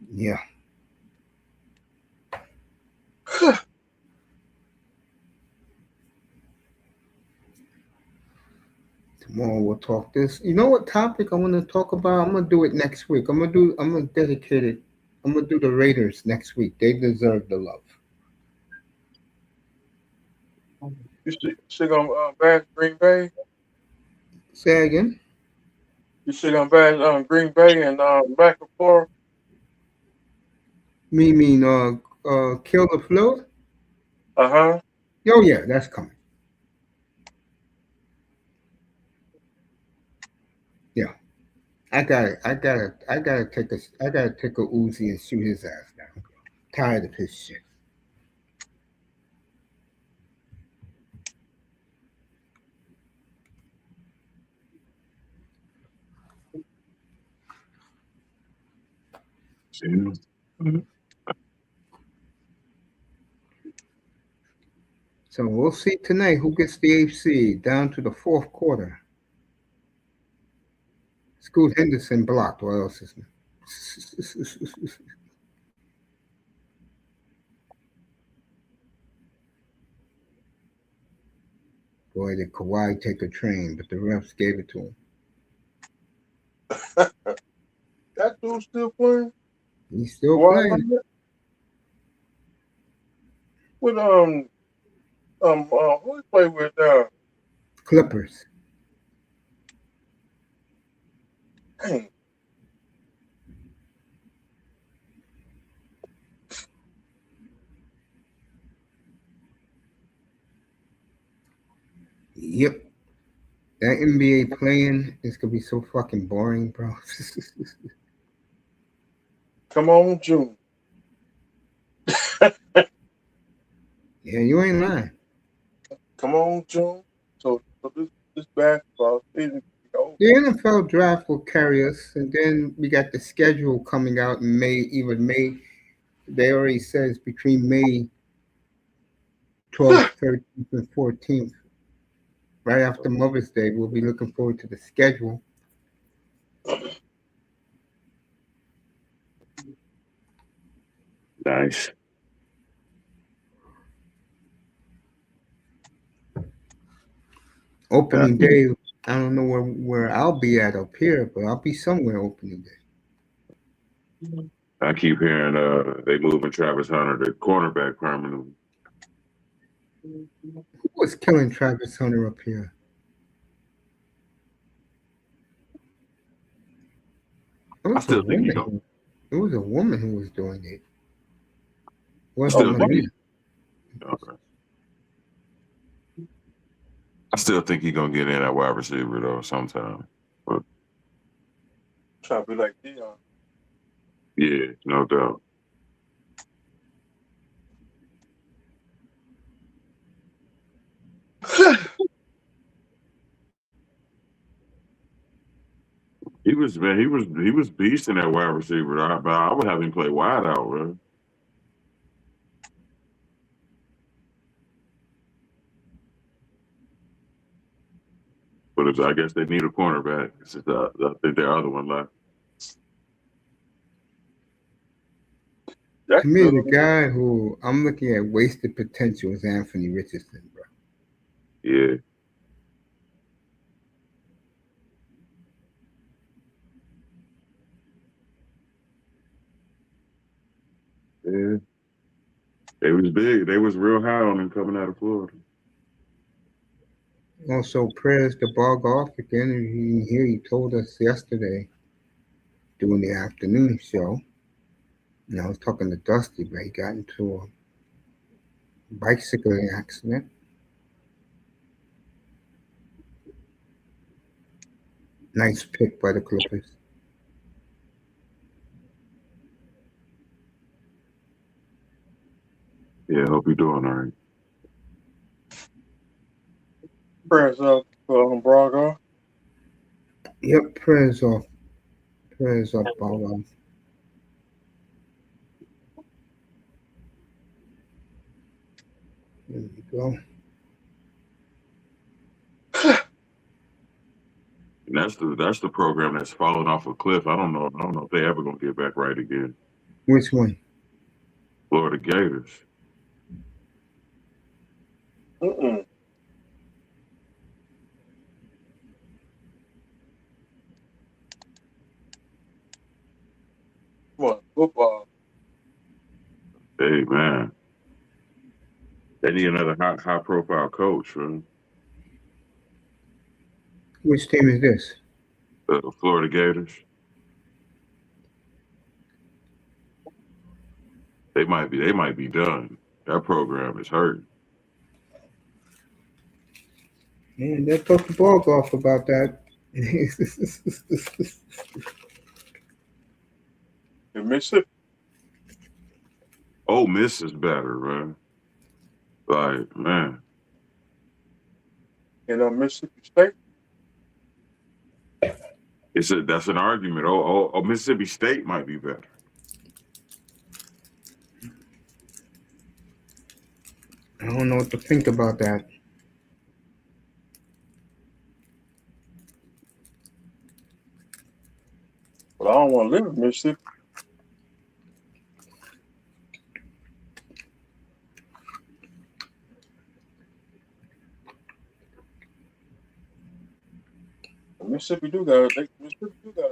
Yeah. Tomorrow we'll talk this. You know what topic I want to talk about? I'm gonna do it next week. I'm gonna dedicate it. I'm gonna do the Raiders next week. They deserve the love. You still gonna bash Green Bay? Say again. You still gonna bash Green Bay and back and forth? Me mean kill the floor? Uh-huh. Oh yeah, that's coming. Yeah. I gotta take a Uzi and shoot his ass down. Tired of his shit. See? Mhm. So we'll see tonight who gets the AFC down to the fourth quarter. Scoot Henderson blocked. What else is Boy, did Kawhi take a train, but the refs gave it to him. That dude still playing? He's still Why? playing. With who he play with Clippers. dang, Yep. That NBA playing is gonna be so fucking boring, bro. come on, June. Yeah, you ain't lying. Come on, June. So this basketball season over. The NFL draft will carry us, and then we got the schedule coming out in May, even May. They already says between May 12th, 13th, and 14th. Right after Mother's Day, we'll be looking forward to the schedule. Nice. Opening day I don't know where I'll be at up here, but I'll be somewhere opening day. I keep hearing they moving Travis Hunter, the cornerback, permanently. Who was killing Travis Hunter up here? It I was a still think he woman. going. It was a woman who was doing it. I Wasn't still one think of he. them. Okay. I still think he gonna get in at wide receiver though sometime. But Trying to be like Dion. yeah, no doubt. He was man. He was beasting at wide receiver. I would have him play wide out, man. But I guess they need a cornerback. I think their other one left. To me, the guy who I'm looking at wasted potential is Anthony Richardson, bro. Yeah. Yeah. They was big. They was real high on him coming out of Florida. Also, prayers to Bog Off again. He told us yesterday during the afternoon show. And I was talking to Dusty, but he got into a bicycling accident. Nice pick by the Clippers. Yeah, hope you're doing all right. Prayers up for Braga. Yep, prayers off. Prayers up, Bog Off. There we go. And that's the program that's falling off a cliff. I don't know if they ever gonna get back right again. Which one? Florida Gators. Mm-mm. What football? Hey man, they need another high profile coach, man. Which team is this? Florida Gators. They might be done. That program is hurt. Man, they talked to Bog Off about that. In Mississippi. Ole Miss is better, man. Like, man. In Mississippi State. That's an argument. Oh, Mississippi State might be better. I don't know what to think about that. But I don't want to live in Mississippi. Mississippi do got a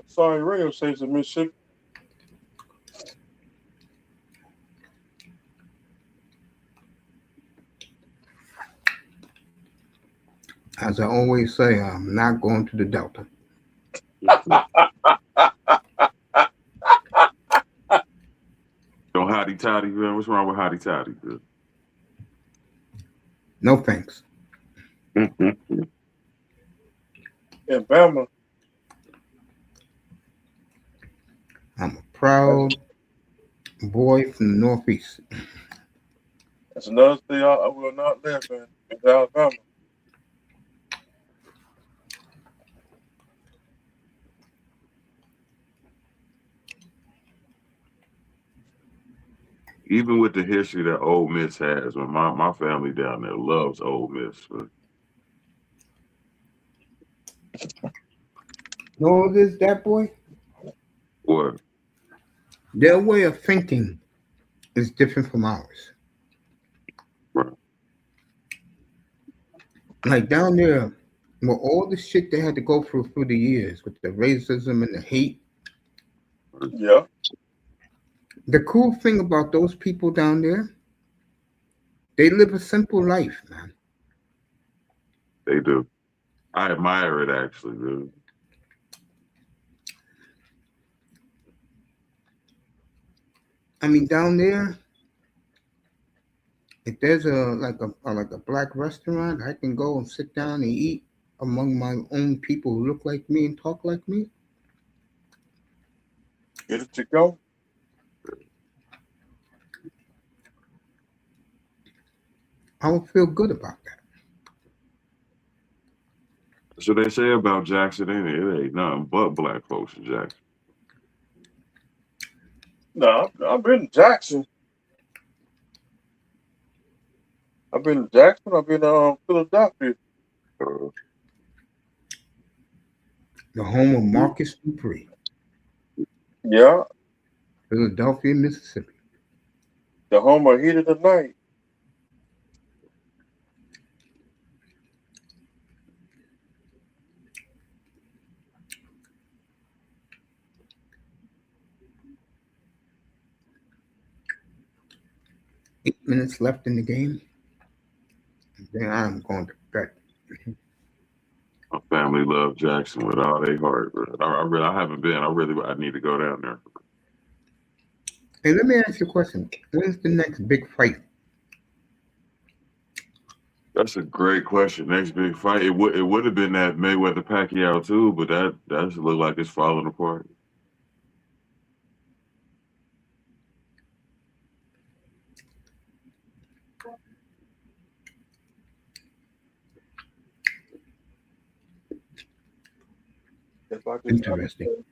sorry radio station in Mississippi. As I always say, I'm not going to the Delta. Don't hotty toddy, man. What's wrong with hotty toddy? No thanks. In Bama. I'm a proud boy from the Northeast. That's another state I will not live in Alabama. Even with the history that Ole Miss has, when my family down there loves Ole Miss. But know what it is, that boy? what? Their way of thinking is different from ours. Right. Like down there, Well, all the shit they had to go through the years with the racism and the hate. Yeah. The cool thing about those people down there, they live a simple life, man. They do. I admire it actually, dude. I mean, down there, if there's a black restaurant, I can go and sit down and eat among my own people who look like me and talk like me. Get it to go. I would feel good about that. That's what they say about Jackson, ain't it? It ain't nothing but black folks in Jackson. No, I've been to Jackson. I've been to Jackson. I've been to Philadelphia. Uh, The home of Marcus Dupree, Yeah. Philadelphia, Mississippi. The home of Heat of the Night. 8 minutes left in the game. And then I'm going to bed. my family love Jackson with all their heart. But I haven't been. I need to go down there. Hey, let me ask you a question. When's the next big fight? That's a great question. Next big fight. It would have been that Mayweather Pacquiao too, but that does look like it's falling apart. If I just, Interesting.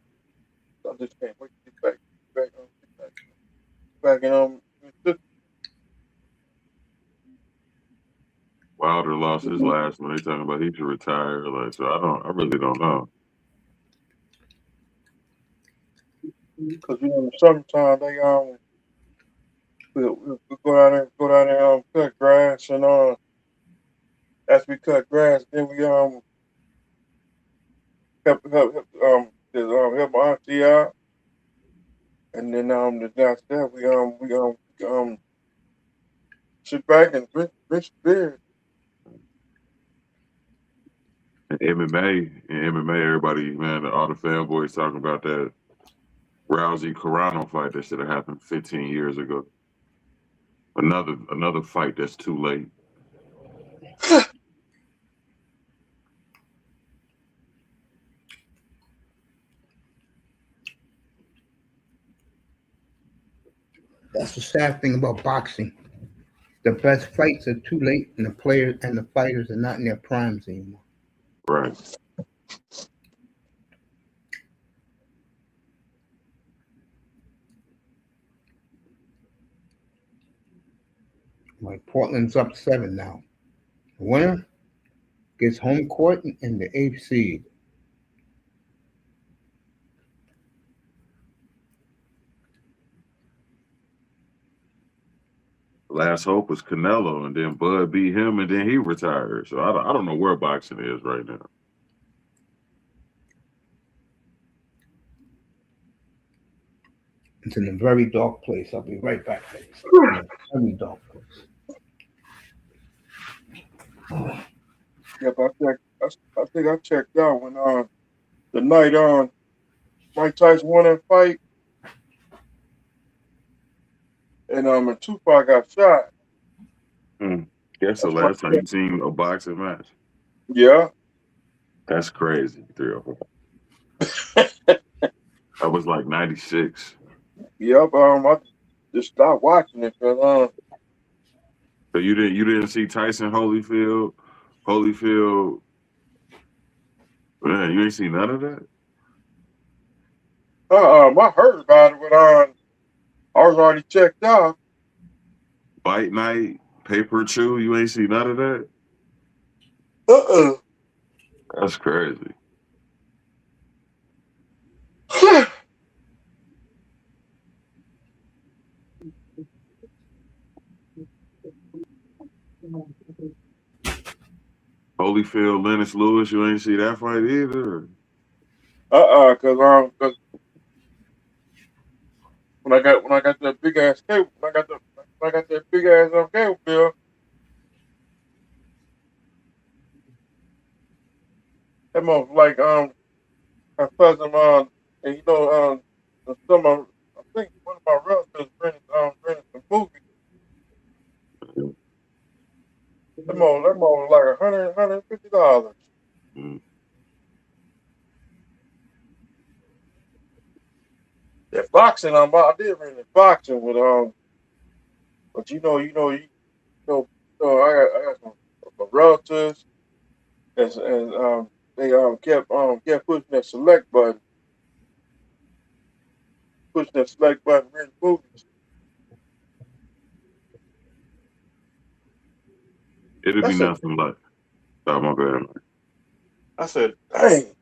I just can't wait to get back. Back in Mississippi. Wilder lost his last one. They talking about he should retire. Like, so I really don't know. Because in the summertime they we go down there cut grass and as we cut grass then we help my auntie out and then the next day we sit back and drink beer. And MMA, everybody, man, all the fanboys talking about that Rousey Carano fight that should have happened 15 years ago. Another fight that's too late. That's the sad thing about boxing. The best fights are too late, and the players and the fighters are not in their primes anymore. Right. Like Portland's up 7 now. The winner gets home court in the eighth seed. Last hope was Canelo, and then Bud beat him, and then he retired. So I don't know where boxing is right now. It's in a very dark place. I'll be right back. Very dark place. Yep, I think I checked out when the night Mike Tyson won that fight and Tupac got shot. Guess the That's my last time you seen a boxing match. yeah. That's crazy. 304. That was like 96. Yep, I just stopped watching it because So you didn't see Tyson Holyfield. Man, you ain't seen none of that. I heard about it when I was already checked out. Fight night, paper chew. You ain't seen none of that. Uh That's crazy. Holyfield, Lennox Lewis, you ain't see that fight either. Cause when I got that big ass cable, when I got that big ass cable bill, that motherfucker like my cousin and some of I think one of my relatives rented some movies. That motherfucker like $150. Mm. That boxing, I did rent the boxing with but I got some relatives and they kept pushing that select button, rent movies. It'd I be said, nothing like. Oh my bad. dang,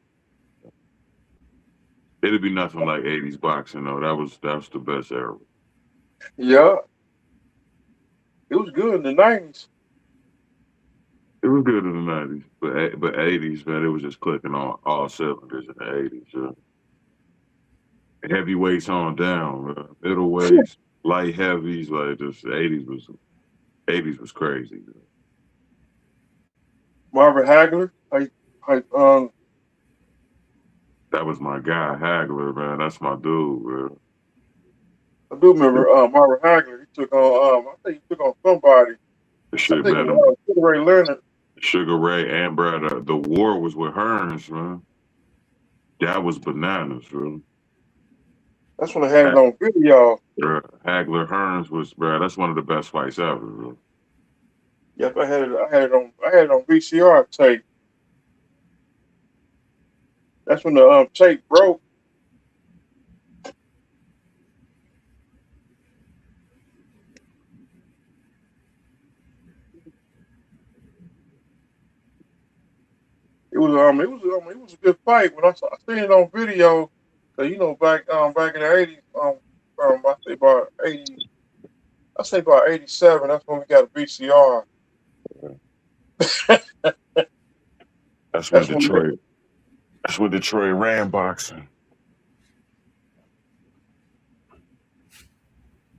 It'd be nothing like '80s boxing though. That's the best era. yeah, it was good in the '90s. It was good in the '90s, but '80s, man, it was just clicking on all cylinders in the '80s. Heavyweights on down, middleweights, light heavies, like just the '80s was crazy. Marvin Hagler, I That was my guy, Hagler, man. That's my dude, man. do remember Marvin Hagler. He took on I think he took on somebody. The I shit, think it man. was Sugar Ray Leonard. Sugar Ray and Brad, the war was with Hearns, man. That was bananas, bro. That's when I had it on video. Hagler Hearns was, bro. That's one of the best fights ever, bro. Yep, I had it on VCR tape. That's when the tape broke. It was a good fight when I seen it on video. So back in the '80s, I say about '87. That's when we got a VCR. That's when That's when Detroit. That's when Detroit ran boxing.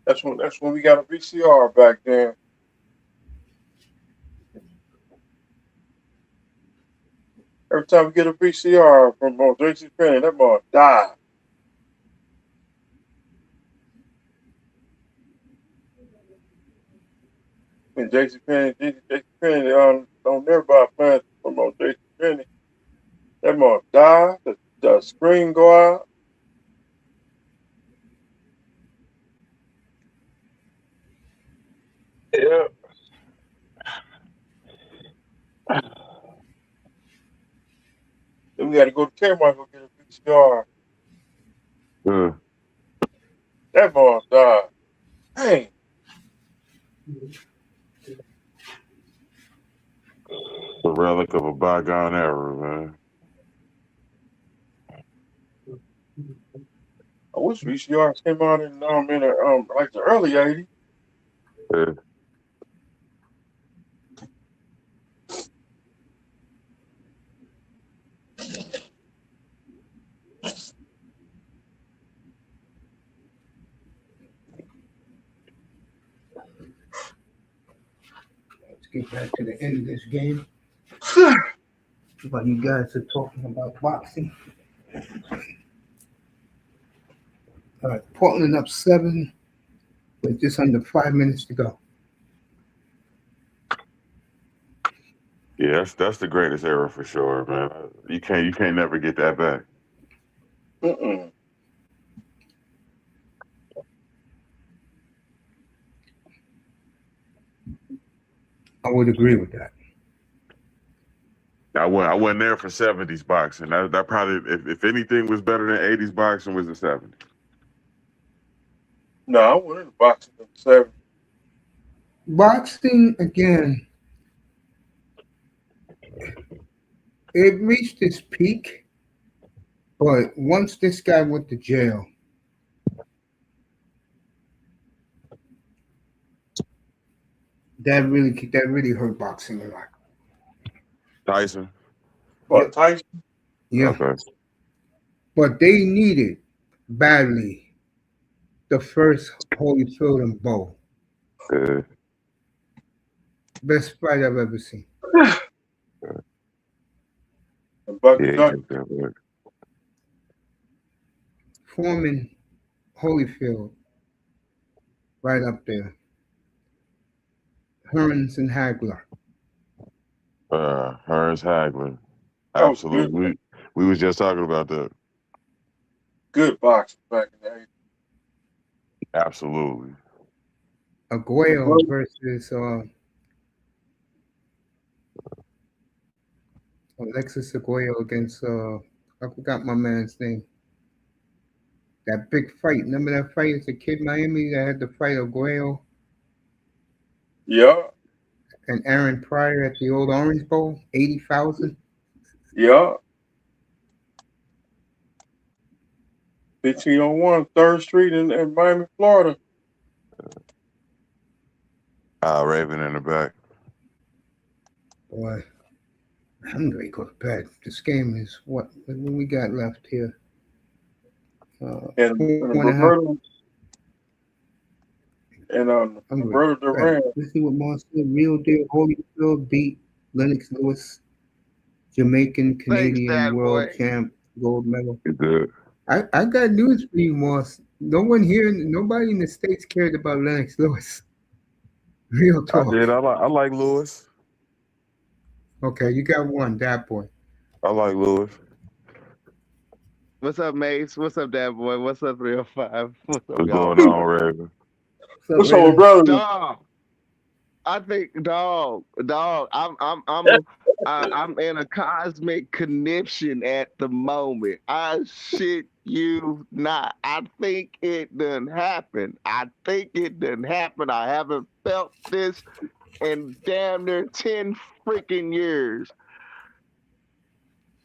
that's when we got a VCR back then. Every time we get a VCR from JC Penney, that boy died. And JC Penney don't never buy plants from JC Penney. That boy died. The screen go out. Yeah. Then we got to go to Kmart and go get a VCR. Yeah. That boy died. Dang. The relic of a bygone era, man. I wish VCRs came out in like the early '80s. Yeah. Let's get back to the end of this game. While you guys are talking about boxing. All right, Portland up 7 with just under 5 minutes to go. Yeah, that's the greatest era for sure, man. You can't never get that back. Mm-mm. I would agree with that. I wasn't there for '70s boxing. That probably, if anything was better than '80s boxing, was the '70s. No, I went into boxing in the '70s. Boxing, again, it reached its peak, but once this guy went to jail, that really hurt boxing a lot. Tyson. What, Yep. Tyson? Yeah. Okay. But they needed badly the first Holyfield and Bow. Yeah. Best fight I've ever seen. And Bucky Yeah, he Duck. took that work. Foreman, Holyfield, right up there. Hearns and Hagler. Hearns Hagler. That was good. Absolutely. We was just talking about that. Good boxing back in the 80s. Absolutely. Aguayo Well, versus Alexis Aguayo against I forgot my man's name. That big fight. Remember that fight as a kid, Miami? That had the fight Aguayo yeah, and Aaron Pryor at the old Orange Bowl. 80,000. yeah. 1501 3rd Street in Miami, Florida. Raven in the back. Boy, I'm gonna go to bed. This game is what we got left here? Four and a And half. Roberto I'm going to Roberto bed. Duran. Let's see what Monster Real Deal Holyfield beat Lennox Lewis, Jamaican Thanks, Canadian Dad world boy. champ, gold medal. You good? I got news for you, Moss. No one here, nobody in the States cared about Lennox Lewis. Real I talk. did. I like Lewis. Okay, you got one, that boy. I like Lewis. What's up, Mace? What's up, Dad boy? What's up, 305? What's up, What's y'all? going on, Raven? What's up, What's up, Raven? brother? Dog, I think, dog. I'm in a cosmic conniption at the moment. I shit you not. I think it done happened. I think it done happened. I haven't felt this in damn near 10 freaking years.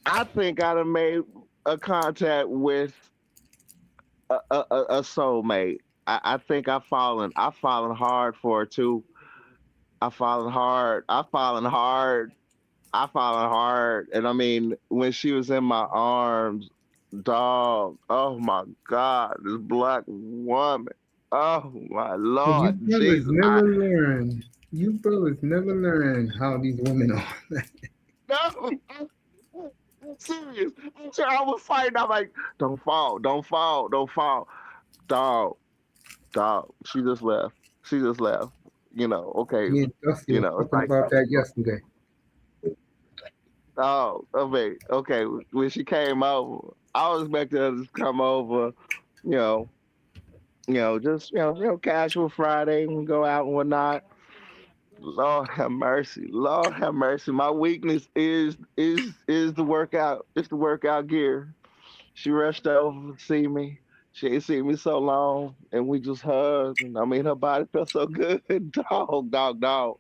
I think I done made a contact with a soulmate. I think I've fallen hard for it too. I've fallen hard. I've fallen hard. I've fallen hard. And I mean, when she was in my arms, dog, oh my God, this black woman. Oh my You Lord brothers Jesus. never learn. You brothers never learn how these women are. No, I'm serious. I'm serious. I was fighting. I'm like, don't fall, don't fall, don't fall. Dog, dog. She just left. She just left. Okay. Me and Dusty were It's talking like, about that yesterday. oh, okay, okay. When she came over, I was expecting her to come over, you know, just casual Friday and go out and whatnot. Lord have mercy, Lord have mercy. My weakness is the workout. It's the workout gear. She rushed over to see me. She ain't seen me so long, and we just hugged. And I mean, her body felt so good. Dog, dog, dog.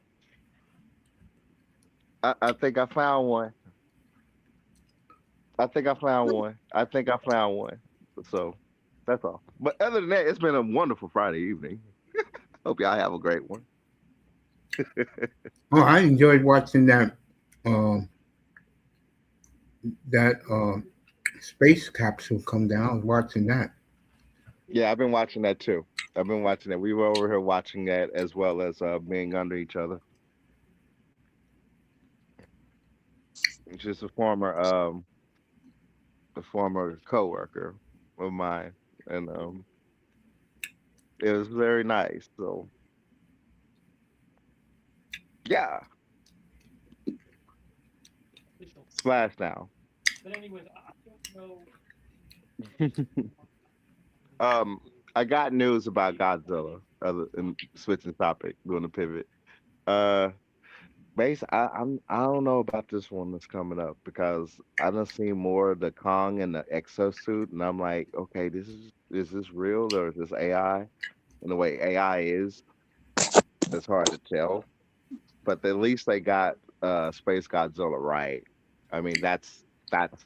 I think I found one. I think I found one. I think I found one. So that's all. But other than that, it's been a wonderful Friday evening. Hope y'all have a great one. Oh, I enjoyed watching um, that space capsule come down. I was watching that. Yeah, I've been watching that too. I've been watching that. We were over here watching that as well as being under each other. It's just a former coworker of mine, and it was very nice. So yeah, splash now. Um, I got news about Godzilla. Other and switching topic, doing a pivot. Uh, Base, I don't know about this one that's coming up because I done seen more of the Kong and the exosuit, and I'm like, okay, is this real or is this AI? And the way AI is, it's hard to tell. But at least they got Space Godzilla right. I mean, that's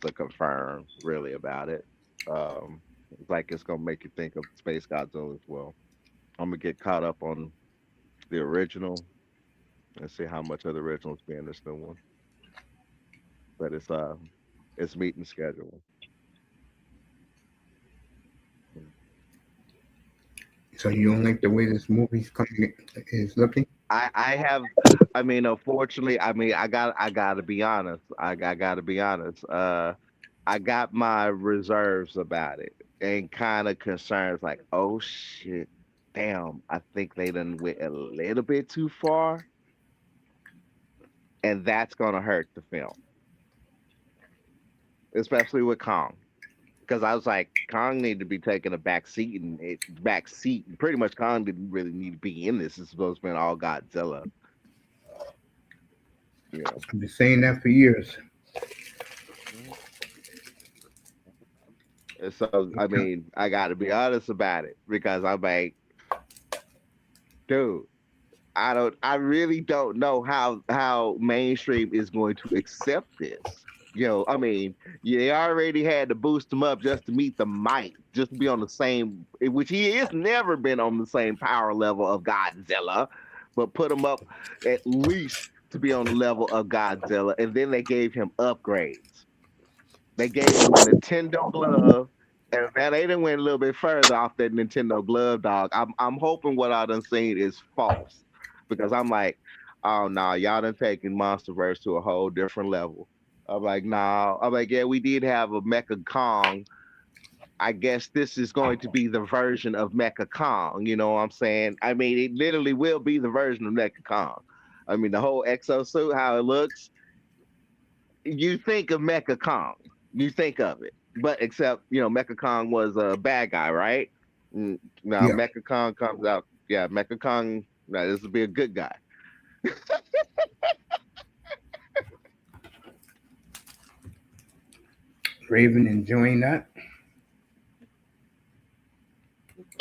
the confirm really about it. It's like it's gonna make you think of Space Godzilla as well. I'm gonna get caught up on the original and see how much of the original is being this new one. but it's meeting schedule. So you don't like the way this movie's coming is looking? I have, I mean, unfortunately, I mean, I gotta be honest. I gotta be honest. I got my reserves about it and kind of concerns like, oh shit, damn, I think they done went a little bit too far, and that's gonna hurt the film, especially with Kong. Because I was like, Kong needed to be taking a back seat, and back seat. Pretty much, Kong didn't really need to be in this. It's supposed to be all Godzilla, you know. I've been saying that for years. Mhm. And so, I mean, I got to be honest about it because I'm like, dude, I really don't know how mainstream is going to accept this. You know, I mean, you already had to boost him up just to meet the might, just to be on the same, which he has never been on the same power level of Godzilla, but put him up at least to be on the level of Godzilla, and then they gave him upgrades. They gave him a Nintendo glove, and man, they didn't went a little bit further off that Nintendo glove, dog. I'm hoping what I done seen is false, because I'm like, oh no, y'all done taking MonsterVerse to a whole different level. I'm like, nah. I'm like, yeah, we did have a Mecha Kong. I guess this is going to be the version of Mecha Kong. You know what I'm saying? I mean, it literally will be the version of Mecha Kong. I mean, the whole exosuit, how it looks, you think of Mecha Kong, you think of it, but except Mecha Kong was a bad guy, right? Now Yeah. Mecha Kong comes out, yeah, Mecha Kong. Now this will be a good guy. Raven enjoying that.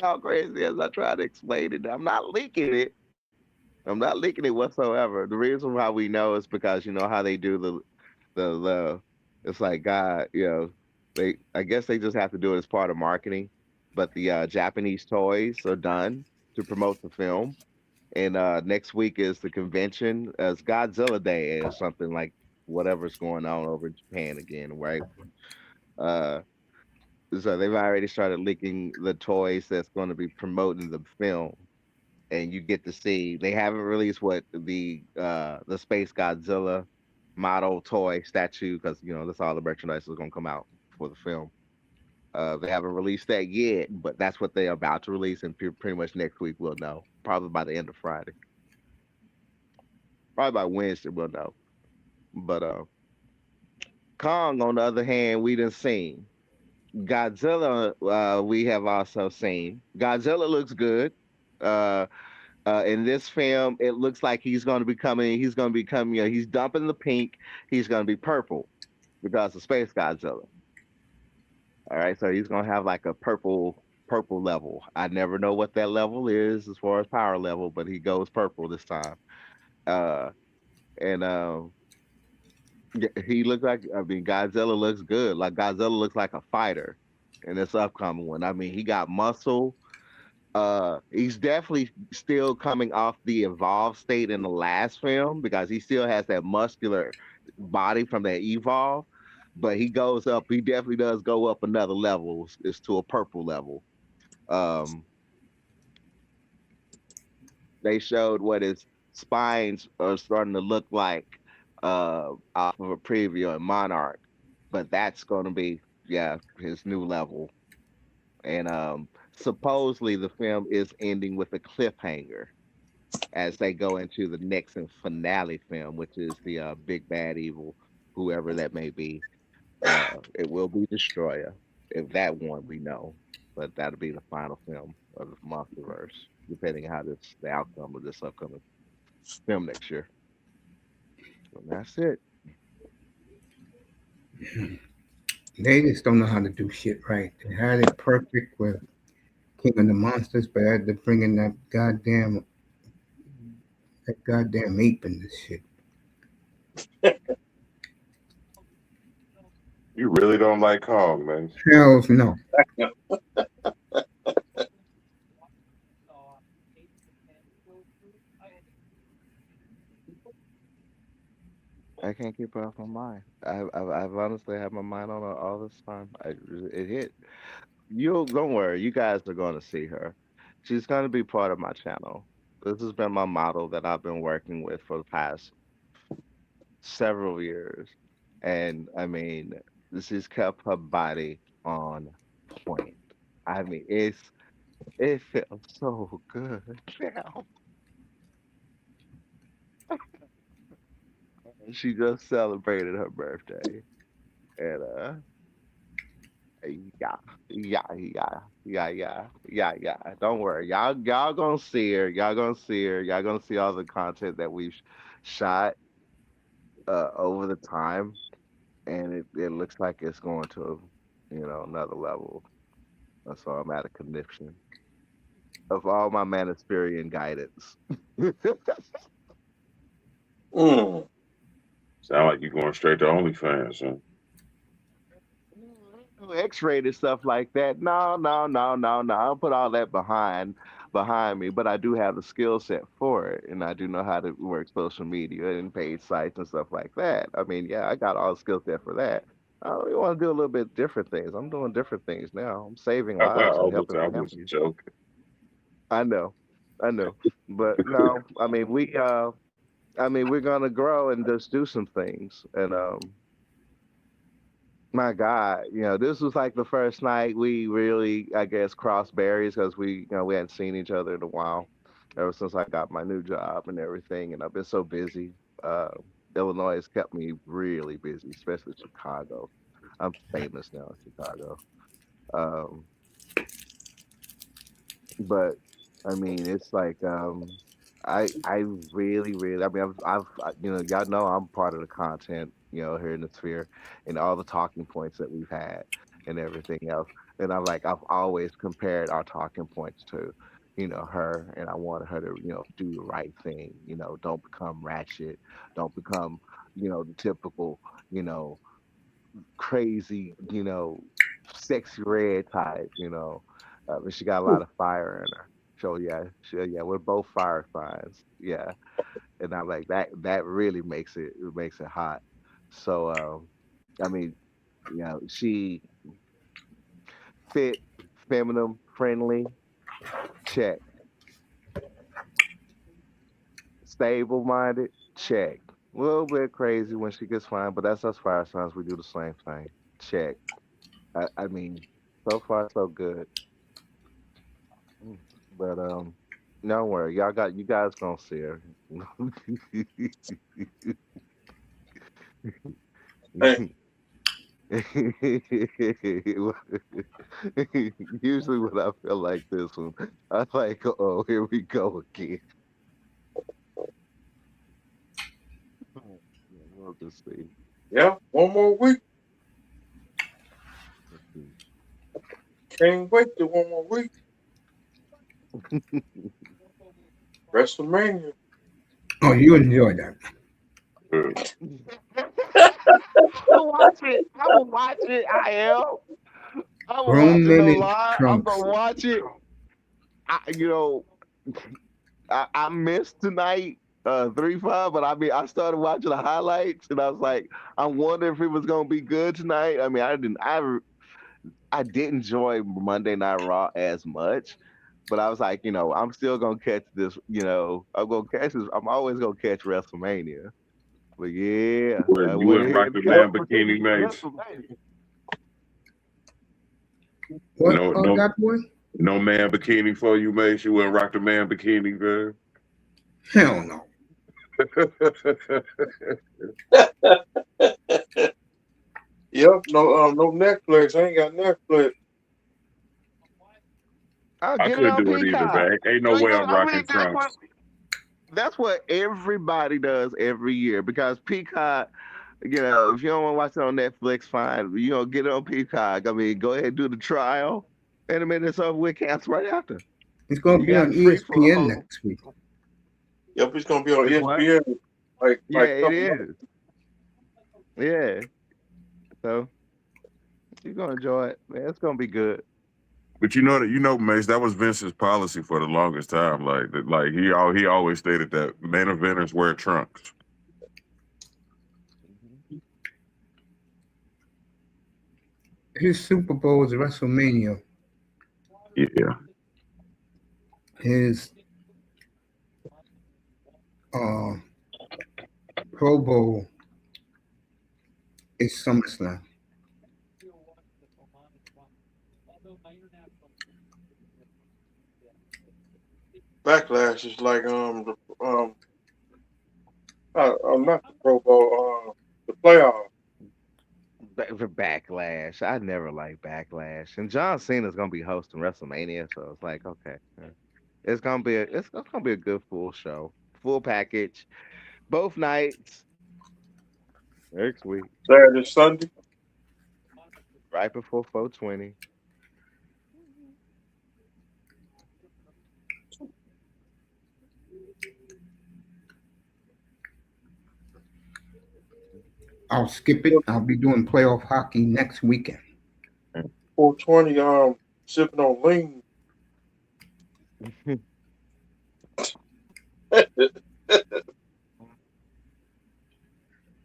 How crazy as I try to explain it, I'm not leaking it. I'm not leaking it whatsoever. The reason why we know is because you know how they do the it's like God, they I guess they just have to do it as part of marketing. But the Japanese toys are done to promote the film. And next week is the convention as Godzilla Day or something like whatever's going on over in Japan again, right? Uh, so they've already started leaking the toys that's going to be promoting the film, and you get to see. They haven't released what the Space Godzilla model toy statue because that's all the merchandise that's going to come out for the film. They haven't released that yet, but that's what they're about to release, and pretty much next week we'll know. Probably by the end of Friday. Probably by Wednesday we'll know. But Kong, on the other hand, we didn't seen. Godzilla, we have also seen. Godzilla looks good. Uh, in this film, it looks like he's going to be coming. He's going to become. He's dumping the pink. He's going to be purple because of Space Godzilla. All right, so he's going to have like a purple level. I never know what that level is as far as power level, but he goes purple this time. Uh, and Yeah, he looks like, I mean, Godzilla looks good. Like Godzilla looks like a fighter in this upcoming one. I mean, he got muscle. He's definitely still coming off the evolved state in the last film because he still has that muscular body from that evolve. But he goes up. He definitely does go up another level. It's to a purple level. Um, they showed what his spines are starting to look like off of a preview in Monarch, but that's going to be his new level. And supposedly the film is ending with a cliffhanger as they go into the next and finale film, which is the big bad evil, whoever that may be. It will be Destroyer, if that one we know, but that'll be the final film of the MonsterVerse, depending on how the outcome of this upcoming film next year. And that's it. They just don't know how to do shit right. They had it perfect with King of the Monsters, but had to bring in that goddamn ape in this shit. You really don't like Kong, man. Hells no. I can't keep her off my mind. I've honestly had my mind on her all this time. It hit. You don't worry. You guys are going to see her. She's going to be part of my channel. This has been my model that I've been working with for the past several years, and I mean, this has kept her body on point. I mean, it feels so good now. She just celebrated her birthday, and yeah, yeah. Don't worry, y'all gonna see her. Y'all gonna see her. Y'all gonna see all the content that we've shot over the time, and it looks like it's going to, another level. So I'm at a conviction of all my Manospirian guidance. Mm. Sound like you're going straight to OnlyFans, huh? No X-rated stuff like that. No, no, no, no, no. I'll put all that behind me, but I do have the skill set for it, and I do know how to work social media and paid sites and stuff like that. I mean, yeah, I got all the skill set for that. I only want to do a little bit different things. I'm doing different things now. I'm saving lives and helping I was families. joking. I know, I know, but no, I mean, we're gonna grow and just do some things, and my God, this was like the first night we really, I guess, crossed barriers because we hadn't seen each other in a while, ever since I got my new job and everything, and I've been so busy. Uh, Illinois has kept me really busy, especially Chicago. I'm famous now in Chicago. Um, but I mean, it's like I really I mean y'all know I'm part of the content here in the sphere and all the talking points that we've had and everything else, and I've always compared our talking points to her, and I wanted her to do the right thing, don't become ratchet, don't become the typical you know crazy sexy red type, but she got a lot of fire in her. So yeah, yeah, we're both fire signs. Yeah, and I'm like that really makes it hot. So I mean, she fit, feminine, friendly, check. Stable minded, check. A little bit crazy when she gets fine, but that's us fire signs. We do the same thing. Check. I mean, so far so good. Mm. But don't worry, you guys gonna see her. Hey, Usually when I feel like this one, I'm like, oh, here we go again. Yeah, we'll just see. yeah, one more week. Let's see. Can't wait to one more week. WrestleMania. Oh, you enjoy that. Uh, I'm gonna watch it. I'm gonna watch it. I am. I'm gonna watch Grown it. men No in lie. I'm trunks. gonna watch it. You know, I missed tonight, 3-5, but I mean, I started watching the highlights, and I was like, I wonder if it was gonna be good tonight. I mean, I didn't enjoy Monday Night Raw as much, but I was like, I'm still gonna catch this. I'm gonna catch this. I'm always gonna catch WrestleMania. But yeah, I you went wouldn't ahead rock and the got man bikini, Mace. WrestleMania. What, No, no, that boy? no man bikini for you, Mace. You wouldn't rock the man bikini, man. Hell no. Yep, no Netflix. I ain't got Netflix. I'll I get it couldn't on do it either, Peacock. man. Ain't no way I'm I mean, rocking trunks. that's what everybody does every year because Peacock, if you don't want to watch it on Netflix, fine. Get it on Peacock. I mean, go ahead and do the trial. And a minute it's over with, cancel right after. It's going to You be got on it free for a ESPN whole. next week. Yep, it's gonna be on It's what? ESPN Yeah, like it couple months. is. Yeah. So you're gonna enjoy it, man. It's gonna be good. But Mace, that was Vince's policy for the longest time. Like he always stated that main eventers wear trunks. his Super Bowl is WrestleMania. Yeah. His uh, Pro Bowl is SummerSlam. Backlash is like not the Pro Bowl, the playoff. For Backlash. I never liked Backlash. And John Cena's gonna be hosting WrestleMania, so it's like, okay. It's gonna be a good full show. Full package. Both nights next week. Saturday, Sunday. Right before 420. I'll skip it. I'll be doing playoff hockey next weekend. 420. Sipping on lean.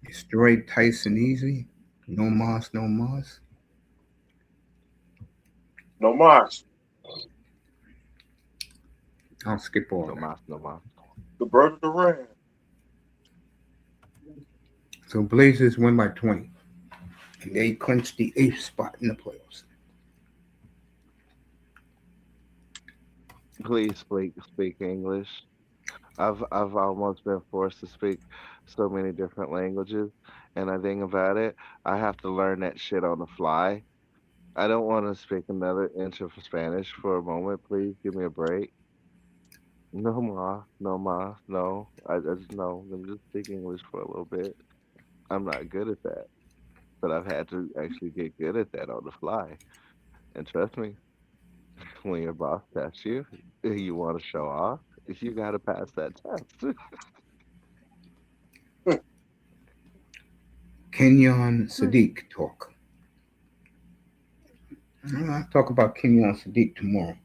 Destroyed Tyson easy. No Moss, no Moss. No mas. I'll skip all No that. mas, no mas. The bird of the ram. So Blazers win by 20. And they clinch the 8th spot in the playoffs. Please speak English. I've almost been forced to speak so many different languages, and I think about it, I have to learn that shit on the fly. I don't want to speak another inch of Spanish for a moment. Please give me a break. No ma, no ma, no. I just no. Let me just speak English for a little bit. I'm not good at that, but I've had to actually get good at that on the fly. And trust me, when your boss tests you, you want to show off, you got to pass that test. Kenyon Sadiq talk. I'll talk about Kenyon Sadiq tomorrow.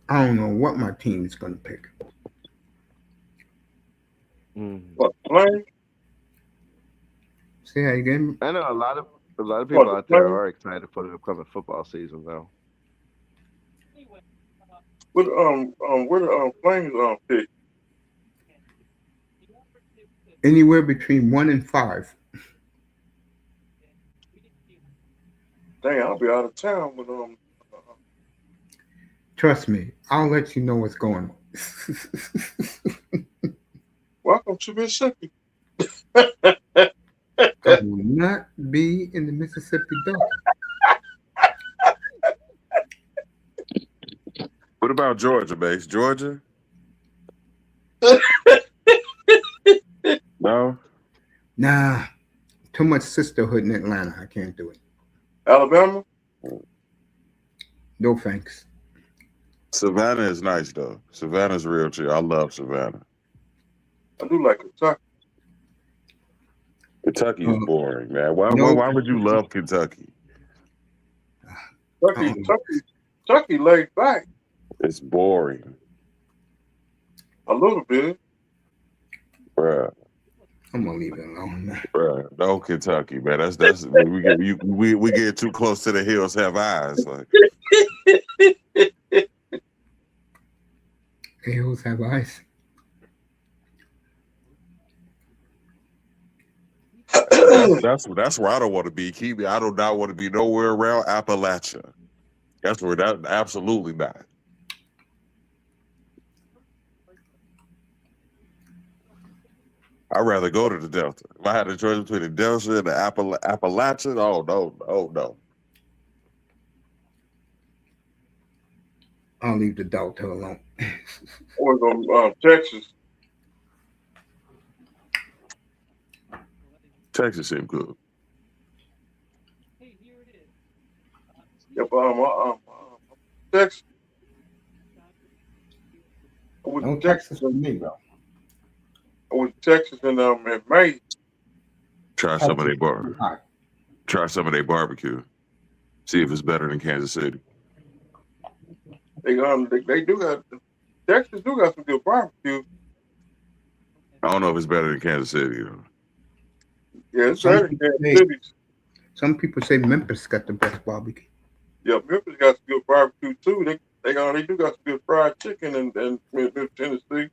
I don't know what my team is going to pick. What, Flames? Say that again. I know a lot of What, people the out there Flames? are excited for the upcoming football season, though. Where the Flames pick? Anywhere between 1 and 5. Dang, I'll be out of town with Trust me, I'll let you know what's going on. welcome to Mississippi. I will not be in the Mississippi Delta. What about Georgia, base? Georgia? No. Nah, too much sisterhood in Atlanta. I can't do it. Alabama? No thanks. Savannah is nice though. Savannah's real chill. I love Savannah. I do like Kentucky. Kentucky is boring, man. Why No. would you love Kentucky? Kentucky laid back It's boring, a little bit. bruh. I'm gonna leave it alone, man. Bruh. No Kentucky, man. That's we get too close to the hills, have eyes. Like Hills have eyes. that's where I don't want to be. Keep me. I do not want to be nowhere around Appalachia. That's where that absolutely not. I'd rather go to the Delta. If I had a choice between the Delta and the Appalachian, oh no. I'll leave the Delta alone. Or from Texas. Texas seemed good. Yep, Texas. No Texas for me, bro. I went to Texas in May. Try some of their barbecue. See if it's better than Kansas City. They do got Texas do got some good barbecue. I don't know if it's better than Kansas City. Though. Yeah, it's Some better people than say, Kansas some people say Memphis got the best barbecue. Yeah, Memphis got some good barbecue too. They do got some good fried chicken and Memphis, Tennessee.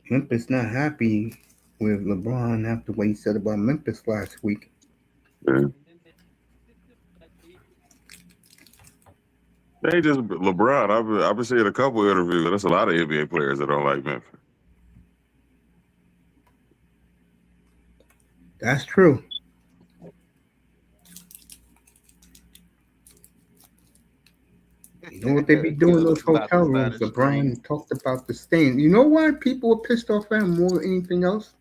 Memphis not happy with LeBron after what he said about Memphis last week. Yeah. They ain't just LeBron. I've been seeing a couple interviews. There's a lot of NBA players that don't like Memphis. That's true. You know what they be doing in those hotel rooms? LeBron talked about the stain. You know why people were pissed off at him more than anything else?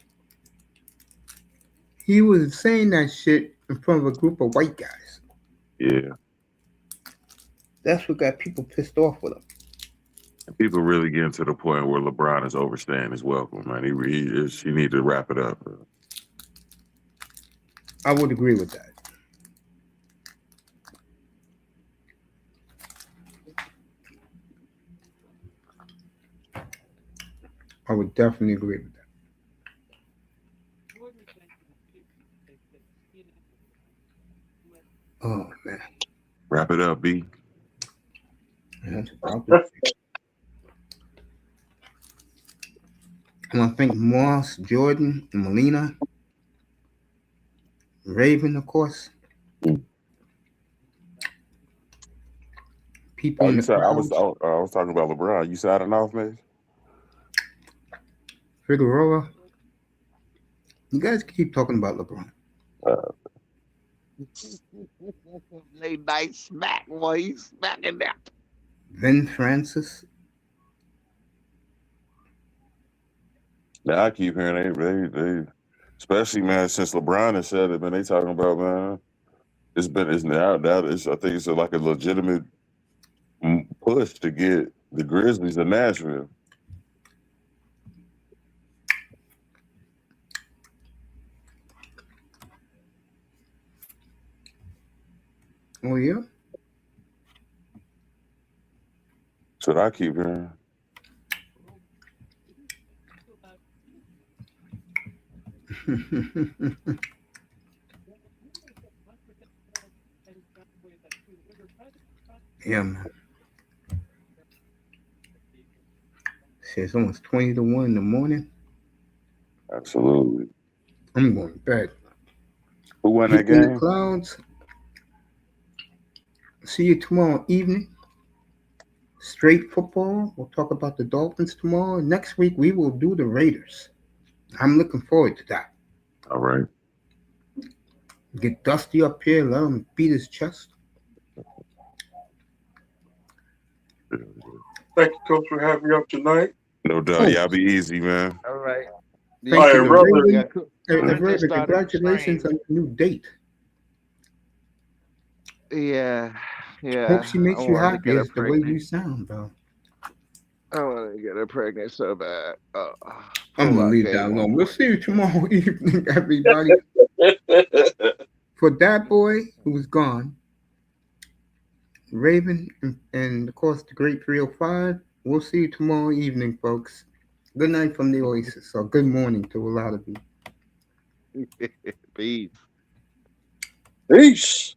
He was saying that shit in front of a group of white guys. Yeah. That's what got people pissed off with him. And people really getting to the point where LeBron is overstaying his welcome, man. He need to wrap it up. I would agree with that. I would definitely agree with that. Oh man, Wrap it up, B. that's about it. I want to thank Moss, Jordan, and Melina, Raven, of course. People Oh, in you the said I crowd. was talking about LeBron. You signing off, man? Figueroa. You guys keep talking about LeBron. Late night smack, boy. He's smacking that. Vin Francis. Now I keep hearing they especially man since LeBron has said it, man. They talking about man. It's now that is I think it's like a legitimate push to get the Grizzlies to Nashville. Oh yeah. That's what I keep hearing. Yeah, man. Shit, it's almost 20 to 1 in the morning. Absolutely. I'm going to bed. Who won that People in the game? clouds. See you tomorrow evening. Straight football. We'll talk about the Dolphins tomorrow. Next week, we will do the Raiders. I'm looking forward to that. All right. Get Dusty up here, let him beat his chest. Thank you, Coach, for having me up tonight. No doubt. Y'all be easy, man. All right. Thank Hey, you, brother. Raven, congratulations on the new date. Yeah. Hope she I makes you wanted to happy get her as the way you pregnant. sound, bro. I want to get her pregnant so bad. I'm gonna leave that alone. We'll see you tomorrow evening, everybody. For that boy who was gone, Raven, and of course the great 305. We'll see you tomorrow evening, folks. Good night from the Oasis, or good morning to a lot of you. Peace. Peace.